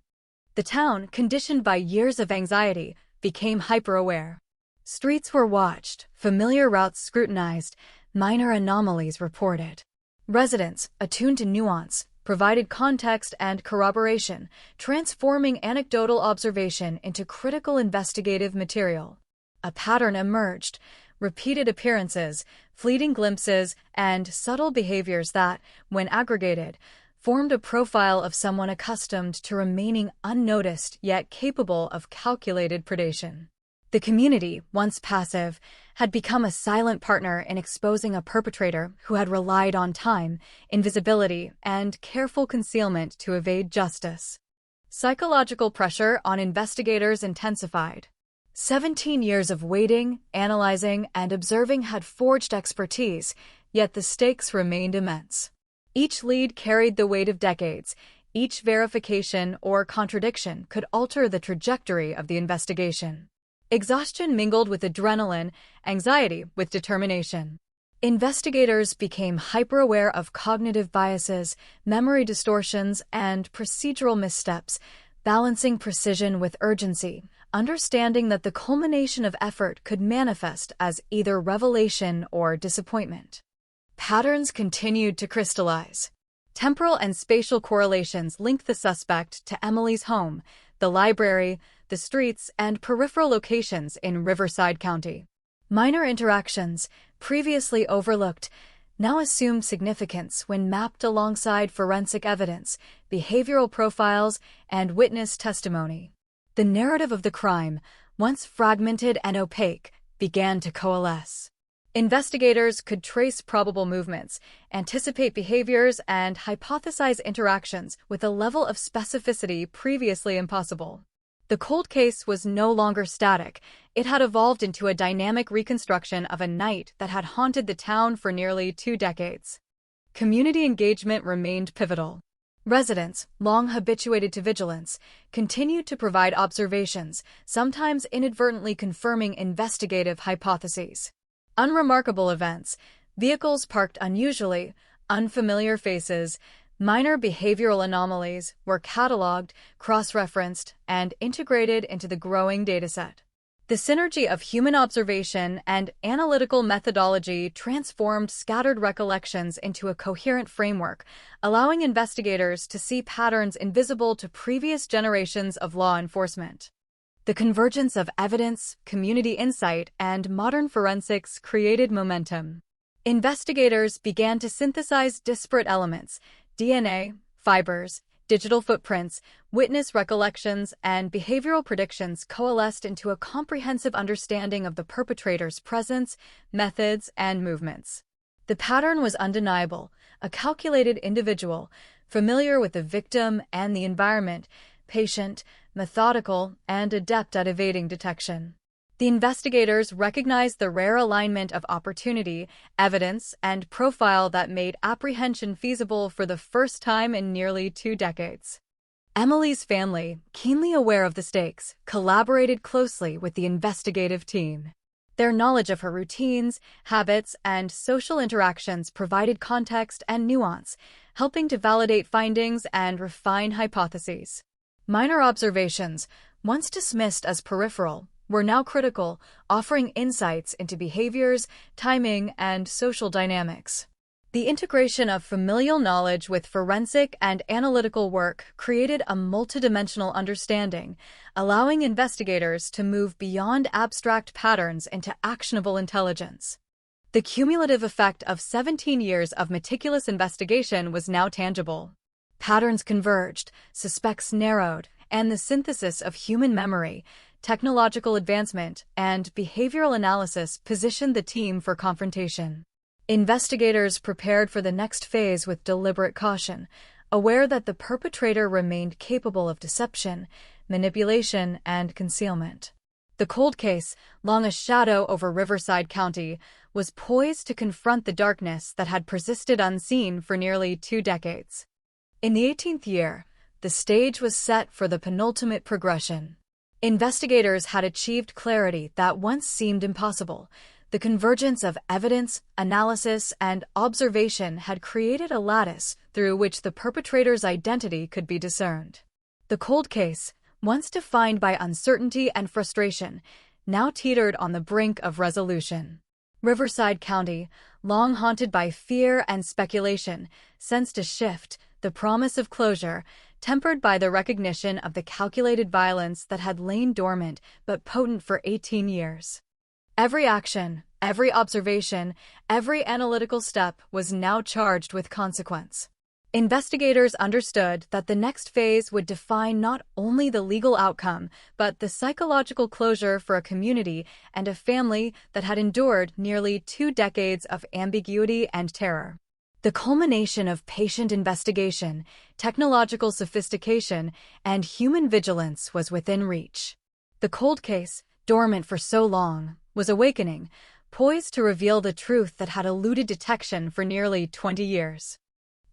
The town, conditioned by years of anxiety, became hyper-aware. Streets were watched, familiar routes scrutinized, minor anomalies reported. Residents, attuned to nuance, provided context and corroboration, transforming anecdotal observation into critical investigative material. A pattern emerged. Repeated appearances, fleeting glimpses, and subtle behaviors that, when aggregated, formed a profile of someone accustomed to remaining unnoticed yet capable of calculated predation. The community, once passive, had become a silent partner in exposing a perpetrator who had relied on time, invisibility, and careful concealment to evade justice. Psychological pressure on investigators intensified. 17 years of waiting, analyzing, and observing had forged expertise, yet the stakes remained immense. Each lead carried the weight of decades. Each verification or contradiction could alter the trajectory of the investigation. Exhaustion mingled with adrenaline, anxiety with determination. Investigators became hyper-aware of cognitive biases, memory distortions, and procedural missteps, balancing precision with urgency, understanding that the culmination of effort could manifest as either revelation or disappointment. Patterns continued to crystallize. Temporal and spatial correlations linked the suspect to Emily's home, the library, the streets, and peripheral locations in Riverside County. Minor interactions, previously overlooked, now assumed significance when mapped alongside forensic evidence, behavioral profiles, and witness testimony. The narrative of the crime, once fragmented and opaque, began to coalesce. Investigators could trace probable movements, anticipate behaviors, and hypothesize interactions with a level of specificity previously impossible. The cold case was no longer static. It had evolved into a dynamic reconstruction of a night that had haunted the town for nearly 2 decades. Community engagement remained pivotal. Residents, long habituated to vigilance, continued to provide observations, sometimes inadvertently confirming investigative hypotheses. Unremarkable events, vehicles parked unusually, unfamiliar faces, minor behavioral anomalies were cataloged, cross-referenced, and integrated into the growing dataset. The synergy of human observation and analytical methodology transformed scattered recollections into a coherent framework, allowing investigators to see patterns invisible to previous generations of law enforcement. The convergence of evidence, community insight, and modern forensics created momentum. Investigators began to synthesize disparate elements: DNA, fibers, digital footprints, witness recollections, and behavioral predictions coalesced into a comprehensive understanding of the perpetrator's presence, methods, and movements. The pattern was undeniable: a calculated individual, familiar with the victim and the environment, patient, methodical, and adept at evading detection. The investigators recognized the rare alignment of opportunity, evidence, and profile that made apprehension feasible for the first time in nearly 2 decades. Emily's family, keenly aware of the stakes, collaborated closely with the investigative team. Their knowledge of her routines, habits, and social interactions provided context and nuance, helping to validate findings and refine hypotheses. Minor observations, once dismissed as peripheral, were now critical, offering insights into behaviors, timing, and social dynamics. The integration of familial knowledge with forensic and analytical work created a multidimensional understanding, allowing investigators to move beyond abstract patterns into actionable intelligence. The cumulative effect of 17 years of meticulous investigation was now tangible. Patterns converged, suspects narrowed, and the synthesis of human memory, technological advancement, and behavioral analysis positioned the team for confrontation. Investigators prepared for the next phase with deliberate caution, aware that the perpetrator remained capable of deception, manipulation, and concealment. The cold case, long a shadow over Riverside County, was poised to confront the darkness that had persisted unseen for nearly 2 decades. In the 18th year, the stage was set for the penultimate progression. Investigators had achieved clarity that once seemed impossible. The convergence of evidence, analysis, and observation had created a lattice through which the perpetrator's identity could be discerned. The cold case, once defined by uncertainty and frustration, now teetered on the brink of resolution. Riverside County, long haunted by fear and speculation, sensed a shift, the promise of closure, tempered by the recognition of the calculated violence that had lain dormant but potent for 18 years. Every action, every observation, every analytical step was now charged with consequence. Investigators understood that the next phase would define not only the legal outcome, but the psychological closure for a community and a family that had endured nearly 2 decades of ambiguity and terror. The culmination of patient investigation, technological sophistication, and human vigilance was within reach. The cold case, dormant for so long, was awakening, poised to reveal the truth that had eluded detection for nearly 20 years.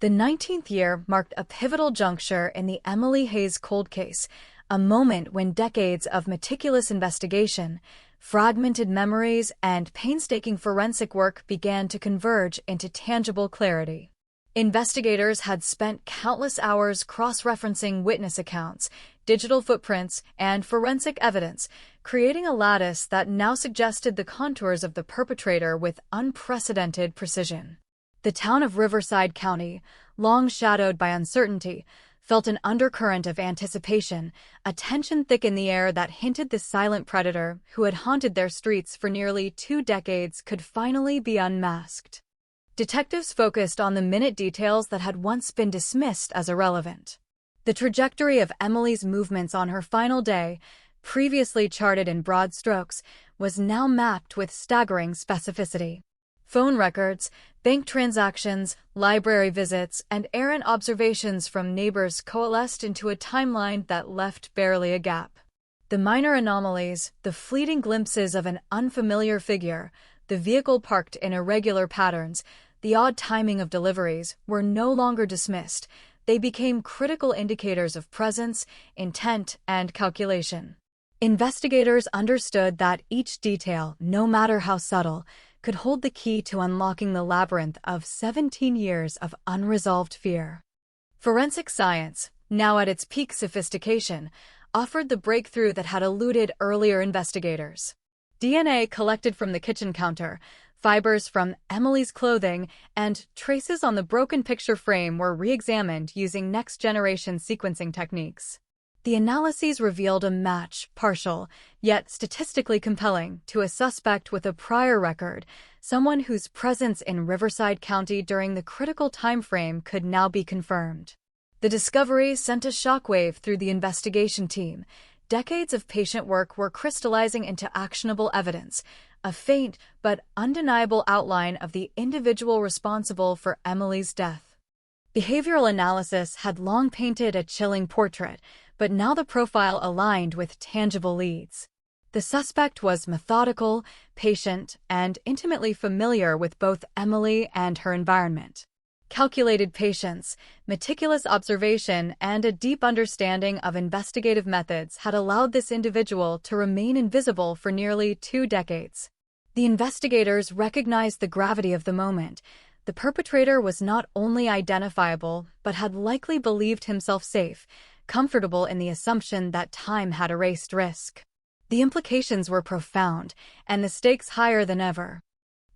The 19th year marked a pivotal juncture in the Emily Hayes cold case, a moment when decades of meticulous investigation, fragmented memories, and painstaking forensic work began to converge into tangible clarity. Investigators had spent countless hours cross-referencing witness accounts, digital footprints, and forensic evidence, creating a lattice that now suggested the contours of the perpetrator with unprecedented precision. The town of Riverside County, long shadowed by uncertainty, felt an undercurrent of anticipation, a tension thick in the air that hinted the silent predator who had haunted their streets for nearly 2 decades could finally be unmasked. Detectives focused on the minute details that had once been dismissed as irrelevant. The trajectory of Emily's movements on her final day, previously charted in broad strokes, was now mapped with staggering specificity. Phone records, bank transactions, library visits, and errant observations from neighbors coalesced into a timeline that left barely a gap. The minor anomalies, the fleeting glimpses of an unfamiliar figure, the vehicle parked in irregular patterns, the odd timing of deliveries were no longer dismissed. They became critical indicators of presence, intent, and calculation. Investigators understood that each detail, no matter how subtle, could hold the key to unlocking the labyrinth of 17 years of unresolved fear. Forensic science, now at its peak sophistication, offered the breakthrough that had eluded earlier investigators. DNA collected from the kitchen counter, fibers from Emily's clothing, and traces on the broken picture frame were re-examined using next-generation sequencing techniques. The analyses revealed a match, partial, yet statistically compelling, to a suspect with a prior record, someone whose presence in Riverside County during the critical time frame could now be confirmed. The discovery sent a shockwave through the investigation team. Decades of patient work were crystallizing into actionable evidence, a faint but undeniable outline of the individual responsible for Emily's death. Behavioral analysis had long painted a chilling portrait, but now the profile aligned with tangible leads. The suspect was methodical, patient, and intimately familiar with both Emily and her environment. Calculated patience, meticulous observation, and a deep understanding of investigative methods had allowed this individual to remain invisible for nearly 2 decades. The investigators recognized the gravity of the moment. The perpetrator was not only identifiable, but had likely believed himself safe, comfortable in the assumption that time had erased risk. The implications were profound, and the stakes higher than ever.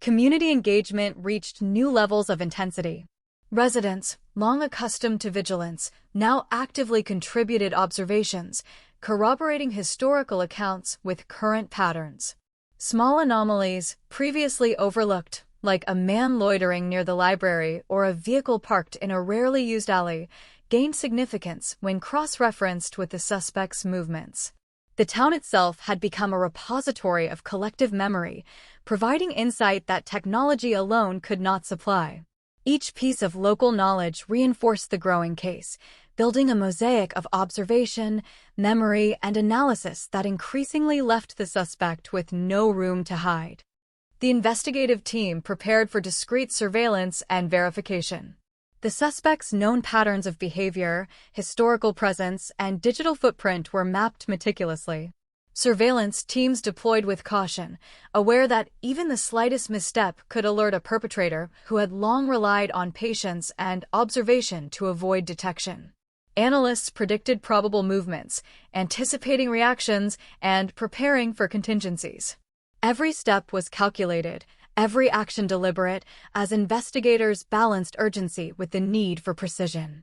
Community engagement reached new levels of intensity. Residents, long accustomed to vigilance, now actively contributed observations, corroborating historical accounts with current patterns. Small anomalies, previously overlooked, like a man loitering near the library or a vehicle parked in a rarely used alley, gained significance when cross-referenced with the suspect's movements. The town itself had become a repository of collective memory, providing insight that technology alone could not supply. Each piece of local knowledge reinforced the growing case, building a mosaic of observation, memory, and analysis that increasingly left the suspect with no room to hide. The investigative team prepared for discreet surveillance and verification. The suspect's known patterns of behavior, historical presence, and digital footprint were mapped meticulously. Surveillance teams deployed with caution, aware that even the slightest misstep could alert a perpetrator who had long relied on patience and observation to avoid detection. Analysts predicted probable movements, anticipating reactions, and preparing for contingencies. Every step was calculated, every action deliberate, as investigators balanced urgency with the need for precision.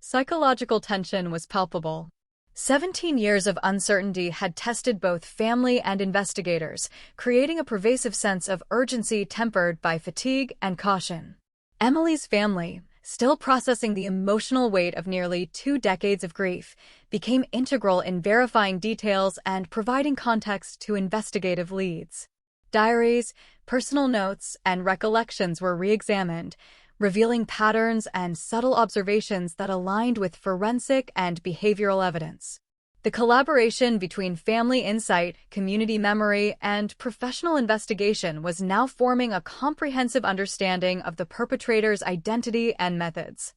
Psychological tension was palpable. 17 years of uncertainty had tested both family and investigators, creating a pervasive sense of urgency tempered by fatigue and caution. Emily's family, still processing the emotional weight of nearly 2 decades of grief, became integral in verifying details and providing context to investigative leads. Diaries, personal notes, and recollections were re-examined, revealing patterns and subtle observations that aligned with forensic and behavioral evidence. The collaboration between family insight, community memory, and professional investigation was now forming a comprehensive understanding of the perpetrator's identity and methods.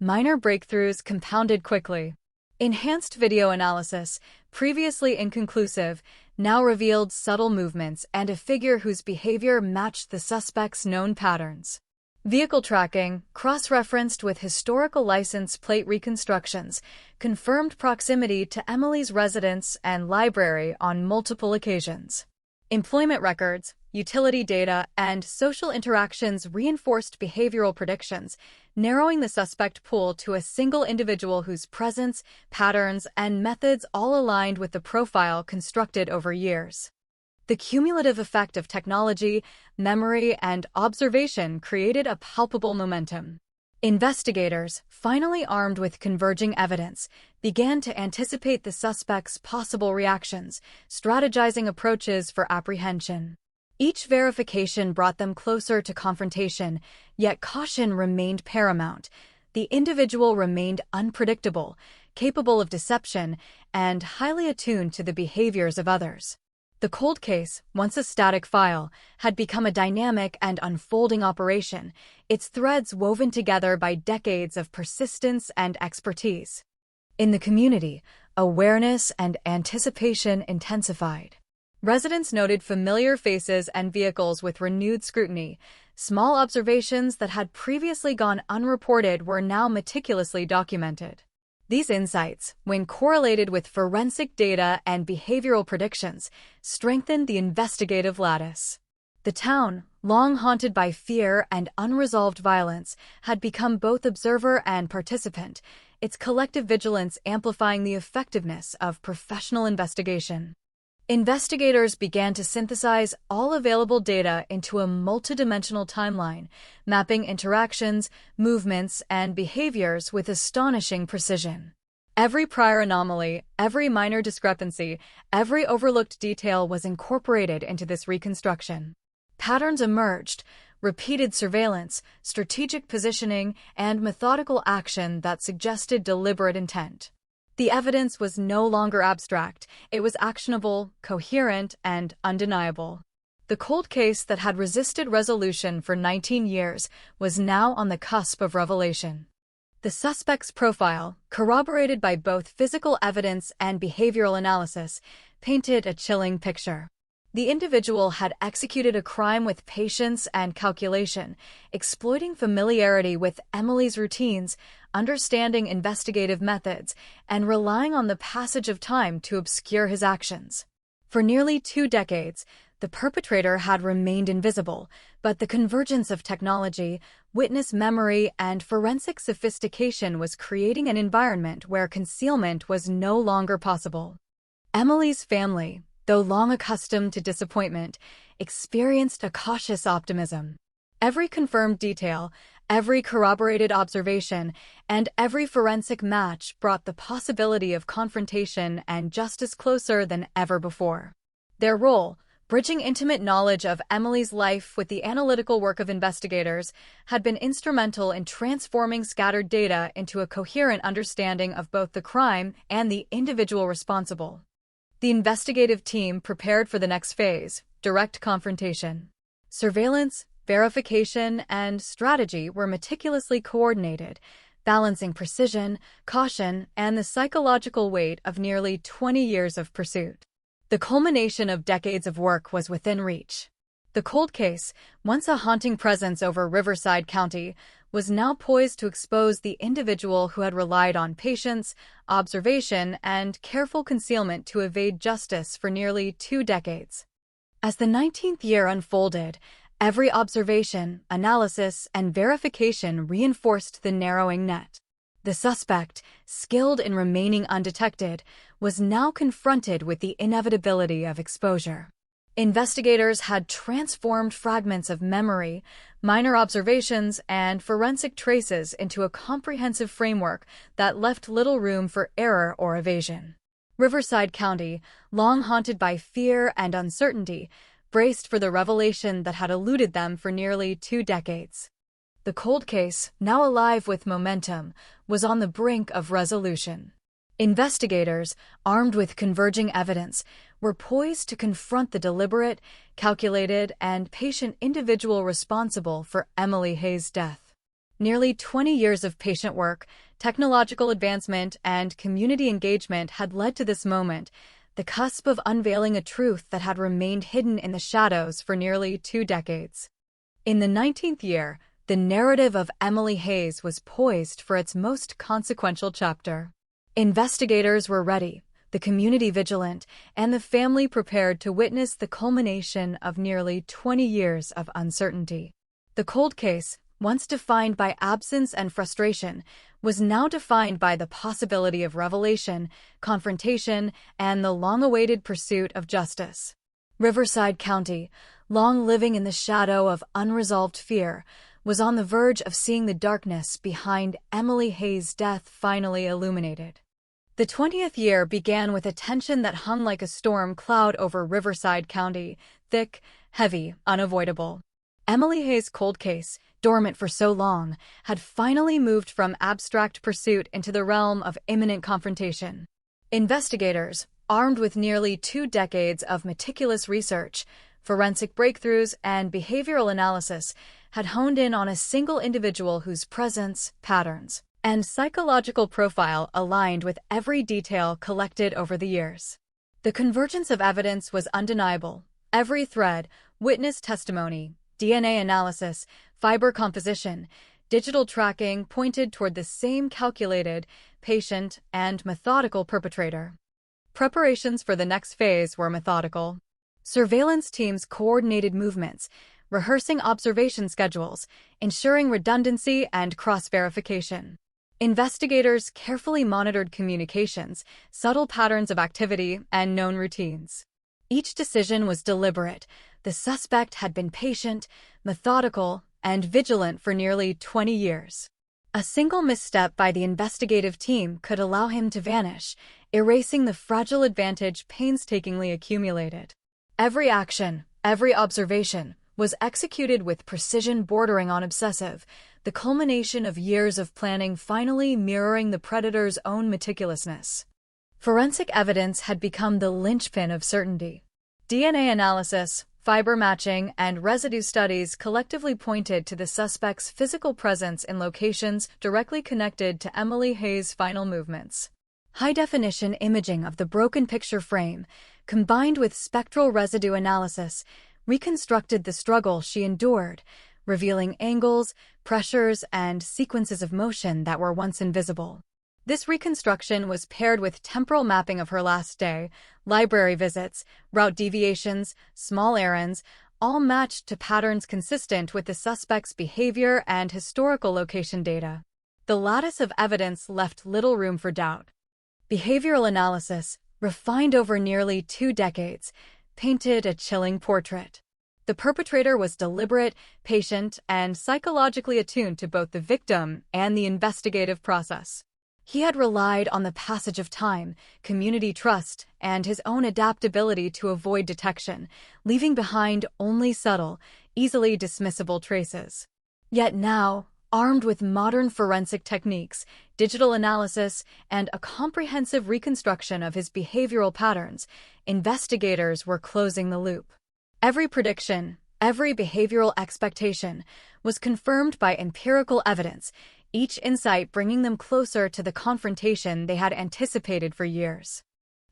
Minor breakthroughs compounded quickly. Enhanced video analysis, previously inconclusive, now revealed subtle movements and a figure whose behavior matched the suspect's known patterns. Vehicle tracking, cross-referenced with historical license plate reconstructions, confirmed proximity to Emily's residence and library on multiple occasions. Employment records, utility data, and social interactions reinforced behavioral predictions, narrowing the suspect pool to a single individual whose presence, patterns, and methods all aligned with the profile constructed over years. The cumulative effect of technology, memory, and observation created a palpable momentum. Investigators, finally armed with converging evidence, began to anticipate the suspect's possible reactions, strategizing approaches for apprehension. Each verification brought them closer to confrontation, yet caution remained paramount. The individual remained unpredictable, capable of deception, and highly attuned to the behaviors of others. The cold case, once a static file, had become a dynamic and unfolding operation, its threads woven together by decades of persistence and expertise. In the community, awareness and anticipation intensified. Residents noted familiar faces and vehicles with renewed scrutiny. Small observations that had previously gone unreported were now meticulously documented. These insights, when correlated with forensic data and behavioral predictions, strengthened the investigative lattice. The town, long haunted by fear and unresolved violence, had become both observer and participant, its collective vigilance amplifying the effectiveness of professional investigation. Investigators began to synthesize all available data into a multidimensional timeline, mapping interactions, movements, and behaviors with astonishing precision. Every prior anomaly, every minor discrepancy, every overlooked detail was incorporated into this reconstruction. Patterns emerged: repeated surveillance, strategic positioning, and methodical action that suggested deliberate intent. The evidence was no longer abstract. It was actionable, coherent, and undeniable. The cold case that had resisted resolution for 19 years was now on the cusp of revelation. The suspect's profile, corroborated by both physical evidence and behavioral analysis, painted a chilling picture. The individual had executed a crime with patience and calculation, exploiting familiarity with Emily's routines, understanding investigative methods, and relying on the passage of time to obscure his actions. For nearly 2 decades, the perpetrator had remained invisible, but the convergence of technology, witness memory, and forensic sophistication was creating an environment where concealment was no longer possible. Emily's family, though long accustomed to disappointment, experienced a cautious optimism. Every confirmed detail, every corroborated observation, and every forensic match brought the possibility of confrontation and justice closer than ever before. Their role, bridging intimate knowledge of Emily's life with the analytical work of investigators, had been instrumental in transforming scattered data into a coherent understanding of both the crime and the individual responsible. The investigative team prepared for the next phase: direct confrontation. Surveillance, verification, and strategy were meticulously coordinated, balancing precision, caution, and the psychological weight of nearly 20 years of pursuit. The culmination of decades of work was within reach. The cold case, once a haunting presence over Riverside County, was now poised to expose the individual who had relied on patience, observation, and careful concealment to evade justice for nearly 2 decades. As the 19th year unfolded, every observation, analysis, and verification reinforced the narrowing net. The suspect, skilled in remaining undetected, was now confronted with the inevitability of exposure. Investigators had transformed fragments of memory, minor observations, and forensic traces into a comprehensive framework that left little room for error or evasion. Riverside County, long haunted by fear and uncertainty, braced for the revelation that had eluded them for nearly 2 decades. The cold case, now alive with momentum, was on the brink of resolution. Investigators, armed with converging evidence, were poised to confront the deliberate, calculated, and patient individual responsible for Emily Hayes' death. Nearly 20 years of patient work, technological advancement, and community engagement had led to this moment, the cusp of unveiling a truth that had remained hidden in the shadows for nearly 2 decades. In the 19th year, the narrative of Emily Hayes was poised for its most consequential chapter. Investigators were ready, the community vigilant, and the family prepared to witness the culmination of nearly 20 years of uncertainty. The cold case, once defined by absence and frustration, was now defined by the possibility of revelation, confrontation, and the long-awaited pursuit of justice. Riverside County, long living in the shadow of unresolved fear, was on the verge of seeing the darkness behind Emily Hayes' death finally illuminated. The 20th year began with a tension that hung like a storm cloud over Riverside County, thick, heavy, unavoidable. Emily Hayes' cold case, dormant for so long, had finally moved from abstract pursuit into the realm of imminent confrontation. Investigators, armed with nearly 2 decades of meticulous research, forensic breakthroughs, and behavioral analysis, had honed in on a single individual whose presence, patterns, and psychological profile aligned with every detail collected over the years. The convergence of evidence was undeniable. Every thread, witness testimony, DNA analysis, fiber composition, digital tracking pointed toward the same calculated, patient, and methodical perpetrator. Preparations for the next phase were methodical. Surveillance teams coordinated movements, rehearsing observation schedules, ensuring redundancy and cross-verification. Investigators carefully monitored communications, subtle patterns of activity, and known routines. Each decision was deliberate. The suspect had been patient, methodical, and vigilant for nearly 20 years. A single misstep by the investigative team could allow him to vanish, erasing the fragile advantage painstakingly accumulated. Every action, every observation, was executed with precision bordering on obsessive, the culmination of years of planning finally mirroring the predator's own meticulousness. Forensic evidence had become the linchpin of certainty. DNA analysis, fiber matching, and residue studies collectively pointed to the suspect's physical presence in locations directly connected to Emily Hayes' final movements. High-definition imaging of the broken picture frame, combined with spectral residue analysis, reconstructed the struggle she endured, revealing angles, pressures, and sequences of motion that were once invisible. This reconstruction was paired with temporal mapping of her last day, library visits, route deviations, small errands, all matched to patterns consistent with the suspect's behavior and historical location data. The lattice of evidence left little room for doubt. Behavioral analysis, refined over nearly 2 decades, painted a chilling portrait. The perpetrator was deliberate, patient, and psychologically attuned to both the victim and the investigative process. He had relied on the passage of time, community trust, and his own adaptability to avoid detection, leaving behind only subtle, easily dismissible traces. Yet now, armed with modern forensic techniques, digital analysis, and a comprehensive reconstruction of his behavioral patterns, investigators were closing the loop. Every prediction, every behavioral expectation, was confirmed by empirical evidence, each insight bringing them closer to the confrontation they had anticipated for years.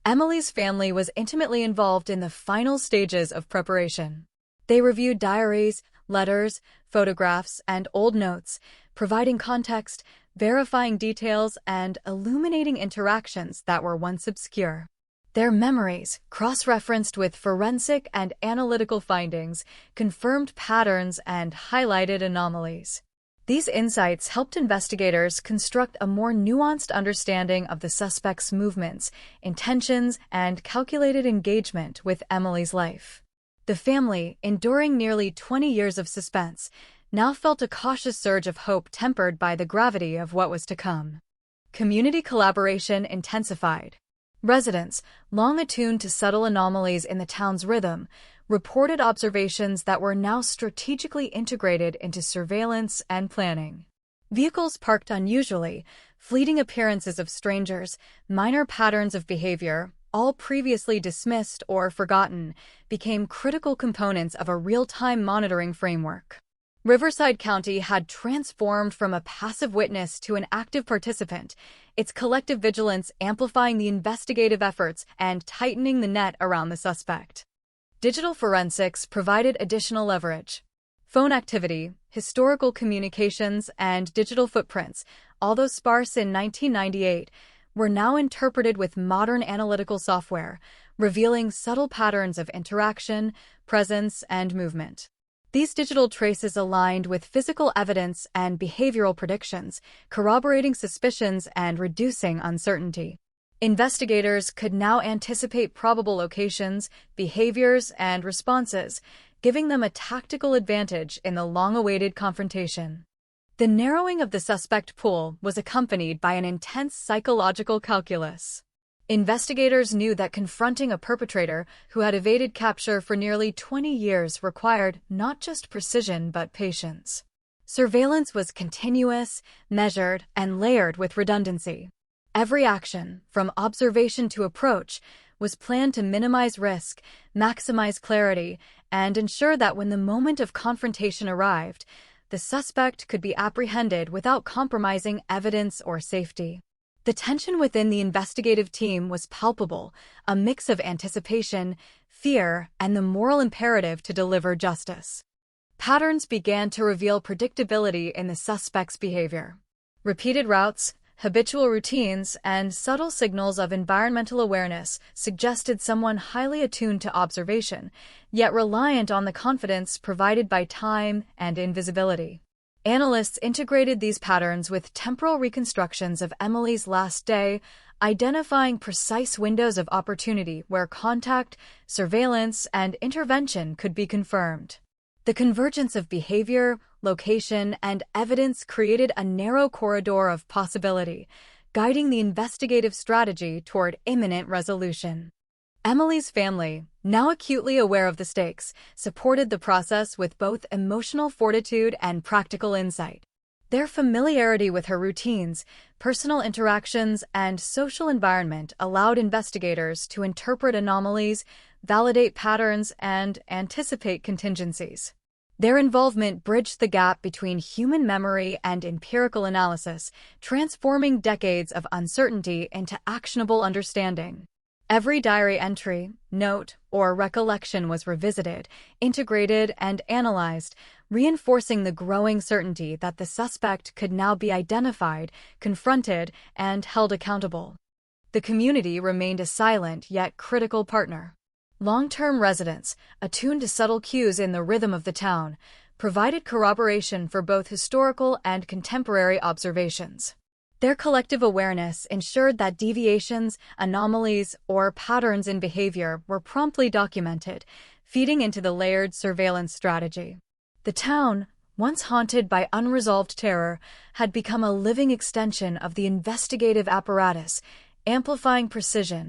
Emily's family was intimately involved in the final stages of preparation. They reviewed diaries, letters, photographs, and old notes, providing context, verifying details, and illuminating interactions that were once obscure. Their memories, cross-referenced with forensic and analytical findings, confirmed patterns and highlighted anomalies. These insights helped investigators construct a more nuanced understanding of the suspect's movements, intentions, and calculated engagement with Emily's life. The family, enduring nearly 20 years of suspense, now felt a cautious surge of hope tempered by the gravity of what was to come. Community collaboration intensified. Residents, long attuned to subtle anomalies in the town's rhythm, reported observations that were now strategically integrated into surveillance and planning. Vehicles parked unusually, fleeting appearances of strangers, minor patterns of behavior, all previously dismissed or forgotten, became critical components of a real-time monitoring framework. Riverside County had transformed from a passive witness to an active participant, its collective vigilance amplifying the investigative efforts and tightening the net around the suspect. Digital forensics provided additional leverage. Phone activity, historical communications, and digital footprints, although sparse in 1998, were now interpreted with modern analytical software, revealing subtle patterns of interaction, presence, and movement. These digital traces aligned with physical evidence and behavioral predictions, corroborating suspicions and reducing uncertainty. Investigators could now anticipate probable locations, behaviors, and responses, giving them a tactical advantage in the long-awaited confrontation. The narrowing of the suspect pool was accompanied by an intense psychological calculus. Investigators knew that confronting a perpetrator who had evaded capture for nearly 20 years required not just precision but patience. Surveillance was continuous, measured, and layered with redundancy. Every action, from observation to approach, was planned to minimize risk, maximize clarity, and ensure that when the moment of confrontation arrived, the suspect could be apprehended without compromising evidence or safety. The tension within the investigative team was palpable, a mix of anticipation, fear, and the moral imperative to deliver justice. Patterns began to reveal predictability in the suspect's behavior. Repeated routes, habitual routines, and subtle signals of environmental awareness suggested someone highly attuned to observation, yet reliant on the confidence provided by time and invisibility. Analysts integrated these patterns with temporal reconstructions of Emily's last day, identifying precise windows of opportunity where contact, surveillance, and intervention could be confirmed. The convergence of behavior, location, and evidence created a narrow corridor of possibility, guiding the investigative strategy toward imminent resolution. Emily's family, now acutely aware of the stakes, supported the process with both emotional fortitude and practical insight. Their familiarity with her routines, personal interactions, and social environment allowed investigators to interpret anomalies, validate patterns, and anticipate contingencies. Their involvement bridged the gap between human memory and empirical analysis, transforming decades of uncertainty into actionable understanding. Every diary entry, note, or recollection was revisited, integrated, and analyzed, reinforcing the growing certainty that the suspect could now be identified, confronted, and held accountable. The community remained a silent yet critical partner. Long-term residents, attuned to subtle cues in the rhythm of the town, provided corroboration for both historical and contemporary observations. Their collective awareness ensured that deviations, anomalies, or patterns in behavior were promptly documented, feeding into the layered surveillance strategy. The town, once haunted by unresolved terror, had become a living extension of the investigative apparatus, amplifying precision,